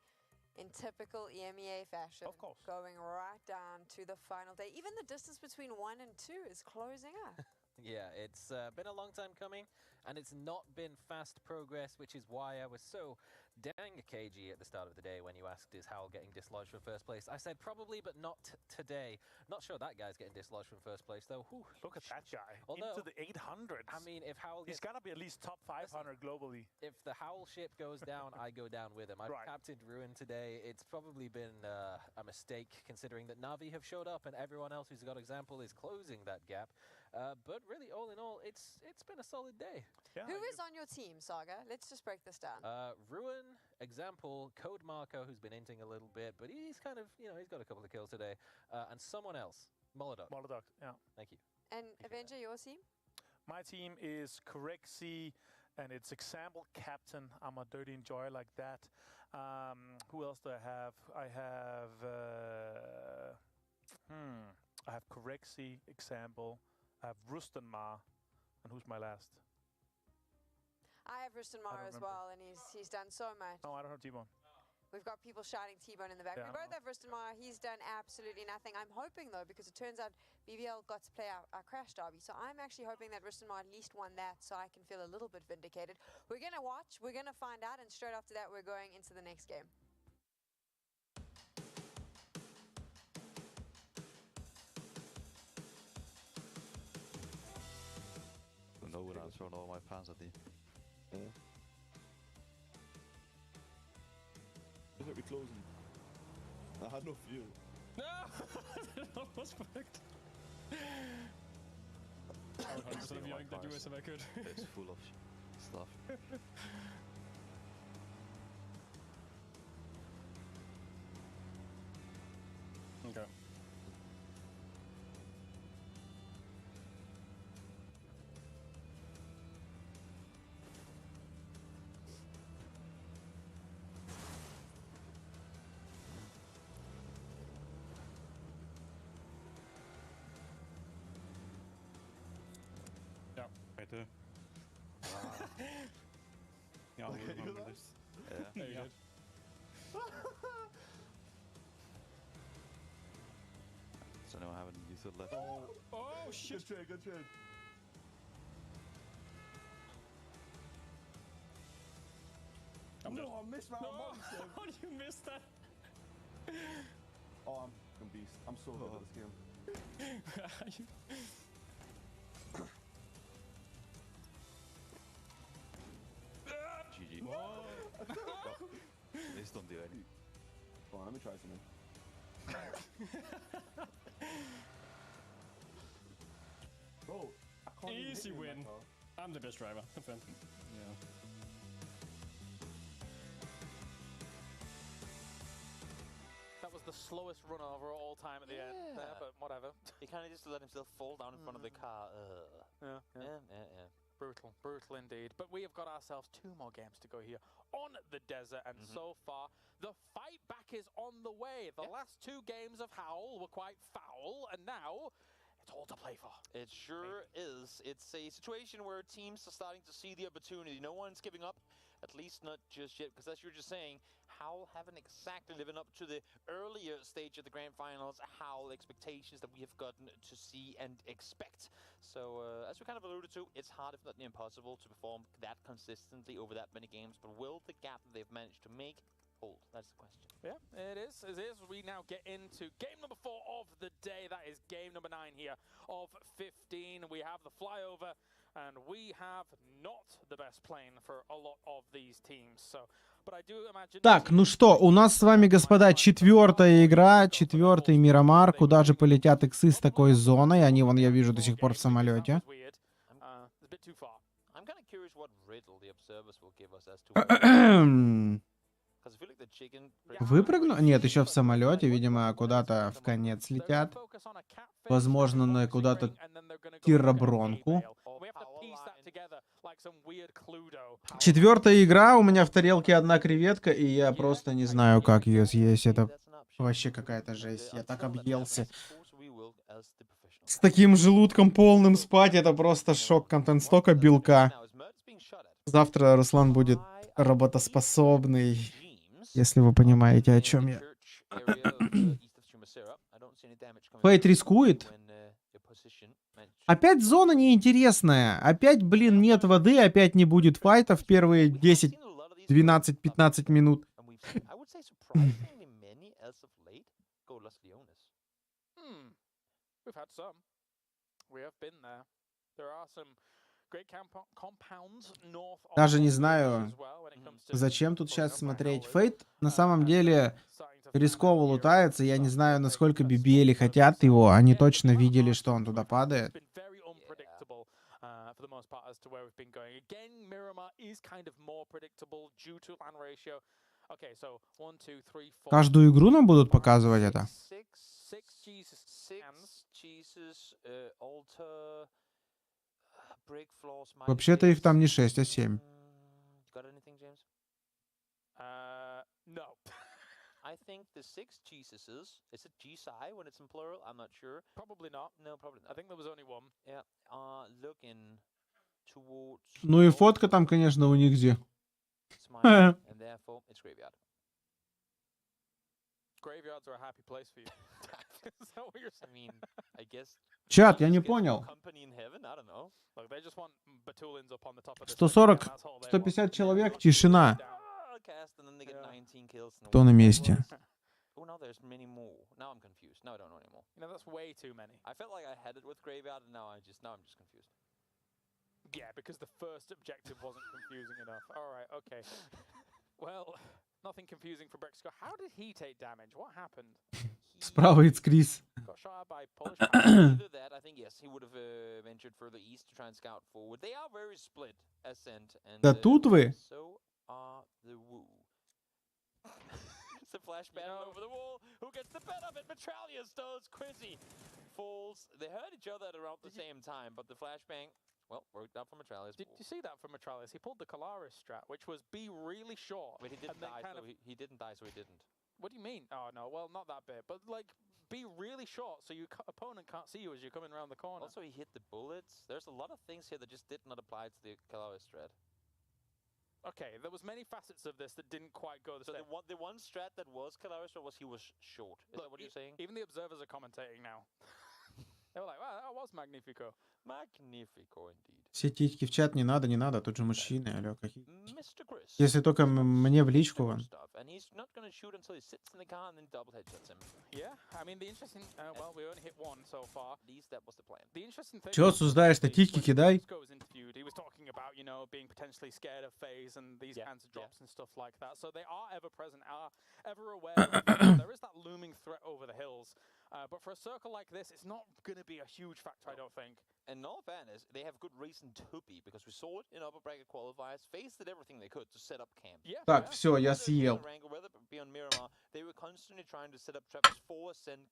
in typical EMEA fashion, of course, going right down to the final day. Even the distance between 1 and 2 is closing up. Yeah, it's been a long time coming, and it's not been fast progress, which is why I was so Dang KG at the start of the day when you asked is Howl getting dislodged from first place. I said probably, but not today. Not sure that guy's getting dislodged from first place though. Whew. Look at that guy. Although, into the 800s. I mean, if Howl He's got to be at least top 500 globally. If the Howl ship goes down, I go down with him. I've captained Ruin today. It's probably been a mistake considering that Na'Vi have showed up and everyone else who's got example is closing that gap. But really, all in all, it's been a solid day. Yeah, who is on your team, Saga? Let's just break this down. Ruin, example, Code Marco, who's been inting a little bit, but he's kind of, he's got a couple of kills today. And someone else, Molodok. Molodok, yeah. Thank you. And Avenger, your team? My team is Correxy, and it's example captain. I'm a dirty enjoyer like that. Who else do I have? I have Corexy, example. I have Rustanmar, and who's my last? I have Rustanmar as well, and he's done so much. No, I don't have T-Bone. We've got people shouting T-Bone in the back. Yeah, we both have Rustanmar. He's done absolutely nothing. I'm hoping, though, because it turns out BBL got to play our Crash Derby, so I'm actually hoping that Rustanmar at least won that so I can feel a little bit vindicated. We're going to watch, we're going to find out, and straight after that, we're going into the next game. I know when I'm throwing all my pants at the. Look at me closing. I had no fuel. No! That almost worked. I would 100% have yoinked that US if I could. It's full of stuff. Okay. Right there. Yeah, I'll remember this. Yeah. You did. So now I haven't used it left. Oh shit! Good trade, good trade. I'm dead. I missed my own save. How did you miss that? Oh, I'm a beast. I'm so good at this game. GG. This don't do any. Come on, let me try something. Bro, I can't even Easy hit you in win. that car. I'm the best driver. Have fun. Yeah. That was the slowest run over all time at the end there, but whatever. He kind of just let himself fall down in front of the car. Yeah. Brutal indeed. But we have got ourselves 2 more games to go here on the desert, and so far the fight back is on the way. The last 2 games of Howl were quite foul, and now it's all to play for. It sure is. It's a situation where teams are starting to see the opportunity. No one's giving up, at least not just yet, because as you were just saying, Howl haven't exactly lived up to the earlier stage of the grand finals Howl expectations that we have gotten to see and expect. So as we kind of alluded to, it's hard, if not impossible, to perform that consistently over that many games. But will the gap that they've managed to make hold? That's the question. Yeah, it is. It is. We now get into game number 4 of the day. That is game number 9 here of 15. We have the flyover, and we have not the best plane for a lot of these teams. So, but I do imagine. Так, ну что, у нас с вами, господа, 4-я игра, 4-й Мирамар. Куда же полетят иксы с такой зоной? Они, вон, я вижу, до сих пор в самолете. Выпрыгну? Нет, еще в самолете, видимо, куда-то в конец летят. Возможно, на куда-то Кирабронку. 4-я игра, у меня в тарелке 1 креветка, и я просто не знаю, как ее съесть. Это вообще какая-то жесть. Я так объелся. С таким желудком полным спать, это просто шок-контент, столько белка. Завтра Руслан будет работоспособный, если вы понимаете, о чем я. Фейт рискует. Опять зона неинтересная. Опять, блин, нет воды, опять не будет файтов первые 10 12-15 минут. I would say surprisingly many as of late go Los Leones. We've had some. We have been there. There are some great compounds north of Даже не знаю, зачем тут сейчас смотреть. Фейт на самом деле рисково лутается. Я не знаю, насколько BBL хотят его. Они точно видели, что он туда падает. For the most part, as to where we've been going. Again, Miramar is kind of more predictable due to land ratio. Okay, so 1, 2, 3, 4. Каждую игру нам будут показывать это? Вообще-то их там не 6, а 7. No. I think the 6 Jesus is it GSI when it's in plural? I'm not sure. Probably not. No, probably not. I think there was only one. Yeah. Looking towards. Ну и фотка там, конечно, у них где. And therefore, it's graveyard. Graveyards are a happy place for you. Is that what you're saying? I mean, I guess. Чат, я не понял. 140, 150 человек, тишина. Кто на месте? Oh, now there's many more. Now I'm confused. Now I don't know anymore. You know, that's way too many. I felt like I had it with graveyard, and now I'm just confused. Yeah, because the first objective wasn't confusing enough. All right, okay. Well, nothing confusing for Brexco. How did he take damage? What happened? Справа it's Chris. Got shot by Polish. Either that, I think yes, he would have ventured further east to try and scout forward. They are very split, Ascent, and Да тут вы. So are the Woo. It's a flashbang over the wall. Who gets the bet of it? Metralius does. Quizzy falls. They heard each other at around the same time, but the flashbang, well, worked out for Metralius. Did you see that from Metralius? He pulled the Calaris strat, which was be really short. But he didn't die, so he didn't die, so he didn't. What do you mean? Oh, no, well, not that bit, but like, be really short so your opponent can't see you as you're coming around the corner. Also, he hit the bullets. There's a lot of things here that just did not apply to the Calaris strat. Okay, there was many facets of this that didn't quite go the same. So the one strat that was Calaris was he was short. Is that what you're saying? Even the observers are commentating now. They were like, wow, that was Magnifico. Magnifico, indeed. Все титьки в чат не надо, тут же мужчины, алё, какие. Если только мне в личку вон. Yeah, I mean the interesting, well, we only hit one so far. At least that was the plan. The interesting thing. Чё осуждаешь-то, титьки кидай? He was talking about, you know, being potentially scared of phase and these kinds of drops and stuff like that. So they are ever present, are ever aware. There is that looming threat over the hills. But for a circle like this, it's not going to be a huge factor, I don't think. And in all fairness, they have good reason to be, because we saw it in upper bracket qualifiers. FaZe did everything they could to set up camp. Так, всё, я съел.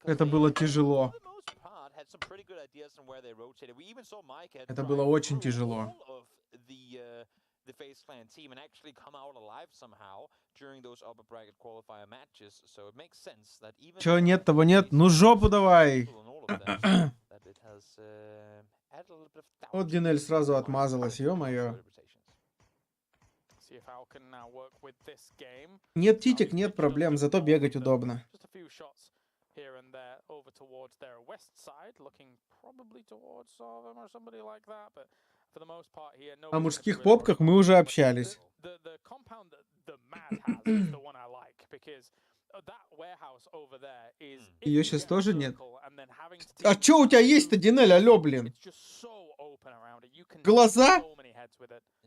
Это было тяжело. Это было очень тяжело. The FaZe clan team and actually come out alive somehow during those upper bracket qualifier matches, so it makes sense that even Чё нет, того нет? Ну жопу давай! Вот Динель сразу отмазалась, ё-моё. Нет титик, нет проблем, зато бегать удобно. Here and there over towards their west side, looking probably towards Solvum or somebody like that, but for the most part here, no. О мужских попках мы уже общались. The compound that the Mad has is the one I like, because that warehouse over there is. Её сейчас тоже нет. А чё у тебя есть-то, Динель, алё, блин? Глаза?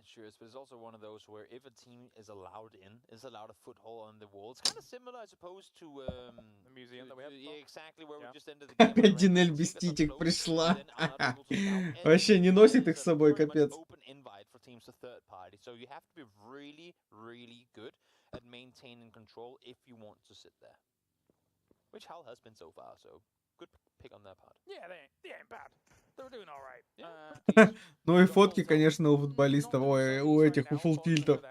Sure, but it's also one of those where if a team is allowed a foothold on the wall. It's kind of similar, I suppose, to the museum that we have. Yeah, exactly where we just ended the game. Опять Динель без титик пришла. Вообще не носит их с собой, капец. Open invite for teams to third party, so you have to be really, really good at maintaining control if you want to sit there. Which Hal has been so far, so good pick on their part. Yeah, they ain't bad. They're doing all right. Ну и фотки, конечно, у футболистов, ой, у этих, у фултильтов.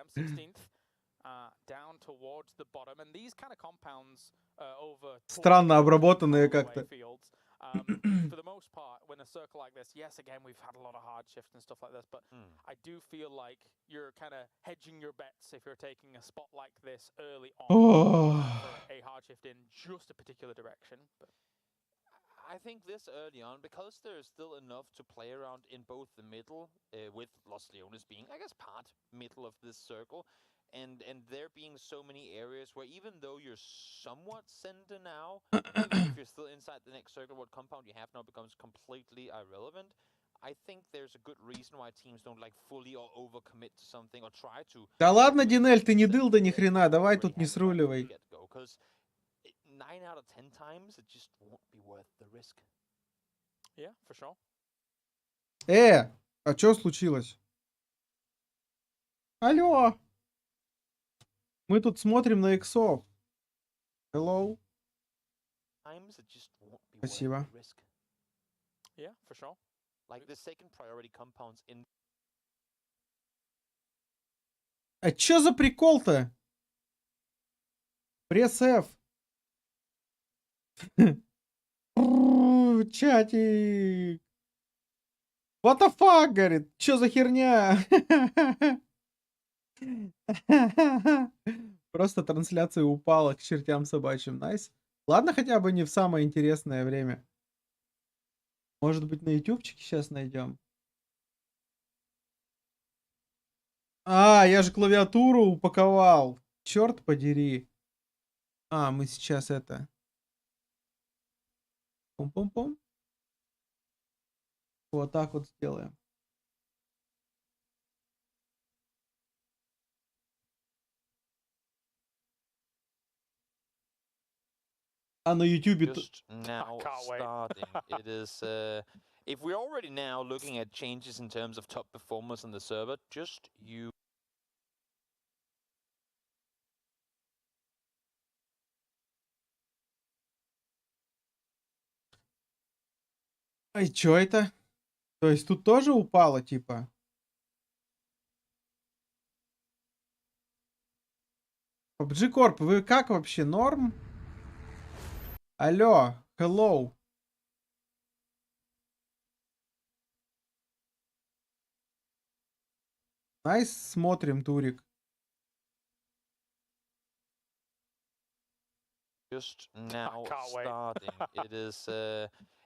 Странно обработанные как-то. For the most part, when a circle like this, yes, again, we've had a lot of hard shift and stuff like this, but I do feel like you're kind of hedging your bets if you're taking a spot like this early on for a hard shift in just a particular direction. But I think this early on, because there is still enough to play around in both the middle, with Los Leones being, I guess, part middle of this circle, And there being so many areas where even though you're somewhat center now, even if you're still inside the next circle, what compound you have now becomes completely irrelevant. I think there's a good reason why teams don't like fully or overcommit to something or try to. Да ладно, Динель, ты не дылда ни хрена, давай тут не сруливай. 9 out of 10 times it just won't be worth the risk. Yeah, for sure. А что случилось? Алло. Мы тут смотрим на иксов. Hello. Спасибо. Yeah, for sure. Like the second priority compounds in. А чё за прикол-то? Пресс F. Чатик. What the fuck, говорит. Чё за херня? Просто трансляция упала к чертям собачьим. Найс. Ладно, хотя бы не в самое интересное время. Может быть, на ютубчике сейчас найдем. Я же клавиатуру упаковал. Черт подери. Мы сейчас это... Пум-пум-пум. Вот так вот сделаем. На ютубе... Now starting. It is... if we're already now looking at changes in terms of top performers on the server, just you... Чё это? То есть тут тоже упало, типа? PUBG Corp, вы как вообще? Норм? Алло, hello. Найс, смотрим, Турик. Just now starting. It is...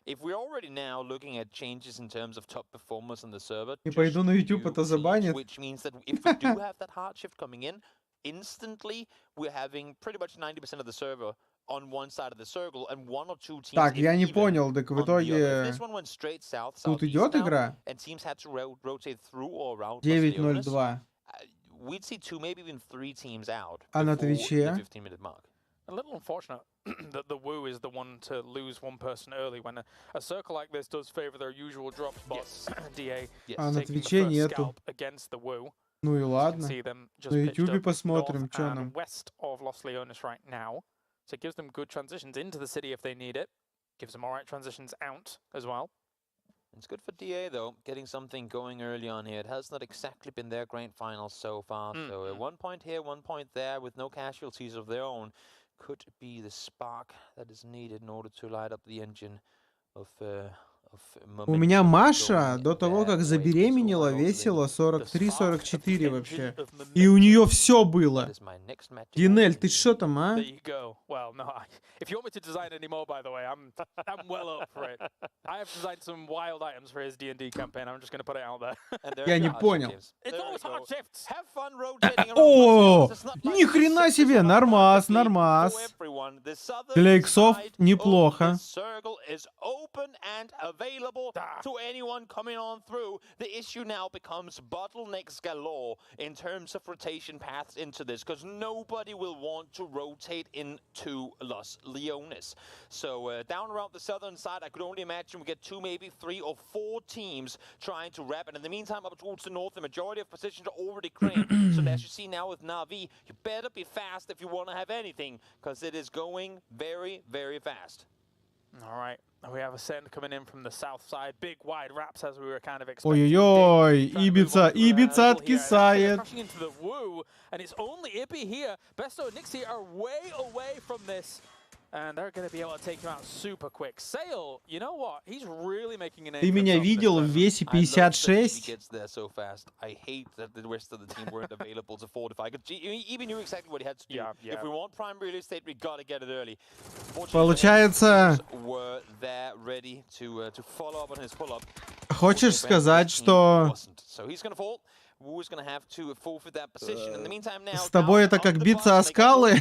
if we're already now looking at changes in terms of top performers on the server, Не пойду на YouTube, это забанит. Which means that if we do have that hard shift coming in, instantly we're having pretty much 90% of the server on one side of the circle and one or two teams. Так, я не понял, так в итоге тут идет игра? 9:02. We'd see 2, maybe even 3 teams out. А на Твиче? A little unfortunate that the Woo is the one to lose one person early when a circle like this does favor their usual drop spots. DA taking the first scalp against the Woo. Ну и ладно. На ютубе посмотрим, что нам. West of Los Leones right now. So it gives them good transitions into the city if they need it. Gives them alright transitions out as well. It's good for DA though, getting something going early on here. It has not exactly been their grand finals so far. So at 1 point here, 1 point there with no casualties of their own could be the spark that is needed in order to light up the engine of У меня Маша до того, как забеременела, весила 43-44 вообще. И у нее все было. Динель, ты что там, а? Well, no, if you want me to design any more, by the way, I'm well up for it. I have designed some wild items for his D&D campaign. I'm just going to put it out there. Я не понял. It's always hard shifts. Have fun rotating. О, ни хрена себе, нормас, нормас. Для иксов неплохо. Available to anyone coming on through. The issue now becomes bottlenecks galore in terms of rotation paths into this, because nobody will want to rotate into Los Leones. So down around the southern side, I could only imagine we get 2, maybe 3 or 4 teams trying to wrap. And in the meantime, up towards the north, the majority of positions are already claimed. So as you see now with Na'Vi, you better be fast if you want to have anything, because it is going very, very fast. All right. We have a send coming in from the south side. Big wide wraps as we were kind of expecting. Ой-ой-ой, Ибица откисает. Crashing into the Woo, and it's only Ippy here. Besto and Nixie are way away from this. And they're going to be able to take him out super quick. Sale, you know what? He's really making an Ты меня видел в весе 56? I hate that the rest of the team weren't available to fortify. He knew exactly what he had to do. If we want prime real estate, we got to get it early. Получается, were there ready to follow up on his pull-up. Хочешь сказать, что С тобой это как биться о скалы.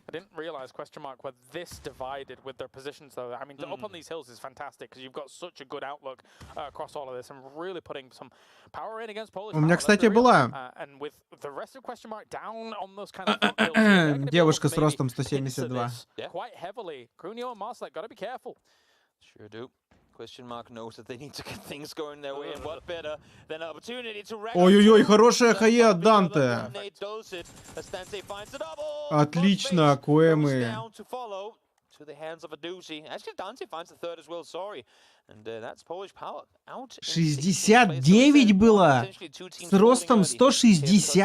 I didn't realize question mark were this divided with their positions though. I mean, up on these hills is fantastic because you've got such a good outlook across all of this and really putting some power in against Polish. У меня, кстати, была and with the rest of question mark down on those kind of девушка с ростом 172. Quite heavily. Krunio and Marslek got to be careful. Sure do. Question mark knows that they need to get things going their way, and what better than an opportunity to wreck. Ой-ой-ой, хорошая хае от Данте. Отлично, Акуэмы. To the hands of a doozy. Actually, Dante finds the third as well, sorry. And that's Polish power out. 69 было. С ростом 160.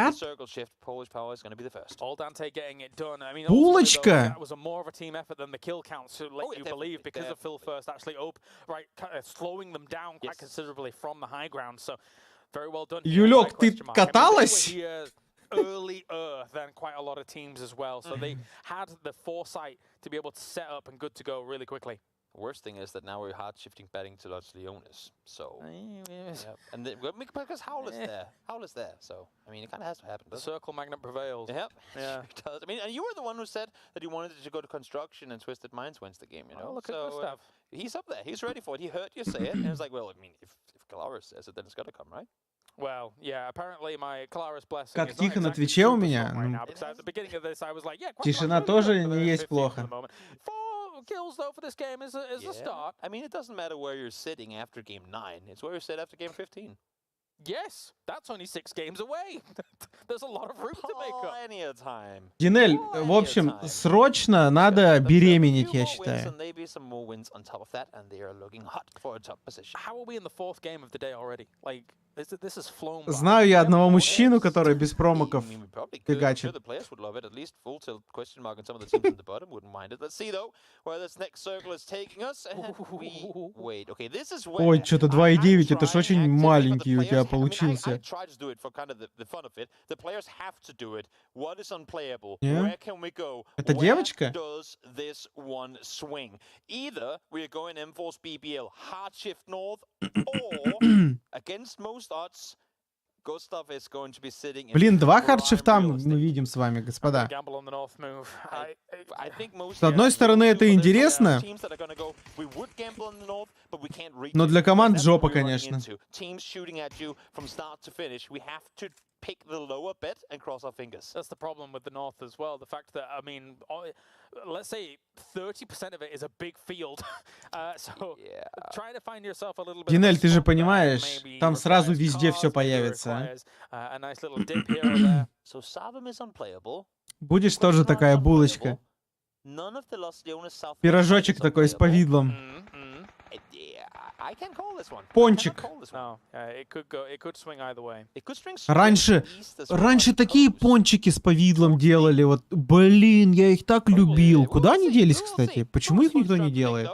All Dante getting it done. I mean, булочка. That was a more of a team effort than the kill counts to let you believe because of Phil first actually slowing them down quite considerably from the high ground. So very well done. Юлек, ты каталась? Earlier than quite a lot of teams as well, so they had the foresight to be able to set up and good to go really quickly. The worst thing is that now we're hard shifting betting to Los Leones, so and because Howl is there, so I mean it kind of has to happen. The circle magnet prevails. Yep. Yeah. It does. I mean, and you were the one who said that you wanted to go to construction and Twisted Minds wins the game. You know, look at Gustav. He's up there. He's ready for it. He heard you say it, and it's like, well, I mean, if Kalaris says it, then it's got to come, right? Well, yeah, apparently my Kalaris blessing. Как тихо на Твиче у меня. Тишина тоже не есть плохо. 4 kills though for this game is a start. I mean, it doesn't matter where you're sitting after game 9. It's where you're sitting after game 15. Yes, that's only 6 games away. There's a lot of room to make up. Plenty of time. Динель, в общем, срочно надо беременеть, я считаю. How are we in the 4th game of the day already? Like, this is flown by. Знаю я одного мужчину, который без промоков фигачит. Ой, что-то 2,9, это ж очень маленький у тебя получился. Это девочка? Блин, 2 хардшифта мы видим с вами, господа. С одной стороны, это интересно, но для команд жопа, конечно. Pick the lower bet and cross our fingers. That's the problem with the North as well. The fact that, I mean, let's say 30% of it is a big field. So trying to find yourself a little bit. Динель, ты же понимаешь, там сразу везде все появится. A nice little dip here or there. So Savim is unplayable. Будешь тоже такая булочка. Пирожочек такой с повидлом. Пончик. Раньше такие пончики с повидлом делали. Вот, блин, я их так любил. Куда они делись, кстати? Почему их никто не делает?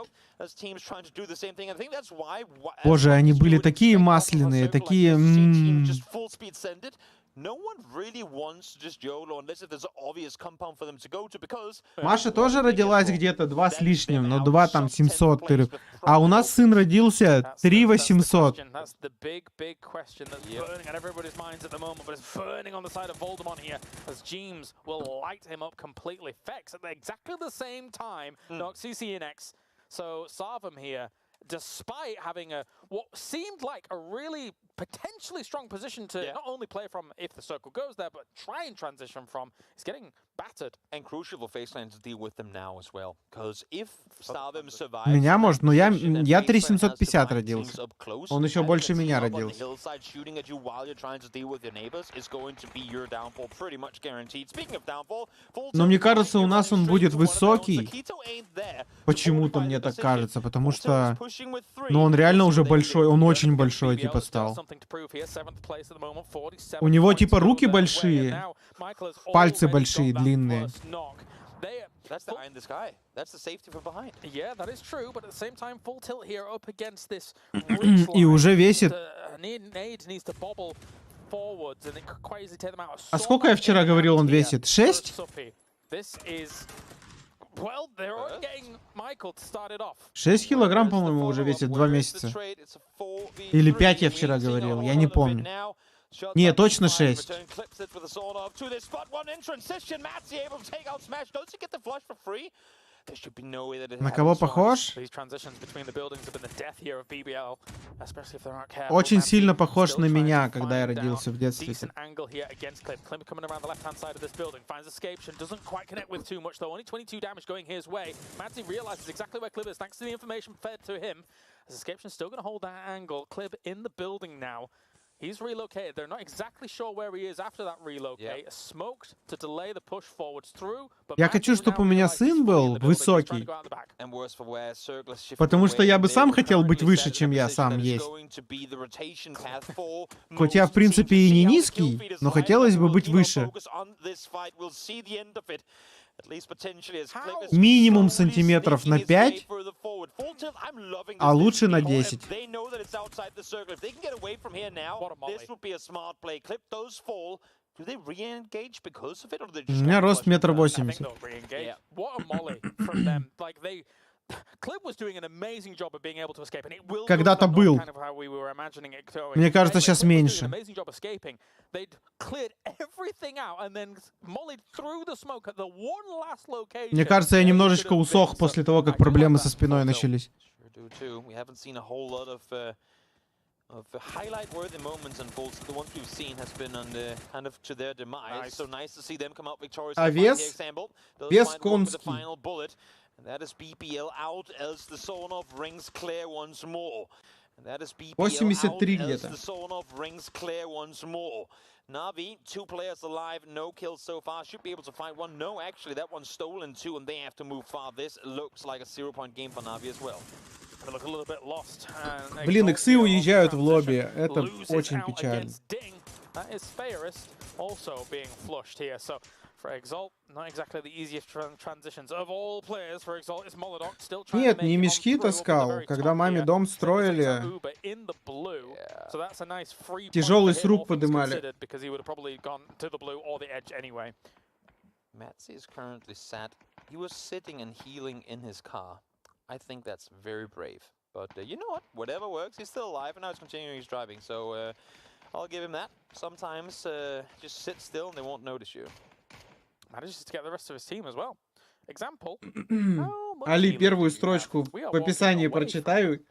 Боже, они были такие масляные, такие... Маша тоже родилась где-то 2 с лишним, но 2 там 700. А у нас сын родился 3 800. Despite having what seemed like a really potentially strong position to not only play from if the circle goes there, but try and transition from, he's getting battered. And crucial for Faceland to deal with them now as well, because if Savim survives, меня может, но я 3750 родился. Он еще больше меня родился. Но мне кажется, у нас он будет высокий. Почему-то мне так кажется, потому что, ну, он реально уже большой, он очень большой, типа, стал. У него, типа, руки большие, пальцы большие, длинные. That's the eye in the sky. That's the safety from behind. Yeah, that is true, but at the same time, full tilt here up against this. И уже весит. forwards, А сколько я вчера говорил, он весит? 6? Well, they're already getting Michael to start it off. 6 килограмм, по-моему, уже весит 2 месяца. Или 5 я вчера говорил, я не помню. Не, точно 6. На кого похож? Очень сильно похож на меня, когда я родился в детстве. He's relocated. They're not exactly sure where he is after that relocate. Smoked to delay the push forwards through. Я хочу, чтобы у меня сын был высокий. Потому что я бы сам хотел быть выше, чем я сам есть. Хоть я, в принципе, и не низкий, но хотелось бы быть выше. Минимум сантиметров на 5, а лучше на 10. У меня рост 1,80 м. Когда-то был. Мне кажется, сейчас меньше. Мне кажется, я немножечко усох после того, как проблемы со спиной начались. Highlight-worthy moments and falls, the ones we've seen has been on the kind of to their demise. So nice to see them come out victorious. А вес? Вес конский. And that is BPL out as the Sonov rings clear once more. And that is BPL 83 out as где-то. the Sonov rings clear once more. Navi, 2 players alive, no kills so far. Should be able to find one. No, actually, that one's stolen too, and they have to move far. This looks like a 0-point game for Navi as well. Блин, иксы уезжают в лобби. Это очень печально. Нет, не мешки таскал. Когда маме дом строили, тяжелый сруб подымали. Matzi is currently sat. He was sitting and healing in his car. I think that's very brave. But you know what? Whatever works, he's still alive, and now he's continuing his driving. So I'll give him that. Sometimes just sit still and they won't notice you. Manages to get the rest of his team as well. Example. Али, первую строчку в описании прочитаю.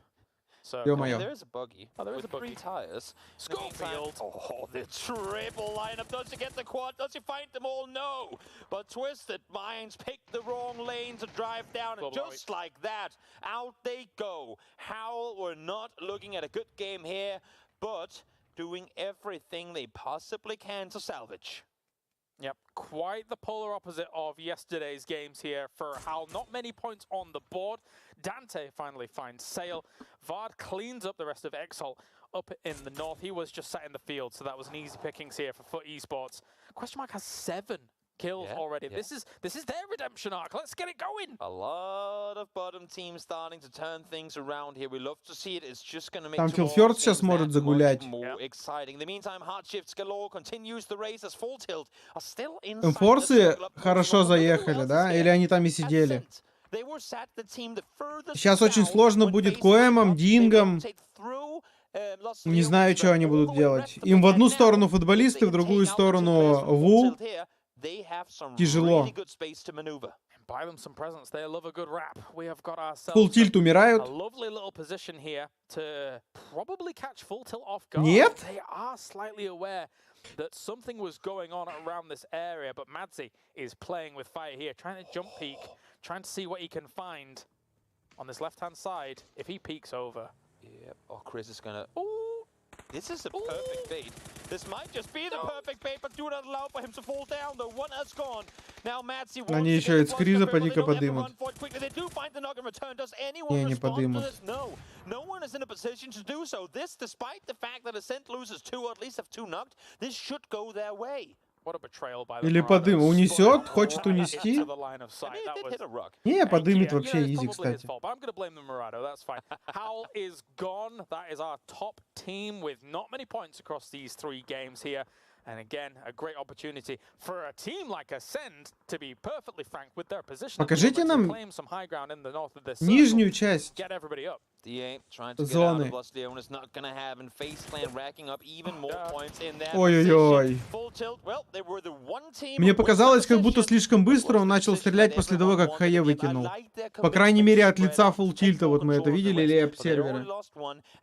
Ё-моё. There is a buggy. Oh, there is a buggy. 3 tires. Schofield. Oh, the triple lineup. Does he get the quad? Does he find them all? No. But Twisted Minds picked the wrong lane to drive down, and just like that, out they go. Howl were not looking at a good game here, but doing everything they possibly can to salvage. Yep, quite the polar opposite of yesterday's games here for Howl. Not many points on the board. Dante finally finds Sail. Vard cleans up the rest of Exalt up in the north. He was just sat in the field, so that was an easy pickings here for Foot Esports. Question Mark has 7 kills already. Yeah. This is their redemption arc. Let's get it going. A lot of bottom teams starting to turn things around here. We love to see it. It's just going to make Там Killfjord сейчас может загулять. More exciting. In the meantime, hard shifts galore continues the race as Full Tilt are still in. Энфорсы хорошо заехали, да? Или они там и сидели? Сейчас очень сложно будет Коэмом, Дингом. Не знаю, что они будут делать. Им в одну сторону футболисты, в другую сторону Ву. Тяжело. Full Tilt умирают. Нет? That something was going on around this area, but Madzi is playing with fire here, trying to jump peek, trying to see what he can find on this left-hand side if he peeks over. Yep. Oh, Chris is gonna. Ooh, this is a perfect bait. This might just be the perfect bait, but do not allow for him to fall down. The one has gone. Now Madzi. Они еще и скриза поди-ка подымут. Не, не подымут. No, no one is in a position to do so. This, despite the fact that Ascent loses 2, or at least have 2 knocked, this should go their way. Или подым. Унесет, хочет унести. Не, подымет вообще изи, кстати. Howl is gone. That is our top team with not many points across these 3 games here. And again, a great opportunity for a team like Ascend to be perfectly frank with their position. Покажите нам claim some high ground in the north of this нижнюю часть get everybody up. DA trying to get out зоны. of Velocity is not going to have, and FacePlan racking up even more points in their Ой-ой-ой. Full tilt. Well, they were the one team. Мне показалось, как будто слишком быстро он начал стрелять после того, как Хае выкинул. По крайней мере, от лица фулл тильта, вот мы это видели, или обсервера.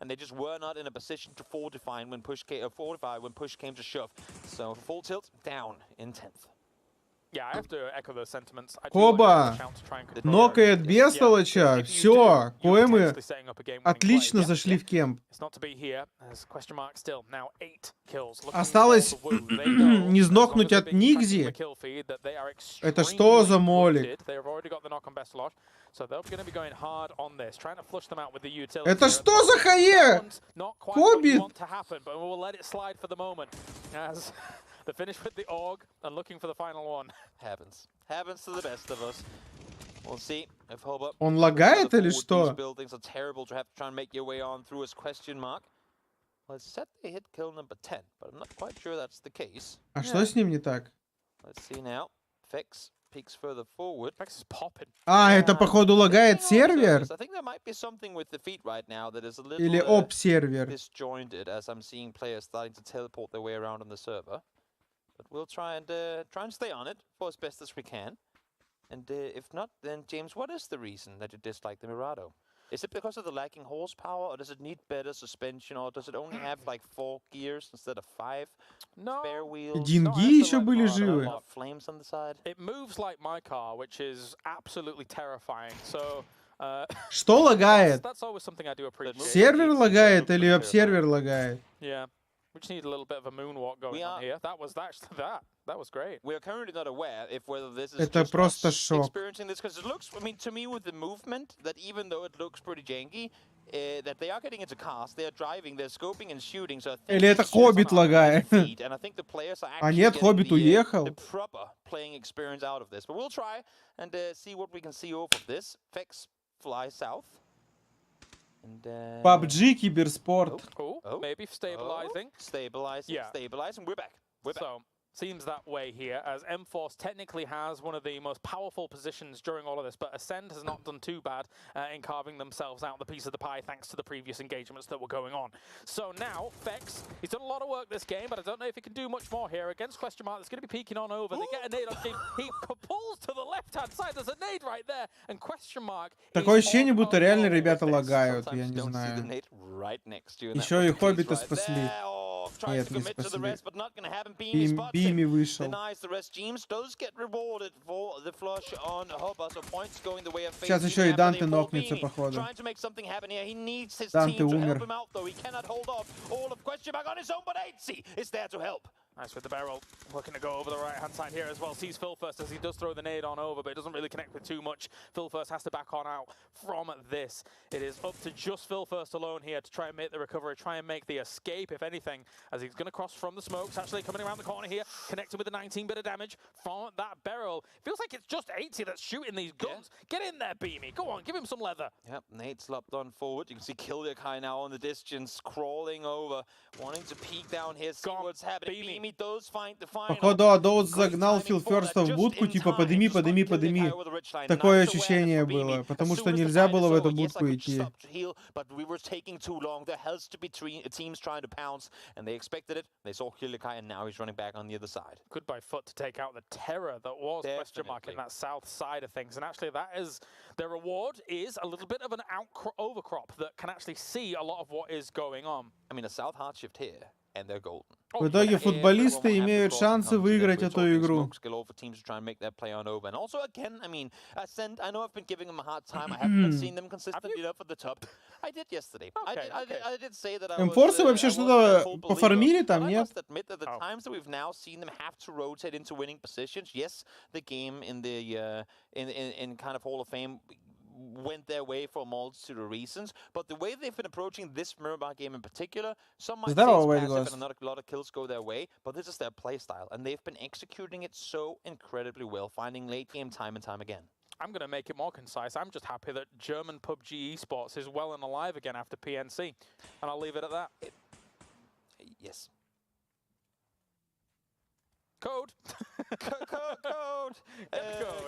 And they just were not in a position to fortify when push came to shove. So full tilt down in 10th. Yeah, I have to echo those sentiments. Хоба! Нокает бестолоча. Все, мы отлично зашли в кемп. Осталось не сдохнуть от Нигзи. Это что за молик? Это что за Хае? Хоббит! The finish with the org and looking for the final one. Happens to the best of us. We'll see if Hoba. Он лагает или что? These buildings are terrible to have to try and make your way on through as question mark. Well, it's said they hit kill number 10, but I'm not quite sure that's the case. А что с ним не так? Let's see now. Fex peeks further forward. Fex is popping. А, это походу лагает сервер? I think there might be something with the feed right now that is a little Или об-сервер. disjointed as I'm seeing players starting to teleport their way around on the server. But we'll try and stay on it for as best as we can. And if not, then James, what is the reason that you dislike the Mirado? Is it because of the lacking horsepower, or does it need better suspension, or does it only have like 4 gears instead of 5? No. Spare wheels. Деньги еще были живы. Flames on the side. It moves like my car, which is absolutely terrifying. So. Что лагает? That's always something I do appreciate. Сервер лагает или об-сервер лагает? Yeah. We just need a little bit of a moonwalk going on here. That was great. We are currently not aware if whether this is Это просто шок. experiencing this, because it looks, I mean, to me with the movement, that even though it looks pretty janky, that they are getting into cars, they are driving, they're scoping and shooting. So Или это Хоббит лагает? And I think the players are А actually нет, Хоббит уехал. the proper playing experience out of this. But we'll try and see what we can see off of this. Fex fly south. PUBG, киберспорт. Maybe stabilizing. Stabilizing. We're back. So, seems that way here, as M-Force technically has one of the most powerful positions during all of this, but Ascend has not done too bad in carving themselves out the piece of the pie thanks to the previous engagements that were going on. So now, Fex, he's done a lot of work this game, but I don't know if he can do much more here. Against Question Mark, that's going to be peeking on over. They get a nade on team. He pulls to the left-hand side. There's a nade right there. And Question Mark... Такое ощущение, будто реально ребята лагают, я не знаю. Еще и Хоббита спасли. Нет, не спасли. Бими вышел. Сейчас еще и Данте нокнется, походу. Данте умер. Nice with the barrel, looking to go over the right-hand side here as well. Sees Phil first as he does throw the nade on over, but it doesn't really connect with too much. Phil first has to back on out from this. It is up to just Phil first alone here to try and make the recovery, try and make the escape, if anything, as he's going to cross from the smokes. Actually coming around the corner here, connecting with the 19 bit of damage from that barrel. Feels like it's just 80 that's shooting these guns. Get in there, Beamy. Go on, give him some leather. Yep, Nate slopped on forward. You can see Killiakai now on the distance, crawling over, wanting to peek down here, see what's happening. Beamy does find the final. Походу, Адоус загнал Филферста в будку, типа подыми, подыми, подыми. Такое ощущение было, потому что нельзя было в эту будку идти. But we were taking too long. There has to be teams trying to pounce, and they expected it. They saw Killiakai, and now he's running back on the other side. Good by foot to take out the terror that was Question Mark in that south side of things. And actually, that is their reward is a little bit of an overcrop that can actually see a lot of what is going on. I mean, a south hard shift here, and they're golden. В итоге футболисты имеют шансы выиграть эту игру. And also, again, I mean, Ascend, I know I've been giving them a hard time. I haven't seen them consistently enough at the top. I did yesterday. I did say that I was... Enforcer вообще что-то пофармили там, нет? I must admit that the times that we've now seen them have to rotate into winning positions, yes, the game in the in kind of Hall of Fame went their way for a multitude of reasons, but the way they've been approaching this Mirror game in particular, some might say it's passive and a lot of kills go their way, but this is their play style, and they've been executing it so incredibly well, finding late game time and time again. I'm going to make it more concise. I'm just happy that German PUBG esports is well and alive again after PNC, and I'll leave it at that. Yes. Code. Code.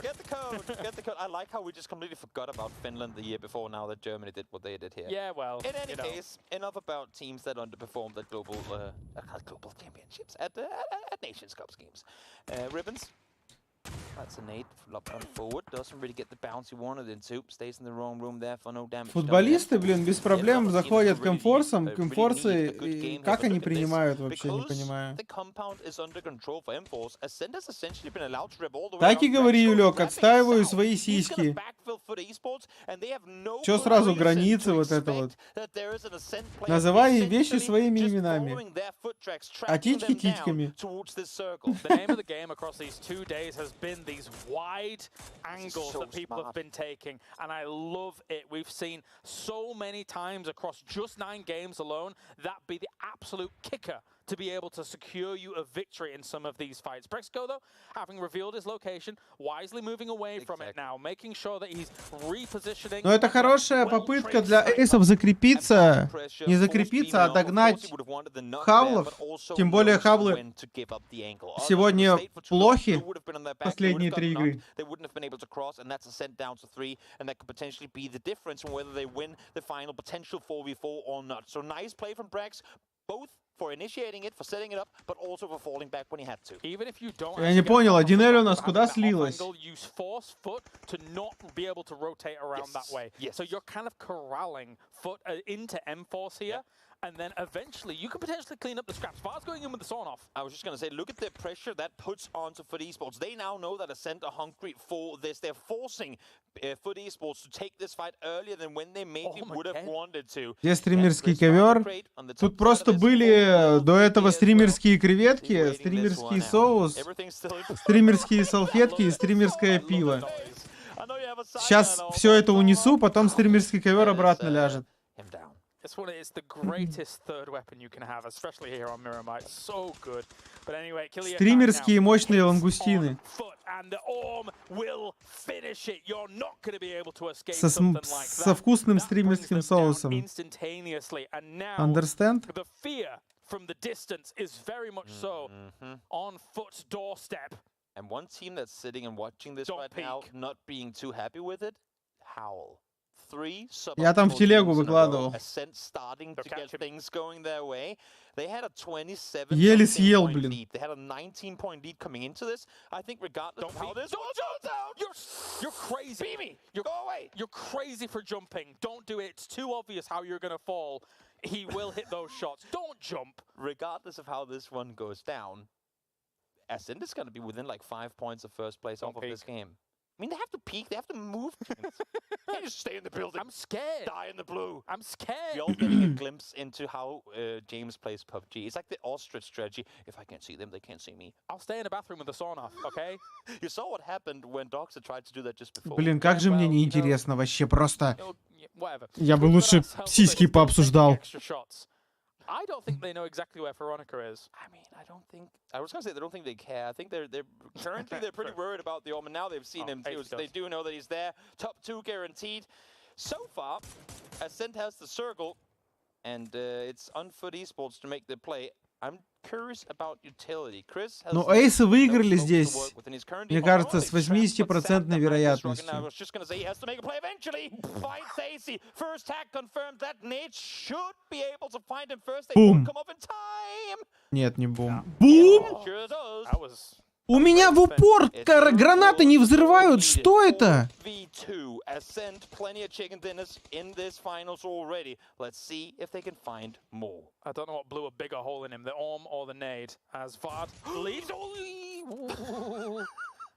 Get the code. Get the code. I like how we just completely forgot about Finland the year before now that Germany did what they did here. Yeah, well, in any case, enough about teams that underperformed at global championships, at Nations Cup schemes. Ribbons. That's a nade. Run forward. Doesn't really get the bounce he wanted into. Stays in the wrong room there for no damage. Футболисты, блин, без проблем заходят к комфорсам. Комфорсы, как они принимают, вообще не понимаю. Так и говори, Юлек, отстаиваю свои сиськи. Чё сразу границы вот это вот? Называй вещи своими именами. А титьки титьками. Been these wide angles that people have been taking, and I love it. We've seen so many times across just 9 games alone that be the absolute kicker to be able to secure you a victory in some of these fights. Brexco, though, having revealed his location, wisely moving away from it now, making sure that he's repositioning. Но это хорошая попытка для эйсов закрепиться, не закрепиться, а догнать хаблов. Тем более хаблы сегодня плохи. Последние 3 игры. They wouldn't have been able to cross, and that's a sent down to 3, and that could potentially be the difference in whether they win the final potential 4v4 or not. So nice play from Brex, both for initiating it, for setting it up, but also for falling back when he had to. Even if you don't, я не понял, 1L у нас куда слилась? Use force foot to not be able to rotate around that way. So you're kind of corralling foot into M-force here. And then eventually, you can potentially clean up the scraps. Var's going in with the sawn off. I was just going to say, look at the pressure that puts onto Foot Esports. They now know that Ascent are hungry for this. They're forcing Foot Esports to take this fight earlier than when they maybe would have wanted to. Где стримерский ковер? Тут просто были до этого стримерские креветки, стримерский соус, стримерские салфетки и стримерское пиво. Сейчас все это унесу, потом стримерский ковер обратно ляжет. This one is the greatest third weapon you can have, especially here on Miramite. So good. But anyway, стримерские мощные лангустины. Со вкусным стримерским соусом. Understand? The fear from the distance is very much so on Foot's doorstep. And one team that's sitting and watching this right now, not being too happy with it, Howl. Я там в телегу выкладывал. Еле съел, блин. You're crazy. You're crazy for jumping. Don't do it. It's too obvious how you're going to fall. He will hit those shots. Don't jump. Regardless of how this one goes down, Ascent is going to be within like 5 points of first place off of this game. I mean, they have to peek, they have to move. They can't just stay in the building. I'm scared. Die in the blue. I'm scared. You're all getting a glimpse into how James plays PUBG. It's like the ostrich strategy. If I can't see them, they can't see me. I'll stay in the bathroom with the sawn off, okay? You saw what happened when Doxa tried to do that just before. Блин, как же мне неинтересно вообще, просто... Я бы лучше сиськи пообсуждал. I don't think they know exactly where Veronica is. I mean, I was going to say they don't think they care. I think they're currently they're pretty worried about the Orm, and now they've seen him too, so they do know that he's there. Top 2 guaranteed. So far, Ascent has the circle, and it's on Foot Esports to make the play. I'm curious about utility. Chris has Но эйсы выиграли здесь, мне кажется, с 80% вероятностью. I was just going to say he has to make a play eventually. Finds AC. First tag confirmed. That Nate should be able to find him first. They won't come up in time. Нет, не бум. Бум! У меня в упор гранаты не взрывают. Что это? V2 Ascent, plenty of chicken dinners in this finals already. Let's see if they can find more. I don't know what blew a bigger hole in him, the Orm or the nade. As Vard leaves.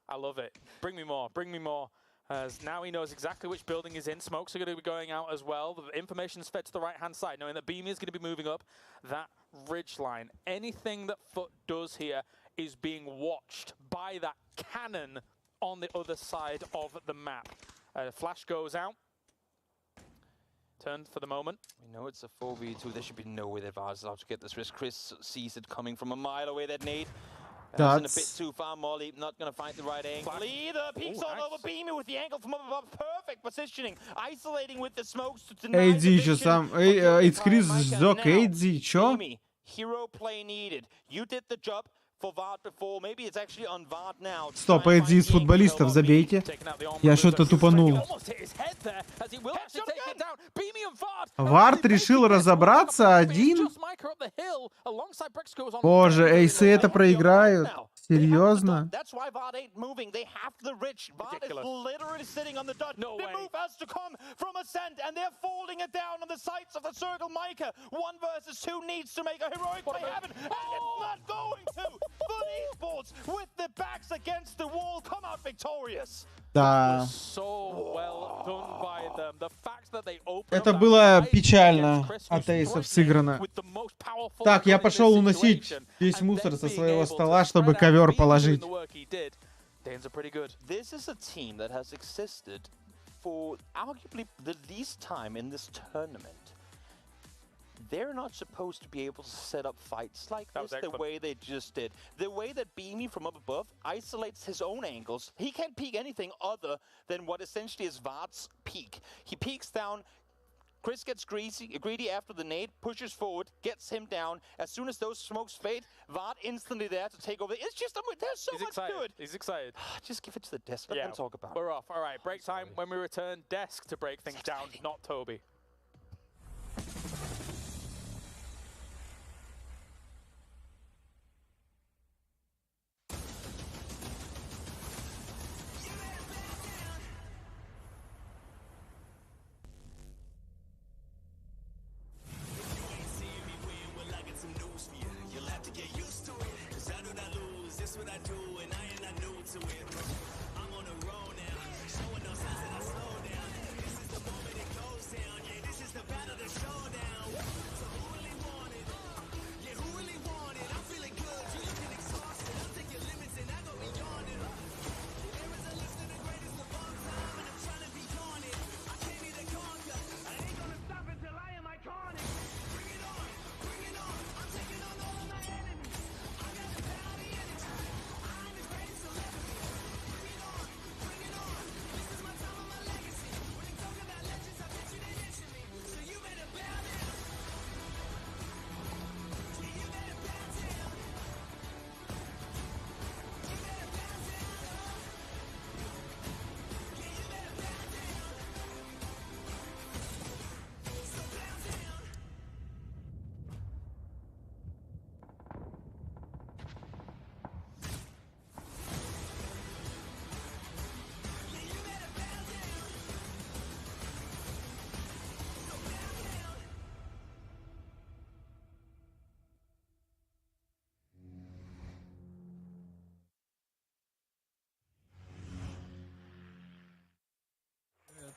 I love it. Bring me more. Bring me more. As now he knows exactly which building he's in. Smokes are going to be going out as well. The information is fed to the right-hand side, knowing that Beamy is going to be moving up that ridge line. Anything that Foot does here is being watched by that cannon on the other side of the map. Flash goes out. Turned for the moment. We know it's a 4v2. There should be no way that Vars is allowed to get this risk. Chris sees it coming from a mile away, that nade. That's a bit too far, Molly. Not going to find the right angle. Either peeks all over Beamy with the angle from up above. Perfect positioning. Isolating with the smokes to deny the еще сам. It's Chris сжег Эйдзи, чё? Hero play needed. You did the job. Стоп, Эдди из футболистов, забейте. Я что-то тупанул. Вард решил разобраться один? Боже, эйсы это проиграют. Серьезно? Да. Это было печально от эйсов сыграно. Так, я пошел уносить весь мусор со своего стола, чтобы ковер положить. They're not supposed to be able to set up fights like this the way they just did. The way that Beamy from up above isolates his own angles. He can't peek anything other than what essentially is Vard's peek. He peeks down. Chris gets greedy after the nade, pushes forward, gets him down. As soon as those smokes fade, Vard instantly there to take over. It's just, there's so much good. He's excited. Just give it to the desk. Let them talk about it. We're off. All right, break time. When we return, desk to break things down, not Toby.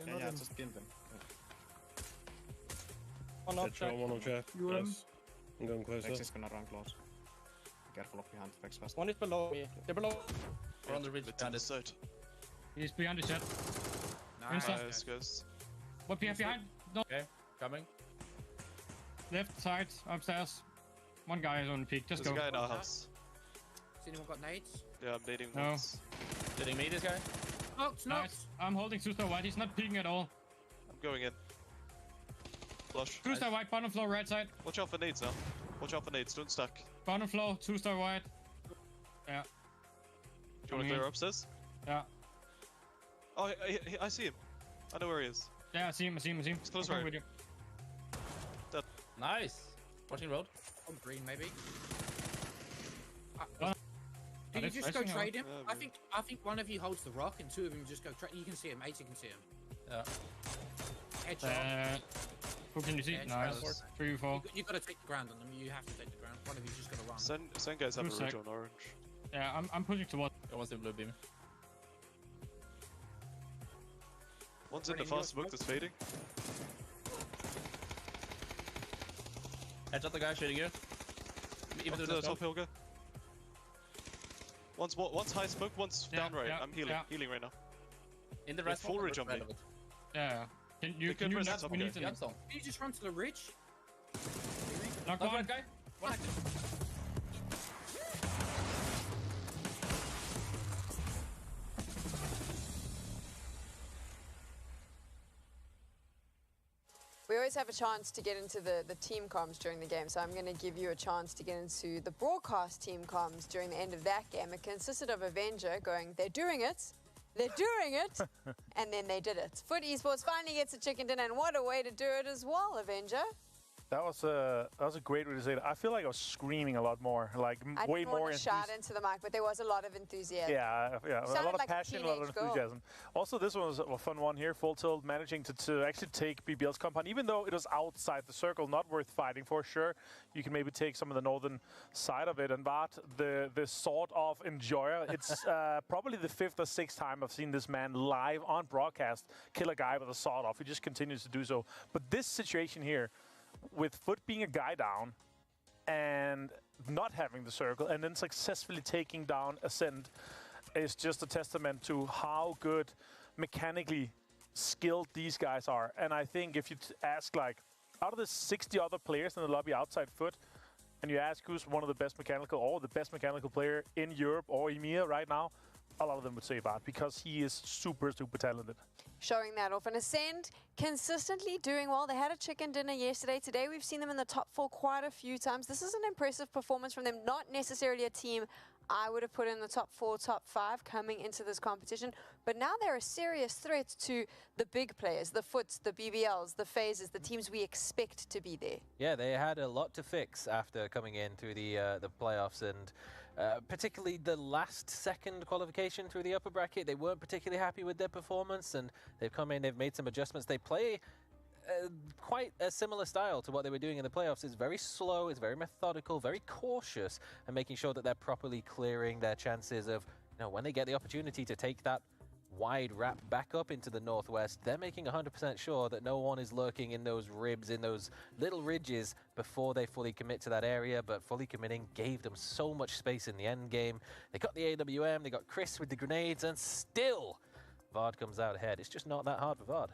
Yeah, just kill them. One on check. Yes. I'm going closer. Vex is gonna run close. Be careful of behind Vex fast. One is below me. They're below. We're on the ridge behind this side. He's behind the shed. Nice, guys. What behind? No. Okay, coming. Left side, upstairs. One guy is on the peak. Just There's go. a guy in our house. Has anyone got nades? Yeah, I'm nading No. once. Didn't me, this guy? Knocked. Nice. I'm holding 2-star white. He's not peeking at all. I'm going in. Flush. 2-star white, bottom floor, right side. Watch out for nades now. Watch out for nades, don't stack. Bottom floor, 2-star white. Yeah. Do you want to clear upstairs? Yeah. Oh, I see him. I know where he is. Yeah, I see him. He's close right. With you. Dead. Nice. Watching road. On green, maybe. Can you just go trade him? I think one of you holds the rock and two of them just go trade. You can see him. 80 can see him. Yeah. Headshot. Who can you see? Nice. 3 4. You gotta take the ground on them. You have to take the ground. One of you's just gotta run. Send guys have a ridge on orange. Yeah, I'm pushing towards. Almost in blue beam. One's in the fast smoke that's fading. Headshot the guy shooting you. Even to the top hill guy. One's high smoke, one's down right. I'm healing right now. In the rest full ridge on me. Yeah. Can you not? We need to. Can you just run to the ridge? Knock one guy. One active. We we always have a chance to get into the team comms during the game, so I'm going to give you a chance to get into the broadcast team comms during the end of that game. It consisted of Avenger going, they're doing it, and then they did it. Foot Esports finally gets a chicken dinner, and what a way to do it as well, Avenger. That was a great way to say it. I feel like I was screaming a lot more, like way more. I didn't want to shout into the mic, but there was a lot of enthusiasm. Yeah, a lot of like passion, a lot of enthusiasm. Also, this one was a fun one here. Full Tilt managing to actually take BBL's compound, even though it was outside the circle, not worth fighting for. Sure, you can maybe take some of the northern side of it, and but the sort of enjoyer. It's probably the 5th or 6th time I've seen this man live on broadcast kill a guy with a sawed off. He just continues to do so. But this situation here, with Foot being a guy down and not having the circle and then successfully taking down Ascend, is just a testament to how good mechanically skilled these guys are. And I think if you ask, like, out of the 60 other players in the lobby outside Foot, and you ask who's one of the best mechanical or the best mechanical player in Europe or EMEA right now, a lot of them would say Bart, because he is super, super talented. Showing that off. And Ascend consistently doing well. They had a chicken dinner yesterday. Today we've seen them in the top 4 quite a few times. This is an impressive performance from them. Not necessarily a team I would have put in the top 4, top 5 coming into this competition. But now they're a serious threat to the big players, the Foots, the BBLs, the Phases, the teams we expect to be there. Yeah, they had a lot to fix after coming in through the playoffs, and particularly the last second qualification through the upper bracket. They weren't particularly happy with their performance, and they've come in, they've made some adjustments. They play quite a similar style to what they were doing in the playoffs. It's very slow, it's very methodical, very cautious, and making sure that they're properly clearing their chances of, you know, when they get the opportunity to take that wide wrap back up into the northwest, they're making 100% sure that no one is lurking in those ribs, in those little ridges before they fully commit to that area. But fully committing gave them so much space in the end game. They got the AWM, they got Chris with the grenades, and still Vard comes out ahead. It's just not that hard for Vard.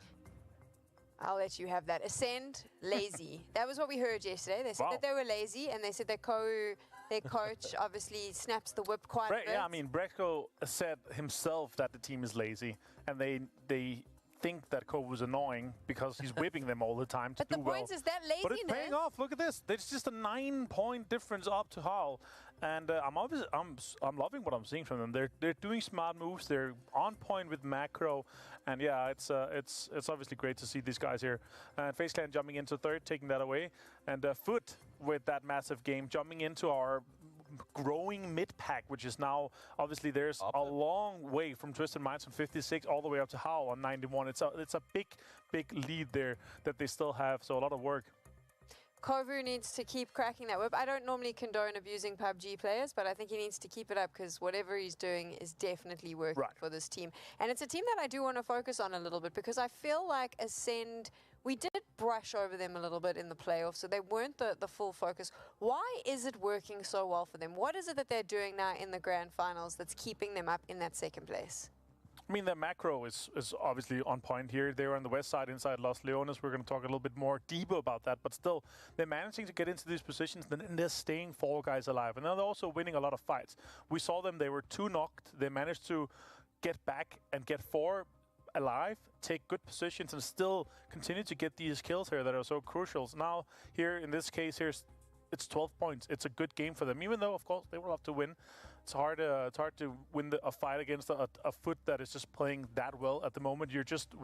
I'll let you have that. Ascend, lazy. That was what we heard yesterday. They said that they were lazy, and they said their coach obviously snaps the whip quite a bit. Yeah, I mean, Brexco said himself that the team is lazy, and they think that Cove was annoying because he's whipping them all the time to do well. But the point is that laziness. But it's paying off. Look at this. There's just a 9-point difference up to Hull, and I'm loving what I'm seeing from them. They're doing smart moves. They're on point with macro, and yeah, it's obviously great to see these guys here. And FaZe Clan jumping into 3rd, taking that away, and Foot with that massive game jumping into our growing mid-pack, which is now, obviously, there's a long way from Twisted Minds from 56 all the way up to Howl on 91. It's a big lead there that they still have, so a lot of work. Kovu needs to keep cracking that whip. I don't normally condone abusing PUBG players, but I think he needs to keep it up because whatever he's doing is definitely working for this team. And it's a team that I do want to focus on a little bit because I feel like Ascend, we did brush over them a little bit in the playoffs, so they weren't the full focus. Why is it working so well for them? What is it that they're doing now in the grand finals that's keeping them up in that 2nd place? I mean, the macro is obviously on point here. They're on the west side inside Los Leones. We're going to talk a little bit more deeper about that. But still, they're managing to get into these positions, and they're staying 4 guys alive. And they're also winning a lot of fights. We saw them. They were 2 knocked. They managed to get back and get 4 alive, take good positions, and still continue to get these kills here that are so crucial. So now, here in this case, it's 12 points. It's a good game for them, even though, of course, they will have to win. It's hard to win a fight against a Foot that is just playing that well at the moment.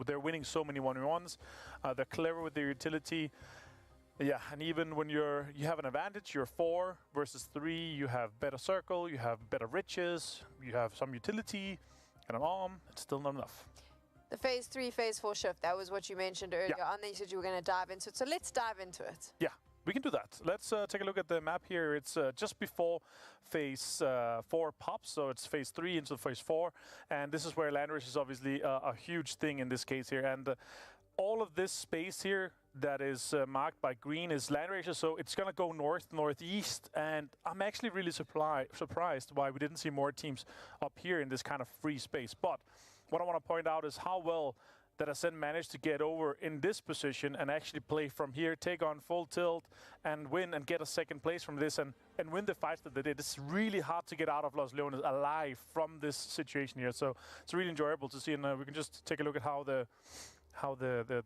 They're winning so many 1v1s. They're clever with their utility. Yeah, and even when you have an advantage, you're 4 versus 3. You have better circle, you have better riches, you have some utility and an arm. It's still not enough. The phase 3, phase 4 shift, that was what you mentioned earlier on. You said you were going to dive into it. So let's dive into it. Yeah, we can do that. Let's take a look at the map here. It's just before phase 4 pops, so it's phase 3 into phase 4. And this is where land rush is obviously a huge thing in this case here. And all of this space here that is marked by green is land raises, so it's going to go north, northeast, and I'm actually really surprised why we didn't see more teams up here in this kind of free space. But what I want to point out is how well that Ascend managed to get over in this position and actually play from here, take on full tilt and win and get a second place from this and win the fights that they did. It's really hard to get out of Los Leones alive from this situation here. So it's really enjoyable to see, and we can just take a look at how the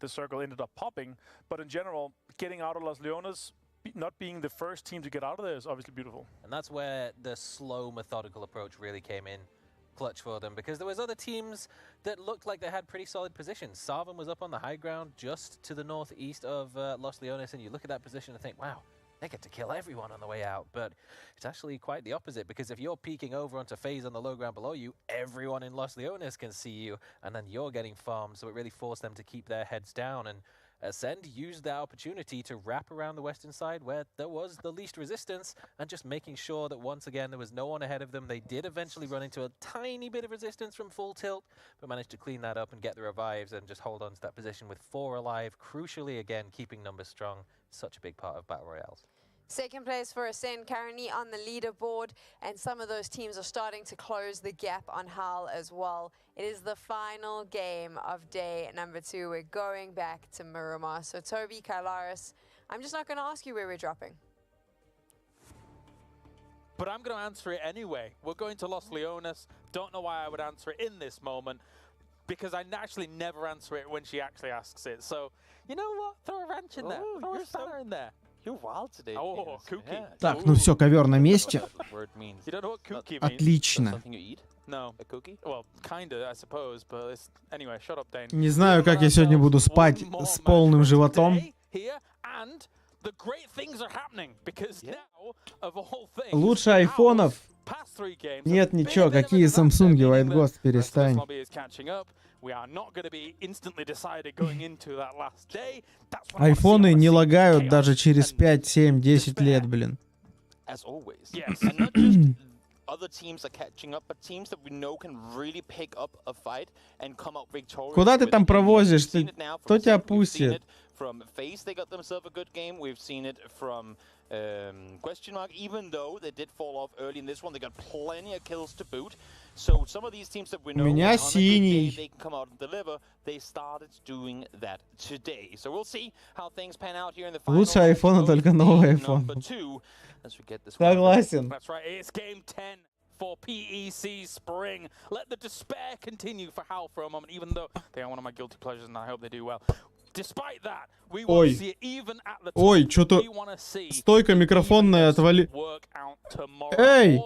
circle ended up popping. But in general, getting out of Los Leones, not being the first team to get out of there is obviously beautiful. And that's where the slow, methodical approach really came in clutch for them, because there was other teams that looked like they had pretty solid positions. Sarvan was up on the high ground just to the northeast of Los Leones, and you look at that position and think, wow, they get to kill everyone on the way out. But it's actually quite the opposite, because if you're peeking over onto FaZe on the low ground below you, everyone in Los Leones can see you, and then you're getting farmed, so it really forced them to keep their heads down. And Ascend used that opportunity to wrap around the western side where there was the least resistance, and just making sure that once again there was no one ahead of them. They did eventually run into a tiny bit of resistance from full tilt, but managed to clean that up and get the revives and just hold on to that position with 4 alive. Crucially, again, keeping numbers strong. Such a big part of Battle Royales. Second place for Ascend currently on the leaderboard, and some of those teams are starting to close the gap on Hal as well. It is the final game of day number 2. We're going back to Miramar. So Toby, Kylaris, I'm just not going to ask you where we're dropping. But I'm going to answer it anyway. We're going to Los Leones. Don't know why I would answer it in this moment, because I actually never answer it when she actually asks it. So, you know what? Throw a wrench in there. Throw a spanner in there. You're wild today. Oh, kooky. Так, ну все, ковер на месте. You don't know what kooky means? Отлично. No. A cookie? Well, kinda, I suppose, but it's... Anyway, shut up, Dane. Не знаю, как я сегодня буду спать с полным животом. Лучше айфонов. Нет ничего, какие Самсунги, White Ghost, перестань. Айфоны не лагают даже через 5, 7, 10 лет, блин. Other teams are catching up, but teams that we know can really pick up a fight and come out victorious. Куда ты там провозишь? Кто тебя пустит? From FaZe, they got themselves a good game. We've seen it from Question Mark. Even though they did fall off early in this one, they got plenty of kills to boot. So some of these teams that we know on a good day, they can come out and deliver. They started doing that today. So we'll see how things pan out here in the final. Лучше айфона, только новый айфон. Согласен. That's right. It's game 10 for PEC Spring. Let the despair continue for Hal for a moment, even though they are one of my guilty pleasures, and I hope they do well. Despite that, we want to see it even at the top. Ой, что-то стойка микрофонная отвали. Эй!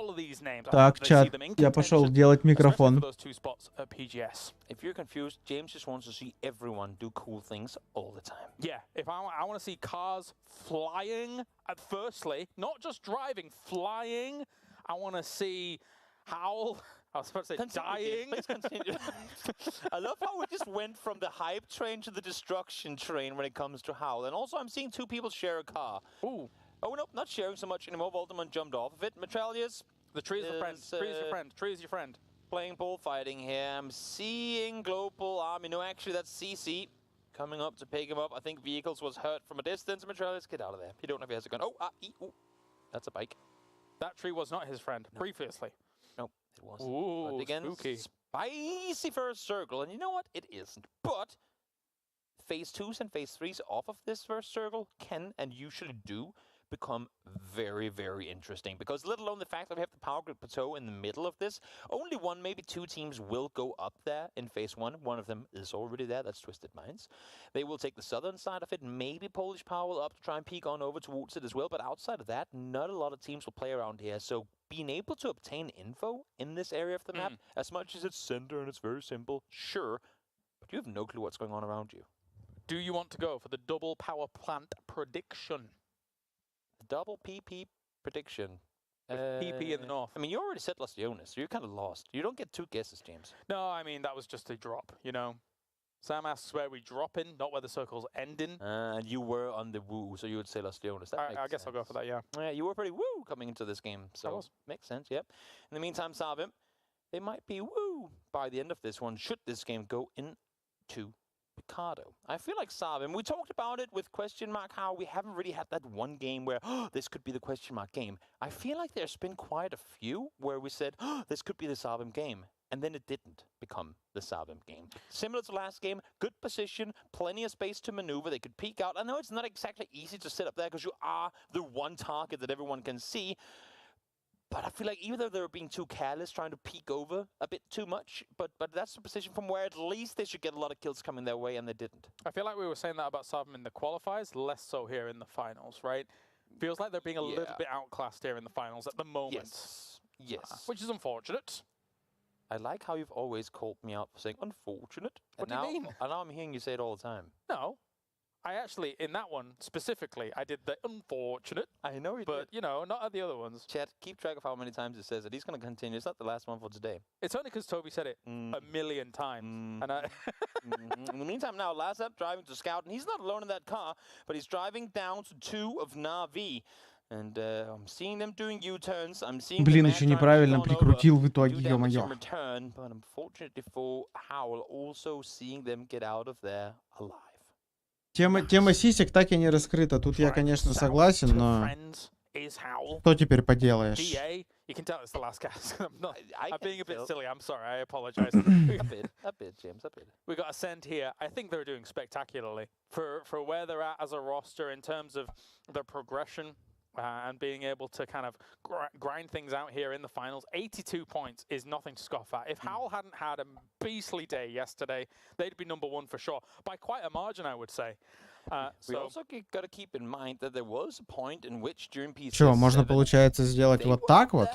Так, чат, я пошел делать микрофон. If you're confused, James just wants to see everyone do cool things all the time. Yeah, if I want to see cars flying, firstly, not just driving, flying. I want to see Howl. I was supposed to say dying. Please continue. I love how we just went from the hype train to the destruction train when it comes to Howl. And also, I'm seeing 2 people share a car. Ooh. Oh, no, not sharing so much anymore. Voldemort jumped off of it. Metralius. The tree is a friend. Tree is your friend. Tree is your friend. Playing bullfighting here. I'm seeing Global Army. No, actually, that's CC. Coming up to pick him up. I think Vehicles was hurt from a distance. Metralius, get out of there. You don't know if he has a gun. Oh, ooh. That's a bike. That tree was not his friend, previously. No, it wasn't. Ooh, but again, spooky. Spicy first circle. And you know what? It isn't. But phase 2s and phase 3s off of this first circle can and usually do become very, very interesting. Because let alone the fact that we have the power grid plateau in the middle of this, only 1, maybe 2 teams will go up there in phase 1. One of them is already there. That's Twisted Minds. They will take the southern side of it. Maybe Polish Power will up to try and peek on over towards it as well. But outside of that, not a lot of teams will play around here. So being able to obtain info in this area of the map, as much as it's center and it's very simple, sure, but you have no clue what's going on around you. Do you want to go for the double power plant prediction? Double PP prediction. With PP in the north. I mean, you already said Los Leones, so you're kind of lost. You don't get 2 guesses, James. No, I mean, that was just a drop, you know. Sam asks where we drop in, not where the circle's ending. And you were on the woo, so you would say Los Leones. I guess I'll go for that, yeah. Yeah, you were pretty woo coming into this game, so makes sense, yep. In the meantime, Savim, they might be woo by the end of this one, should this game go into Picardo. I feel like Savim, we talked about it with Question Mark, how we haven't really had that one game where, this could be the Question Mark game. I feel like there's been quite a few where we said, this could be the Savim game. and then it didn't become the Sabim game. Similar to last game, good position, plenty of space to maneuver. They could peek out. I know it's not exactly easy to sit up there because you are the one target that everyone can see. But I feel like either they were being too careless, trying to peek over a bit too much, but that's the position from where at least they should get a lot of kills coming their way, and they didn't. I feel like we were saying that about Sabim in the qualifiers, less so here in the finals, right? Feels like they're being a little bit outclassed here in the finals at the moment. Yes. Which is unfortunate. I like how you've always called me out for saying unfortunate. What do you mean? And now I'm hearing you say it all the time. No. I actually, in that one specifically, I did the unfortunate. I know you did. But, you know, not at the other ones. Chat, keep track of how many times it says it. He's going to continue. It's not the last one for today. It's only because Toby said it a million times. And In the meantime now, Lazap driving to Scout, and he's not alone in that car, but he's driving down to 2 of Na'Vi. And I'm seeing them doing U-turns. I'm seeing Блин, еще неправильно прикрутил в итоге, ё-моё. Return, but unfortunately for Howl, also seeing them get out of there alive. Тема сисек так и не раскрыта. Тут я, конечно, согласен, но что теперь поделаешь? You can tell it's the last cast. I'm being a bit silly. I'm sorry. I apologize. A bit, James, a bit. We got a send here. I think they're doing spectacularly for where they're at as a roster in terms of their progression. And being able to kind of grind things out here in the finals. 82 points is nothing to scoff at. If Howl hadn't had a beastly day yesterday, they'd be #1 for sure. By quite a margin, I would say. We also got to keep in mind that there was a point in which during PCS... Что, можно, получается, сделать вот так вот?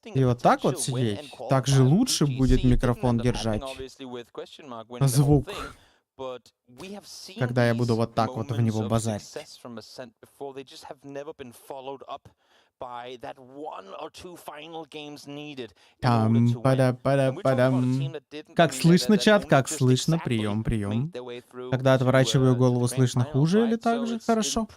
И вот так вот сидеть? Так же лучше будет микрофон держать. Звук. Когда я буду вот так вот в него базарить. Как слышно, чат? Как слышно? Прием, прием. Когда отворачиваю голову, слышно хуже или так же хорошо?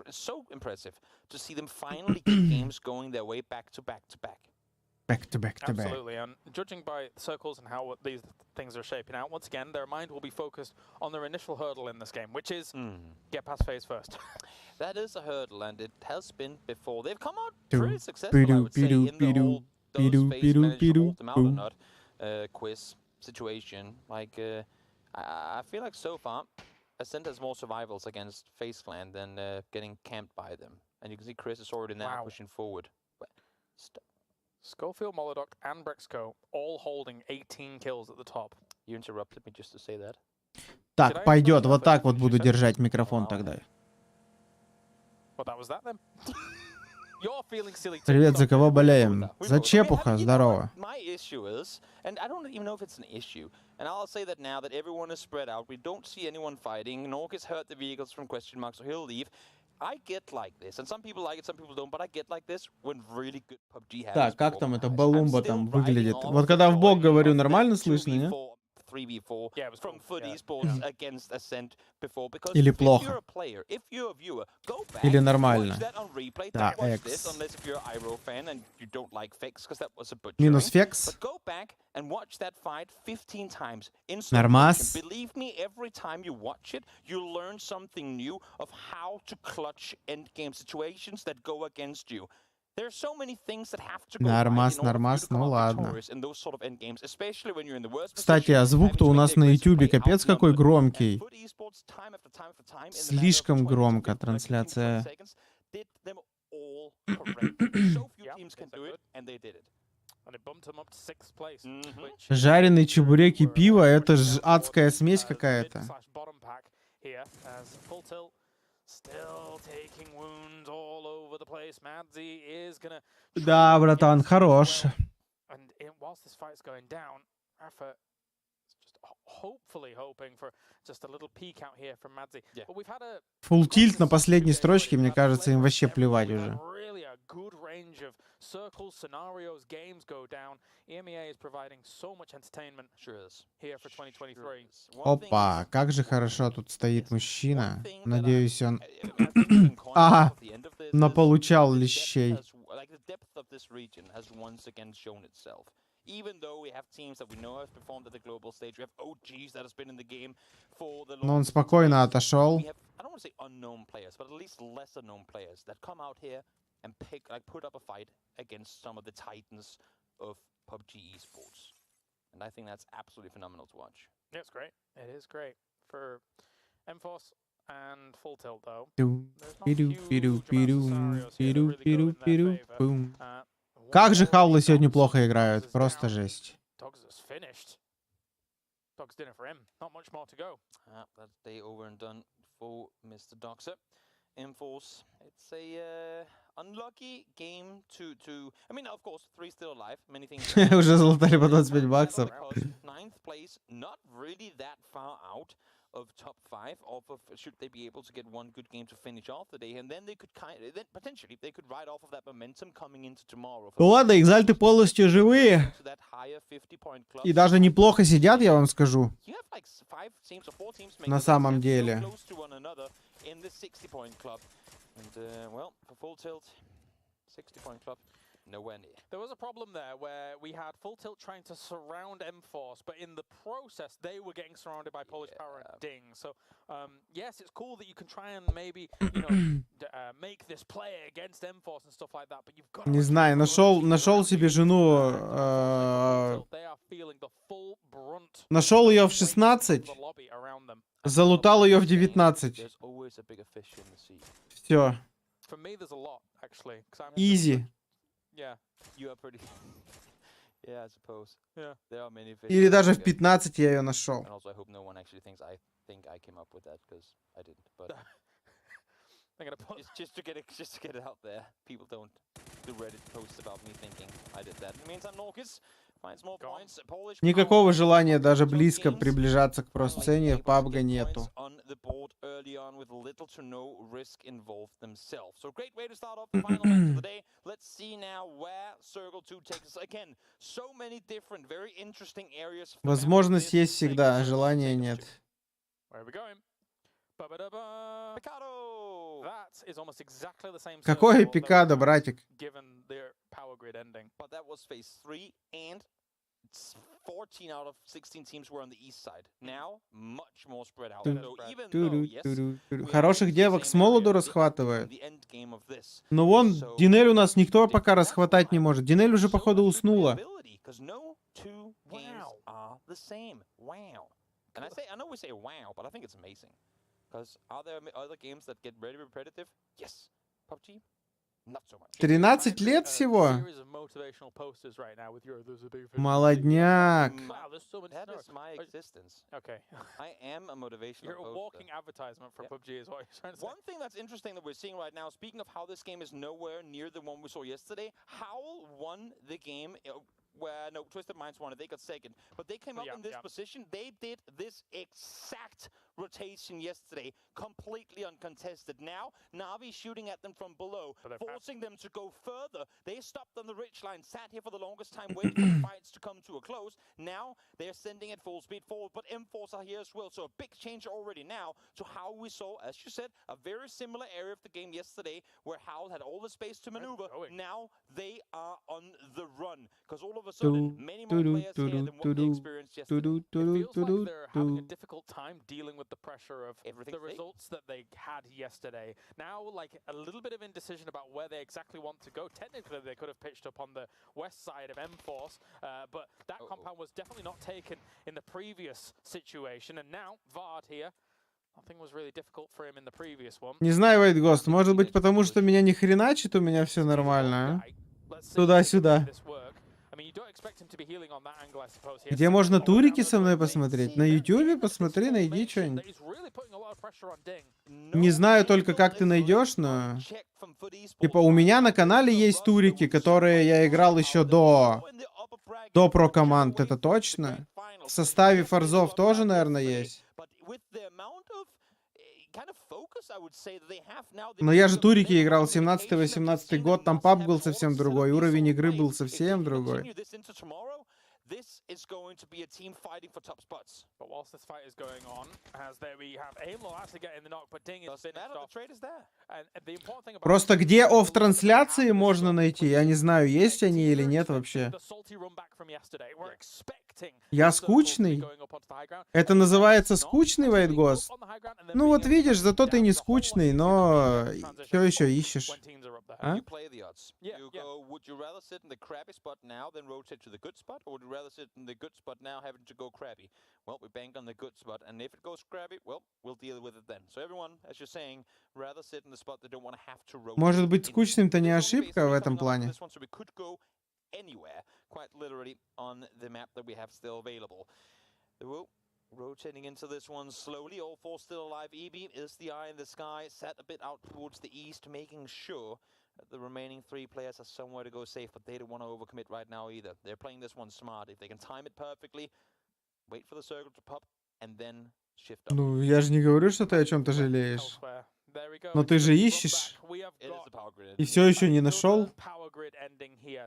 Back to back to back. Absolutely, and judging by circles and how these things are shaping out, once again, their mind will be focused on their initial hurdle in this game, which is get past phase first. That is a hurdle, and it has been before. They've come out pretty successful, I would say, in the whole those phase managed to hold them out or not quiz situation. Like, I feel like so far, Ascent has more survivals against Face Clan than getting camped by them. And you can see Chris is already now pushing forward. Schofield, Molodok, and Brexco all holding 18 kills at the top. You interrupted me just to say that. Так, пойдет. Вот так вот буду держать микрофон тогда. Привет, за кого болеем? За Чепуха, здорово. My issue is, and I don't even know if it's an issue, and I'll say that now that everyone is spread out, we don't see anyone fighting. Nork has hurt the vehicles from question mark, so he'll leave. I get like this, and some people like it, some people don't, but I get like this when really good PUBG happens. Так, как там это балумба там выглядит? Вот когда в бок говорю, нормально слышно, не? 3v4 from Foot Esports against Ascent before, because Или if плохо. you're a player, if you're a viewer, go back, Или нормально. watch that on replay, Да, don't watch X. this unless if you're an Iro fan and you don't like Fex, because that was a butchering. Минус Фекс. But go back and watch that fight 15 times in Нормас. Believe me, every time you watch it, you'll learn something new of how to clutch endgame situations that go against you. There are so many things that have to go Нормас, right in order for you нормас, to come ну out ладно. victorious in those sort of endgames, especially when you're in the worst Кстати, а звук-то у нас на YouTube капец какой громкий. Слишком громко трансляция. Жареный чебурек и пиво — это ж адская смесь какая-то. Да, братан, хорош. Фулл тильт на последней строчке, мне кажется, им вообще плевать уже. Опа, как же хорошо тут стоит мужчина. Надеюсь, он наполучал лещей. Но он спокойно отошел. And put up a fight against some of the titans of PUBG esports. And I think that's absolutely phenomenal to watch. Yeah, it's great. It is great for M-Force and Full Tilt, though. Как же хаулы сегодня плохо играют, просто жесть. Dog's dinner for him. Not much more to go. That's day over and done for Mr. Doxer. M-Force, it's a unlucky game to... I mean, of course, 3 still alive. Many things... Уже залутали по 25 баксов. 9th place, not really that far out of top 5, off of should they be able to get one good game to finish off the day, and then they could then potentially they could ride off of that momentum coming into tomorrow. Ну ладно, экзальты полностью живые. И даже неплохо сидят, я вам скажу. На самом деле. In the 60-point club, and well, for Full Tilt, 60-point club, nowhere near. There was a problem there where we had Full Tilt trying to surround M-Force, but in the process, they were getting surrounded by Polish Power and Ding. So, yes, it's cool that you can try and maybe, you know, make this play against M-Force and stuff like that, but you've got to... Не знаю, нашел себе жену... Нашел ее в 16, залутал ее в 19. Все. Изи. Или даже в 15 я ее нашел. Just to get it out there, people don't do Reddit posts about me thinking I did that. In the meantime, Norkis finds more points. Никакого желания даже близко приближаться к про-сцене в PUBG нету. On the board early on with little to no risk involved themselves. So great way to start off the final match of the day. Let's see now where Circle 2 takes us. Again, so many different, very interesting areas. Возможность есть всегда, желания нет. Where are we going? Какое пикадо, братик? But that was phase 3 and 14 out of 16 teams were on the east side. Now much more spread out. So even though, yes, хороших девок с молоду расхватывает. Но вон, Динель у нас никто пока расхватать не может. Динель уже, походу, уснула. And I know we say wow, but I think it's amazing. Because are there other games that get very repetitive? Yes. PUBG? Not so much. 13 лет всего? Молодняк. That is my existence. Okay. I am a motivational You're a poster. walking advertisement for PUBG is what you're trying to say. One thing that's interesting that we're seeing right now, speaking of how this game is nowhere near the one we saw yesterday, Howl won the game where, no, Twisted Minds won it, they got second. But they came up in this position, they did this exact rotation yesterday, completely uncontested. Now, Na'Vi shooting at them from below, forcing them to go further. They stopped on the ridge line, sat here for the longest time, waiting for the fights to come to a close. Now, they're sending it full speed forward, but M-Force are here as well. So a big change already now to how we saw, as you said, a very similar area of the game yesterday, where Howl had all the space to maneuver. Now, they are on the run, because all of a sudden, many more players here than what they experienced yesterday. It feels like they're having a difficult time dealing with the pressure of the results that they had yesterday. Now, like, a little bit of indecision about where they exactly want to go. Technically, they could have pitched up on the west side of M-Force, but that compound was definitely not taken in the previous situation. And now, Vard here, nothing was really difficult for him in the previous one. Не знаю, White Ghost, может быть, потому что меня не хреначит, у меня все нормально, а? Туда-сюда. Где можно турики со мной посмотреть? На ютубе посмотри, найди что-нибудь. Не знаю только, как ты найдешь, но... Типа, у меня на канале есть турики, которые я играл еще до про-команд, это точно. В составе форзов тоже, наверное, есть. Но я же турики играл 17-18 год, там пабг был совсем другой, уровень игры был совсем другой. This is going to be a team fighting for top spots. But whilst this fight is going on, as there we have Aim will actually get in the knock, but Ding is finished off. The trade is there. And the important thing about Просто где офф-трансляции можно найти? Я не знаю, есть они или нет вообще. Я скучный? Это называется скучный, White Ghost? Ну вот видишь, зато ты не скучный, но все еще ищешь. А? You play the odds. You go, would you rather sit in the crappy spot now, then rotate to the good spot, or would you rather sit in the good spot now, having to go crappy? Well, we bank on the good spot, and if it goes crappy, well, we'll deal with it then. So everyone, as you're saying, rather sit in the spot they don't want to have to rotate. Может быть, скучным-то не ошибка в этом плане. So we could go anywhere, quite literally, on the map that we have still available. Whoa. Rotating into this one slowly, all four still alive. EB is the eye in the sky, set a bit out towards the east, making sure that the remaining three players have somewhere to go safe, but they don't want to overcommit right now either. They're playing this one smart. If they can time it perfectly, wait for the circle to pop, and then shift up. Ну, я же не говорю, что ты о чем-то жалеешь. Но ты же ищешь. И все еще не нашел.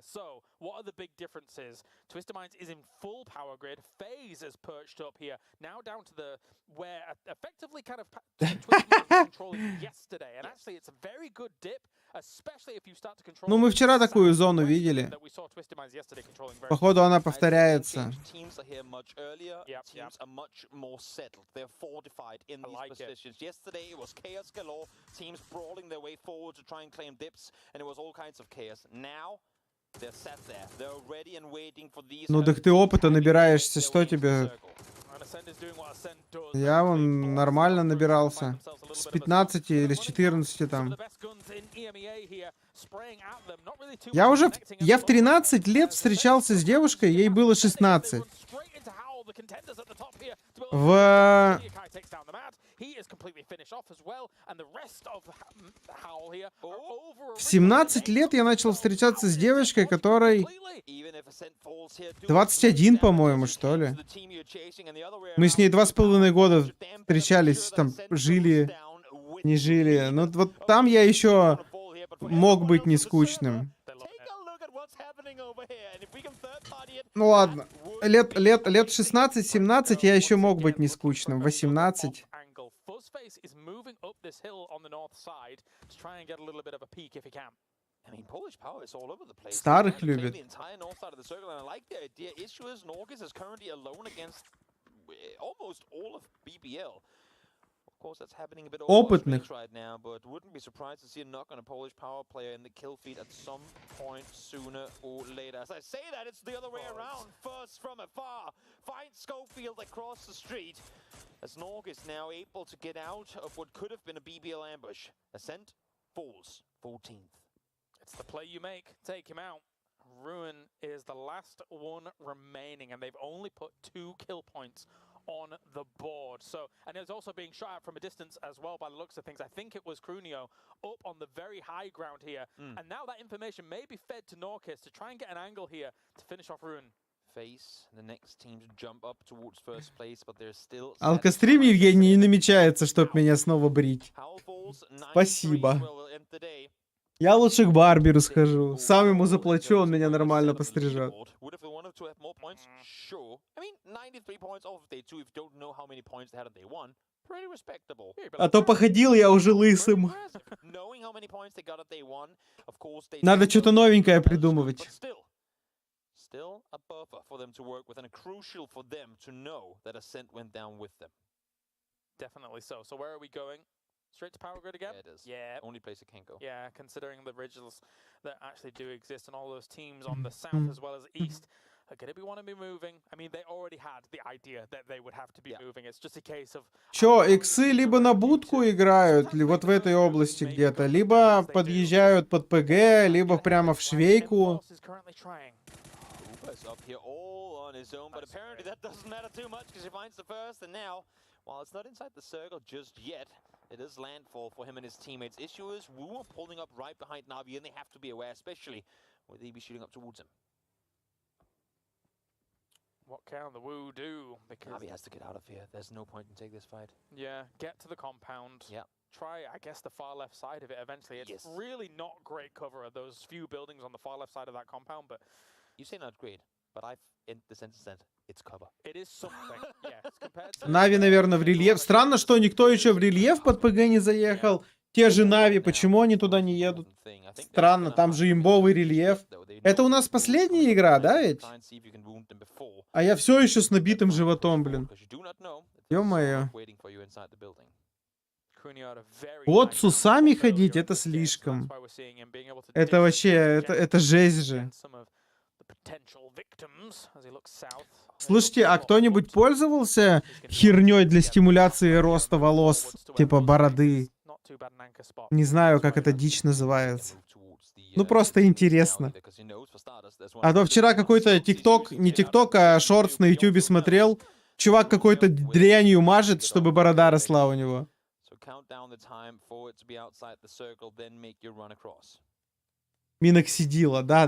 So, what are the big differences? Twisted Minds is in full power grid. FaZe is perched up here. Now down to the where effectively kind of Twisted Minds was controlling yesterday. And actually it's a very good dip, especially if you start to control. Ну, мы вчера такую зону видели. Походу, она повторяется. Teams are here much earlier. Teams are much more settled. They're fortified in these positions. Yesterday it was chaos galore. Teams brawling their way forward to try and claim dips, and it was all kinds of chaos. Now they're sat there. They're ready and waiting for these. Ну так ты опыта набираешься, что тебе? Я вон нормально набирался. С 15 или с 14 там. Я в 13 лет встречался с девушкой, ей было 16. В 17 лет я начал встречаться с девочкой, которой 21, по-моему, что ли. Мы с ней 2,5 года встречались, там, жили, не жили. Но вот там я еще мог быть не скучным. Ну ладно, лет 16-17 я еще мог быть не скучным, 18. Старых любит. Опытных. Right now, but wouldn't be surprised to see a knock on a Polish power player in the kill feed at some point sooner or later. As I say that, it's the other way around. First from afar, finds Schofield across the street. As Norg is now able to get out of what could have been a BBL ambush. Ascent falls 14th. It's the play you make. Take him out. Ruin is the last one remaining, and they've only put 2 kill points on the board. So, and it's also being shot at from a distance as well by the looks of things. I think it was Crunio up on the very high ground here. And now that information may be fed to Norkis to try and get an angle here to finish off Ruin. Face the next team to jump up towards first place, but there's still... Алкострим Евгений не намечается, чтоб меня снова брить. Спасибо. Я лучше к барберу схожу. Сам ему заплачу, он меня нормально пострижет. А то походил я уже лысым. Надо что-то новенькое придумывать. Still a buffer for them to work with, and crucial for them to know that Ascent went down with them. Definitely so. So where are we going? Straight to power grid again? Yeah, it is. Yeah. Only place it can go. Yeah, considering the ridges that actually do exist and all those teams on the south as well as east are going to be wanting to be moving. I mean, they already had the idea that they would have to be moving. It's just a case of... Чё, иксы либо на будку играют, вот в этой области где-то, либо подъезжают под ПГ, либо прямо в швейку. Up here all on his own, but apparently that doesn't matter too much because he finds the first, and now, while it's not inside the circle just yet, it is landfall for him and his teammates. Issue is Wu are pulling up right behind Navi, and they have to be aware, especially with EB shooting up towards him. What can the Wu do? Because Navi has to get out of here. There's no point in taking this fight. Yeah, get to the compound. Yeah. Try, I guess, the far left side of it eventually. It's really not great cover of those few buildings on the far left side of that compound, but... You say not great, but I've, in the sense that it's cover. It is something, yes, compared to... Нави, наверное, в рельеф. Странно, что никто еще в рельеф под ПГ не заехал. Те же Нави, почему они туда не едут? Странно, там же имбовый рельеф. Это у нас последняя игра, да ведь? А я все еще с набитым животом, блин. Ё-моё. Под сусами ходить — это слишком. Это вообще, это жесть же. Слушайте, а кто-нибудь пользовался херней для стимуляции роста волос, типа бороды? Не знаю, как эта дичь называется. Ну, просто интересно. А то вчера какой-то ТикТок, не ТикТок, а шортс на Ютубе смотрел. Чувак какой-то дрянью мажет, чтобы борода росла у него. Миноксидила, да.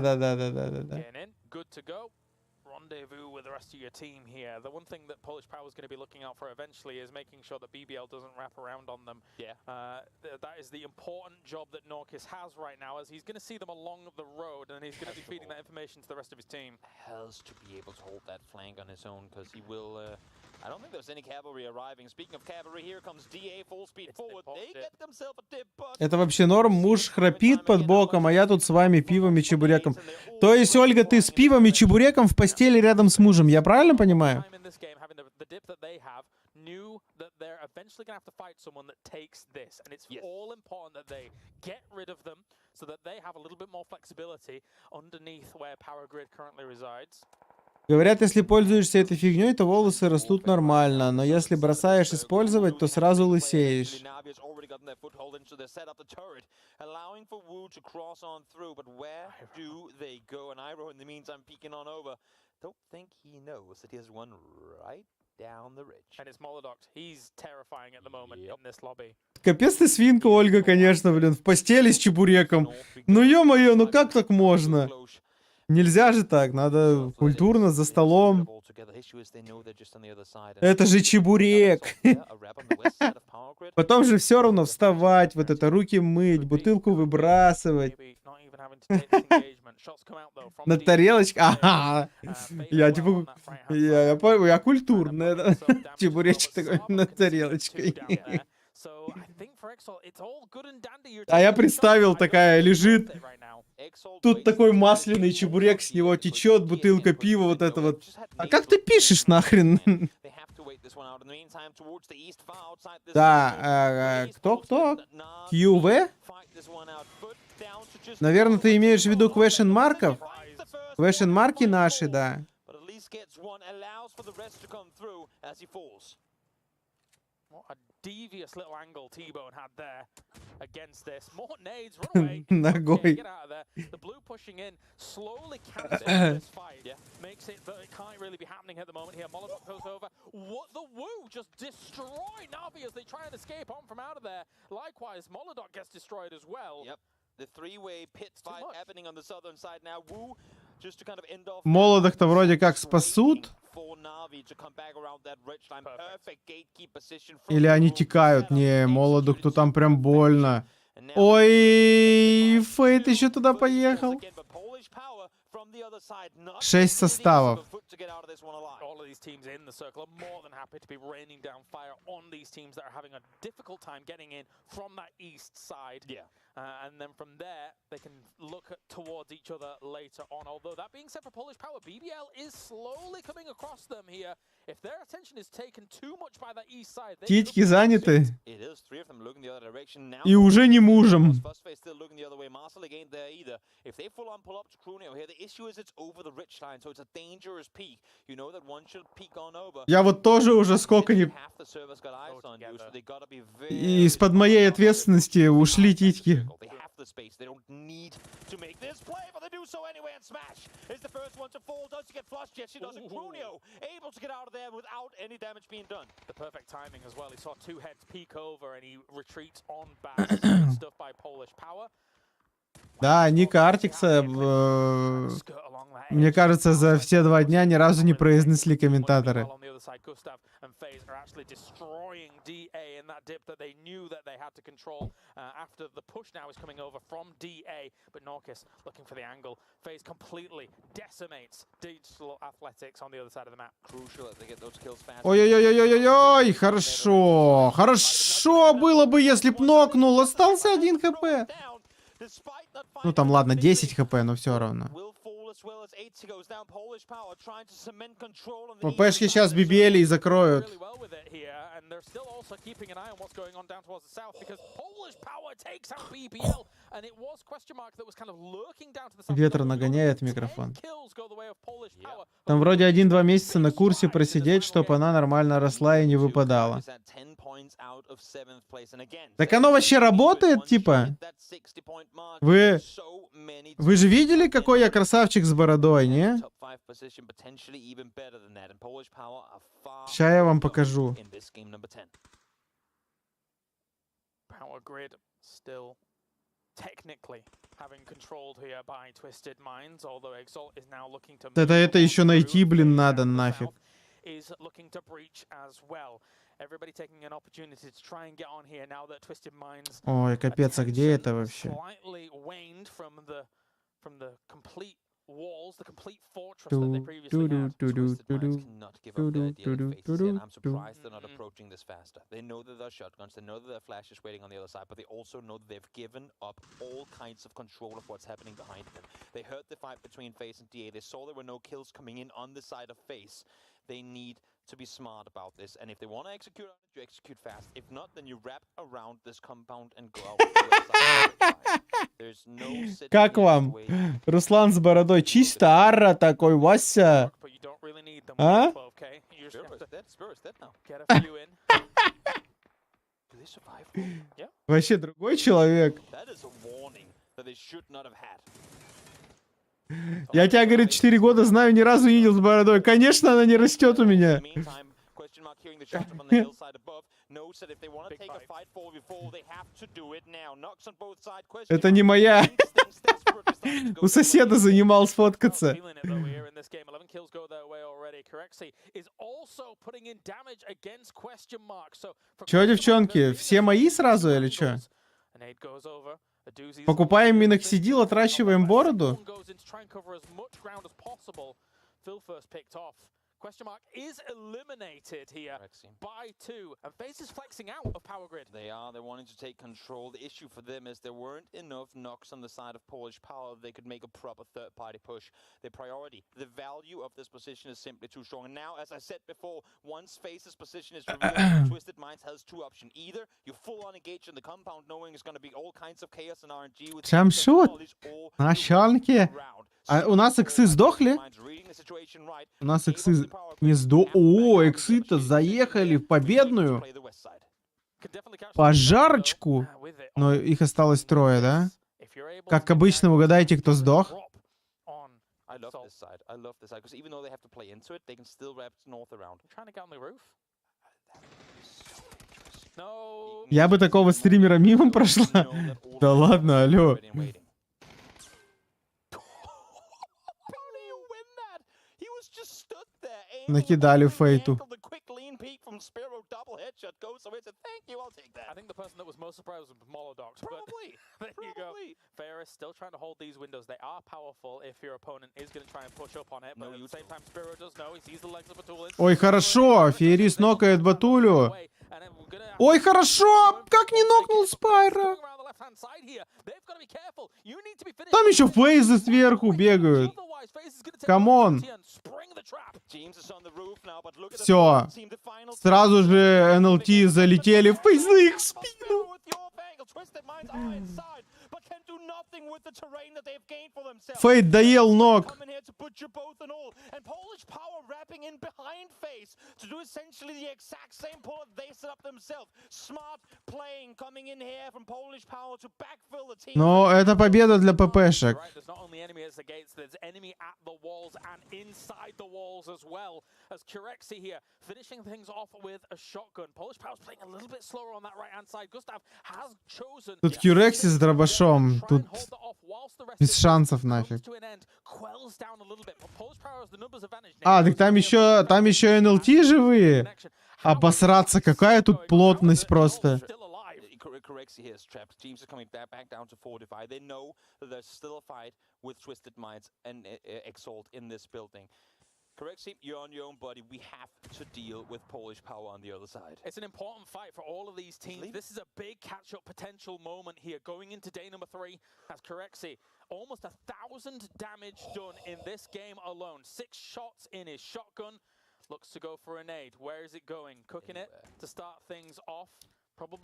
Rendezvous with the rest of your team here. The one thing that Polish Power is going to be looking out for eventually is making sure that BBL doesn't wrap around on them. Yeah. That is the important job that Norkis has right now, as he's going to see them along the road, and he's going to be feeding that information to the rest of his team. Has to be able to hold that flank on his own, because he will... I don't think there's any cavalry arriving. Speaking of cavalry, here comes DA full speed forward. They get themselves a dip, but... Это вообще норм, муж храпит под боком, а я тут с вами пивом и чебуреком. То есть, Ольга, ты с пивом и чебуреком в постели рядом с мужем, я правильно понимаю? Knew that they're eventually going to have to fight someone that takes this, and it's all important that they get rid of them so that they have a little bit more flexibility underneath where Power Grid currently resides. Говорят, если пользуешься этой фигней, то волосы растут нормально, но если бросаешь использовать, то сразу лысеешь. Капец ты свинка, Ольга, конечно, блин, в постели с чебуреком. Ну ё-моё, ну как так можно? Нельзя же так, надо культурно, за столом. Это же чебурек. Потом же все равно вставать, вот это, руки мыть, бутылку выбрасывать. На тарелочке? Ага. Я типа, я понял, я культурный. Чебуречек такой на тарелочке. А я представил, такая лежит. Тут такой масляный чебурек, с него течет бутылка пива, вот это вот. А как ты пишешь нахрен? Да, кто? QV? Наверное, ты имеешь в виду question марков? Question марки наши, да. Devious little angle T-Bone had there against this. More nades, run away. Ногой. Get out of there. The blue pushing in slowly cancels this fight. Makes it that it can't really be happening at the moment here. Molotov goes over. What the woo just destroy Navi as they try and escape on from out of there. Likewise, Molotov gets destroyed as well. Yep. The three-way pit fight happening on the southern side now. Woo just to kind of end off. Молодых-то вроде как спасут. Или они текают? Не, Молодок-то там прям больно. Ой, Фейт еще туда поехал. 6 составов. And then from there, they can look towards each other later on. Although that being said, for Polish Power, BBL is slowly coming across them here. If their attention is taken too much by that east side, Титьки заняты. И уже не мужем. Я вот тоже уже сколько не... И из-под моей ответственности ушли титьки. They have the space. They don't need to make this play, but they do so anyway. And Smash is the first one to fall. Does get flushed? Yes, she does. And Crunio able to get out of there without any damage being done. The perfect timing as well. He saw two heads peek over and he retreats on back. Stuff by Polish Power. Да, Ника Артикса, мне кажется, за все 2 дня ни разу не произнесли комментаторы. Ой-ой-ой-ой-ой-ой, хорошо. Хорошо было бы, если б нокнул. Остался 1 хп. Ну там ладно, 10 хп, но все равно. ППшки сейчас BBL и закроют. still also keeping an eye on what's going on down towards the south because Polish Power takes out BBL, and it was question mark that was kind of lurking down to the south. Ветер нагоняет микрофон. Там вроде 1-2 месяца на курсе просидеть, чтобы она нормально росла и не выпадала. Так оно вообще работает, типа? Вы же видели, какой я красавчик с бородой, не? Сейчас я вам покажу. Power grid still technically having controlled here by Twisted Minds, although Exalt is now looking to Это еще найти, блин, надо нафиг. Is looking to breach as well. Everybody taking an opportunity to try and get on here now that Twisted Minds. Ой, капец, а где это вообще? Slightly waned from the complete walls, the complete fortress that they previously had. Cannot give up their ideal faces here, and I'm surprised they're not approaching this faster. They know that there are shotguns, they know that there are flashes waiting on the other side, but they also know that they've given up all kinds of control of what's happening behind them. They heard the fight between FaZe and DA. They saw there were no kills coming in on the side of FaZe. They need to be smart about this, and if they want to execute on it, you execute fast. If not, then you wrap around this compound and go out. There's no Как вам? Руслан с бородой. Чисто арра такой, Вася. А? Вообще другой человек. Я тебя, говорит, 4 года знаю, ни разу не видел с бородой. Конечно, она не растет у меня. Это не моя. У соседа занимал сфоткаться. Чё, девчонки, все мои сразу или чё? Покупаем миноксидил, отращиваем бороду? Question mark is eliminated here by 2, and FaZe is flexing out of Power Grid. They are. They're wanting to take control. The issue for them is there weren't enough knocks on the side of Polish Power. They could make a proper third-party push. Their priority, the value of this position is simply too strong. And now, as I said before, once FaZe's position is revealed, Twisted Minds has 2 options. Either you full-on engage in the compound, knowing it's going to be all kinds of chaos and RNG. Шамшут, начальники. А у нас иксы сдохли? У нас иксы не сдохли. О, иксы-то заехали в победную. Пожарочку. Но их осталось 3, да? Как обычно, угадайте, кто сдох? Я бы такого стримера мимо прошла. Да ладно, алло. Накидали фейту. I think the person that was most surprised was Molodox. Probably. There you go. Ferris still trying to hold these windows. They are powerful if your opponent is going to try and push up on it. But at the same time, Spiro does know. He sees the legs of Batul. Ой, хорошо. Феерис нокает Батулю. Ой, хорошо. Как не нокнул Спайра? Там еще фейзы сверху бегают. Камон. Все. Сразу же НЛТ залетели в фейзы их в спину. Фейт доел ног. Но это победа для ППшек. Тут Кюрекси с дробашом. Тут без шансов нафиг. А, так там еще НЛТ живые. Обосраться, какая тут плотность просто. Correct, you're on your own, buddy. We have to deal with Polish Power on the other side. It's an important fight for all of these teams. This is a big catch-up potential moment here going into day number 3 as Corexi. Almost 1,000 damage done in this game alone. 6 shots in his shotgun.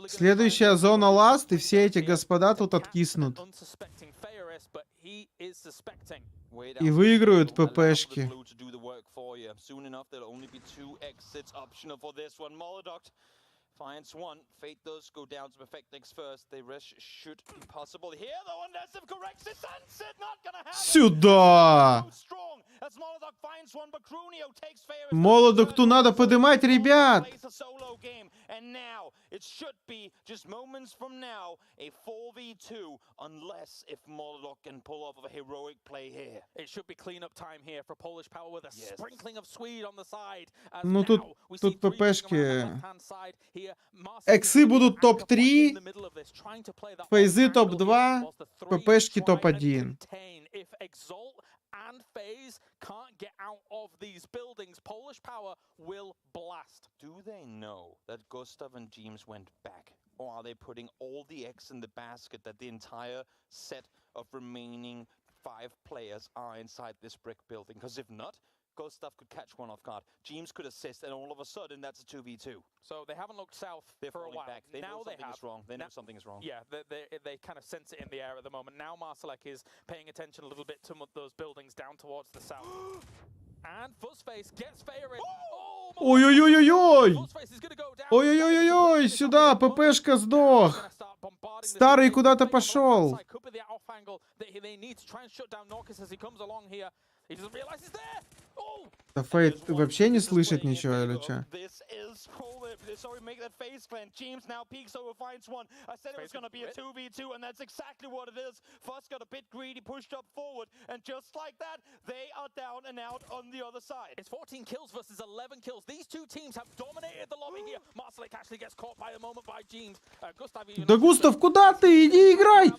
Следующая зона ласт, и все эти господа тут откиснут. И выиграют ППшки. Finds one. Fate does go down to perfect things first. The rest should be possible here, though, unless if corrects it, sunset not gonna happen. Сюда! Молодок-ту надо поднимать, ребят! And now it should be just moments from now a 4v2, unless if Molodok can pull off a heroic play here. It should be clean-up time here for Polish Power with a sprinkling of Swede on the side. Ну тут ППшки. Эксы будут топ-3, фейзы топ-2, ППшки топ-1. And FaZe can't get out of these buildings. Polish Power will blast. Do they know that Gustav and James went back? Or are they putting all the eggs in the basket that the entire set of remaining 5 players are inside this brick building? Because if not, Gustav could catch one off guard. James could assist, and all of a sudden, that's a 2v2. So they haven't looked south for a while. Back. They know something is wrong. They know something is wrong. Yeah, they kind of sense it in the air at the moment. Now Marsalek is paying attention a little bit to those buildings down towards the south. And Fuzzface gets Fair in. Ой-ой-ой-ой-ой! Ой-ой-ой-ой-ой! Сюда, ППшка сдох! Старый куда-то пошел! Да Фейт вообще не слышит ничего, или что? Sorry, make that face clan. James now peeks over, finds one. I said it was going to be a 2v2, and that's exactly what it is. Fuzz got a bit greedy, pushed up forward, and just like that, they are down and out on the other side. It's 14 kills versus 11 kills. These two teams have dominated the lobby here. Marsalek actually gets caught by a moment by James. Да Густав, куда ты? Иди играй!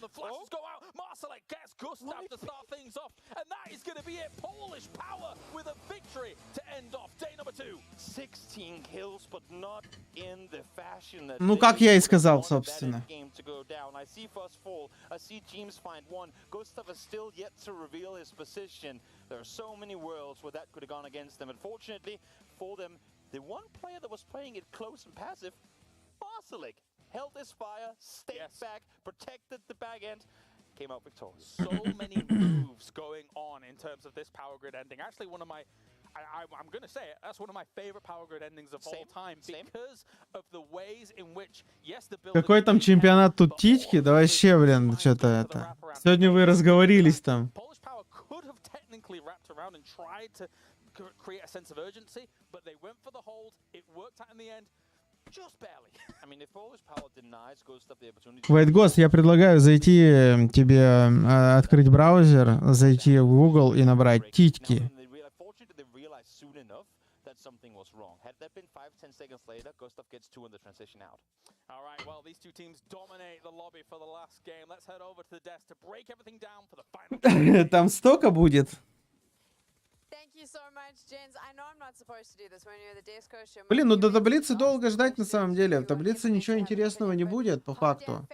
Marsalek gets Gustav to start things off, and that is going to be it. Polish Power with a victory to end off day number 2. 16 kills, but not in the fashion that ну, как я и сказал, собственно. I see Fuzz fall. I see James find one. Gustav is still yet to reveal his position. There are so many worlds where that could have gone against them. Unfortunately for them, the one player that was playing it close and passive, Marsalek, held his fire, stayed back, protected the back end, came out victorious. So many moves going on in terms of this power grid ending. Actually, one of my I'm going to say it, that's one of my favorite power grid endings of all time because of the ways in which, yes, the building... Какой там чемпионат тут титьки? Да вообще, блин, что-то это... Сегодня вы разговорились там. Polish Power could have technically wrapped around and tried to create a sense of urgency, but they went for the hold. It worked out in the end. Just barely. I mean, if Polish Power denies Gustav the opportunity... White Ghost, я предлагаю зайти тебе, открыть браузер, зайти в Google и набрать титьки. Soon enough that something was wrong. Had that been 5-10 seconds later, Gustav gets 2 in the transition out. All right, well, these two teams dominate the lobby for the last game. Let's head over to the desk to break everything down for the final. Там столько будет. Блин, ну до таблицы долго ждать на самом деле. В таблице ничего интересного не будет, по факту.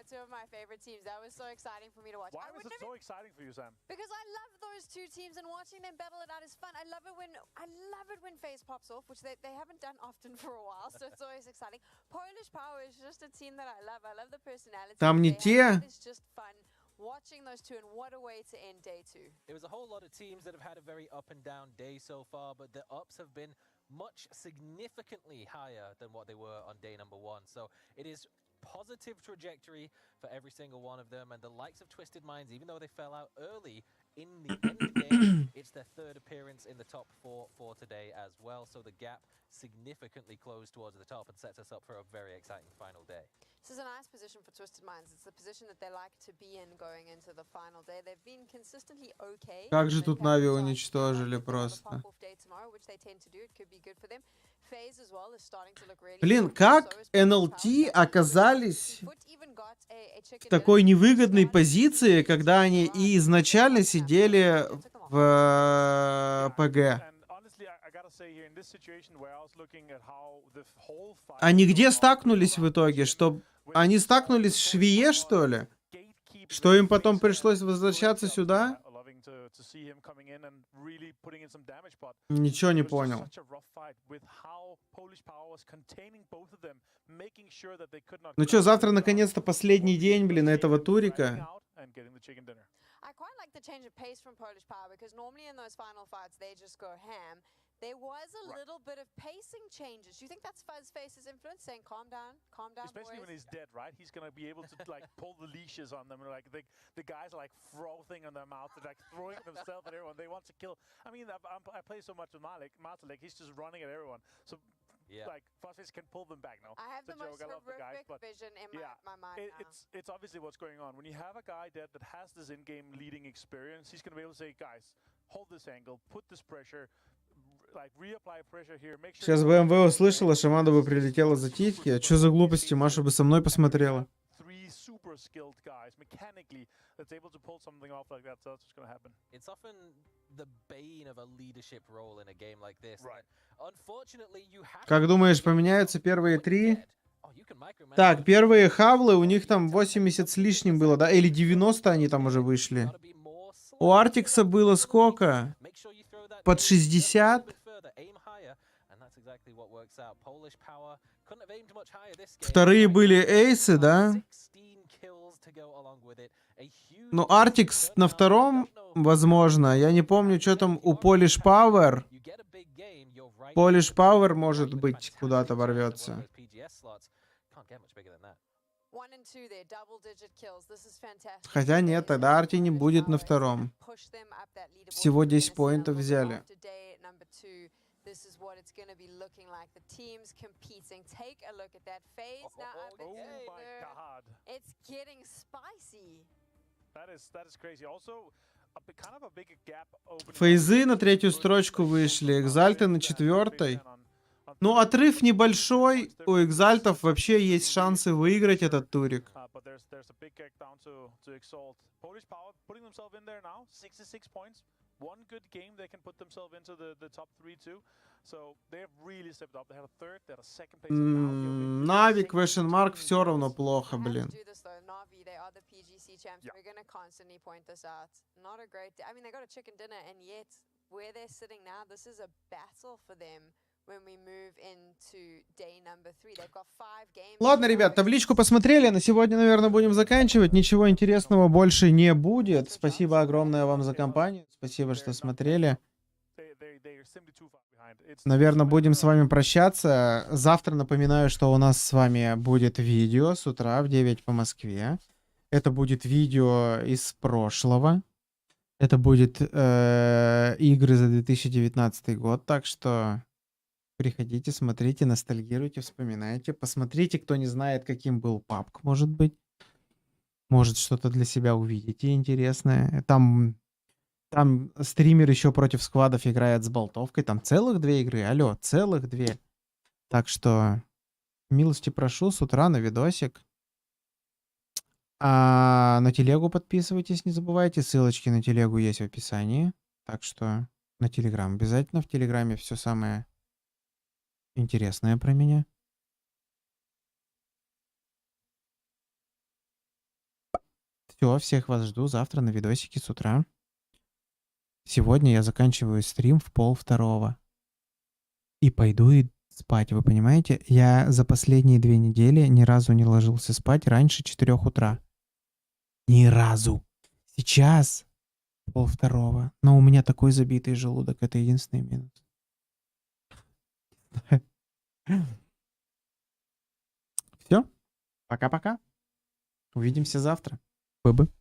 Two of my favorite teams. That was so exciting for me to watch. Why was it so exciting for you, Sam? Because I love those two teams and watching them battle it out is fun. I love it when FaZe pops off, which they haven't done often for a while, so it's always exciting. Polish Power is just a team that I love. I love the personality. Там не те. It's just fun watching those two, and what a way to end day 2. It was a whole lot of teams that have had a very up and down day so far, but the ups have been much significantly higher than what they were on day number 1. So it is positive trajectory for every single one of them, and the likes of Twisted Minds, even though they fell out early in the end game, it's their 3rd appearance in the top 4 for today as well, so the gap significantly closed towards the top and sets us up for a very exciting final day. This is a nice position for Twisted Minds. It's the position that they like to be in going into the final day. They've been consistently okay. Как же тут Нави уничтожили просто. Блин, как НЛТ оказались в такой невыгодной позиции, когда они и изначально сидели в ПГ? Они где стакнулись в итоге? Что они стакнулись в Швее, что ли? Что им потом пришлось возвращаться сюда? Ничего не понял. Ну что, завтра наконец-то последний день, блин, этого турика. I quite like the change of pace from Polish Power because normally in those final fights they just go ham. There was a little bit of pacing changes. Do you think that's Fuzzface's influence, saying calm down, especially boys? When he's dead, right? He's gonna be able to like pull the leashes on them, and like the guys are like frothing on their mouth, they're like throwing themselves at everyone. They want to kill. I mean, I play so much with Malik, he's just running at everyone. So like Fuzzface can pull them back now. I have the most horrific vision in my mind now. It's obviously what's going on. When you have a guy dead that has this in-game leading experience, he's gonna be able to say, guys, hold this angle, put this pressure. Сейчас БМВ услышала, Шамана бы прилетела за титьки. А что за глупости? Маша бы со мной посмотрела. Как думаешь, поменяются первые 3? Так, первые хавлы, у них там 80 с лишним было, да? Или 90 они там уже вышли. У Артикса было сколько? Под 60? Вторые были эйсы, да? Ну, Артикс на втором, возможно. Я не помню, что там у Polish Power. Polish Power, может быть, куда-то ворвется. Хотя нет, тогда Арти не будет на втором. Всего 10 поинтов взяли. This is what it's going to be looking like. The teams competing. Take a look at that phase now. Oh my God! It's getting spicy. That is crazy. Also, kind of a big gap opening. Фейзы на третью строчку вышли, экзальты на четвертой. Ну, отрыв небольшой. У экзальтов вообще есть шансы выиграть этот турик. One good game, they can put themselves into the top 3 too. So they have really stepped up. They had a third, they had a second place. Нави, question mark, все равно плохо, блин. Navi, they are the PGC champs. We're gonna constantly point this out. Not a great day. I mean, they got a chicken dinner, and yet where they're sitting now, this is a battle for them. When we move into day number 3, they've got 5 games. Ладно, ребят, табличку посмотрели. На сегодня, наверное, будем заканчивать. Ничего интересного больше не будет. Спасибо огромное вам за компанию. Спасибо, что смотрели. Наверное, будем с вами прощаться. Завтра напоминаю, что у нас с вами будет видео с утра в 9 по Москве. Это будет видео из прошлого. Это будет игры за 2019 год. Так что приходите, смотрите, ностальгируйте, вспоминайте. Посмотрите, кто не знает, каким был PUBG, может быть. Может, что-то для себя увидите интересное. Там стример еще против сквадов играет с болтовкой. Там целых 2 игры. Алло, целых 2. Так что милости прошу с утра на видосик. А на телегу подписывайтесь, не забывайте. Ссылочки на телегу есть в описании. Так что на телеграм. Обязательно в телеграме все самое интересное про меня. Все, всех вас жду завтра на видосике с утра. Сегодня я заканчиваю стрим в 1:30. И пойду и спать, вы понимаете? Я за последние 2 недели ни разу не ложился спать раньше 4 утра. Ни разу. Сейчас 1:30. Но у меня такой забитый желудок, это единственный минус. Все. Пока-пока. Увидимся завтра. Пубг.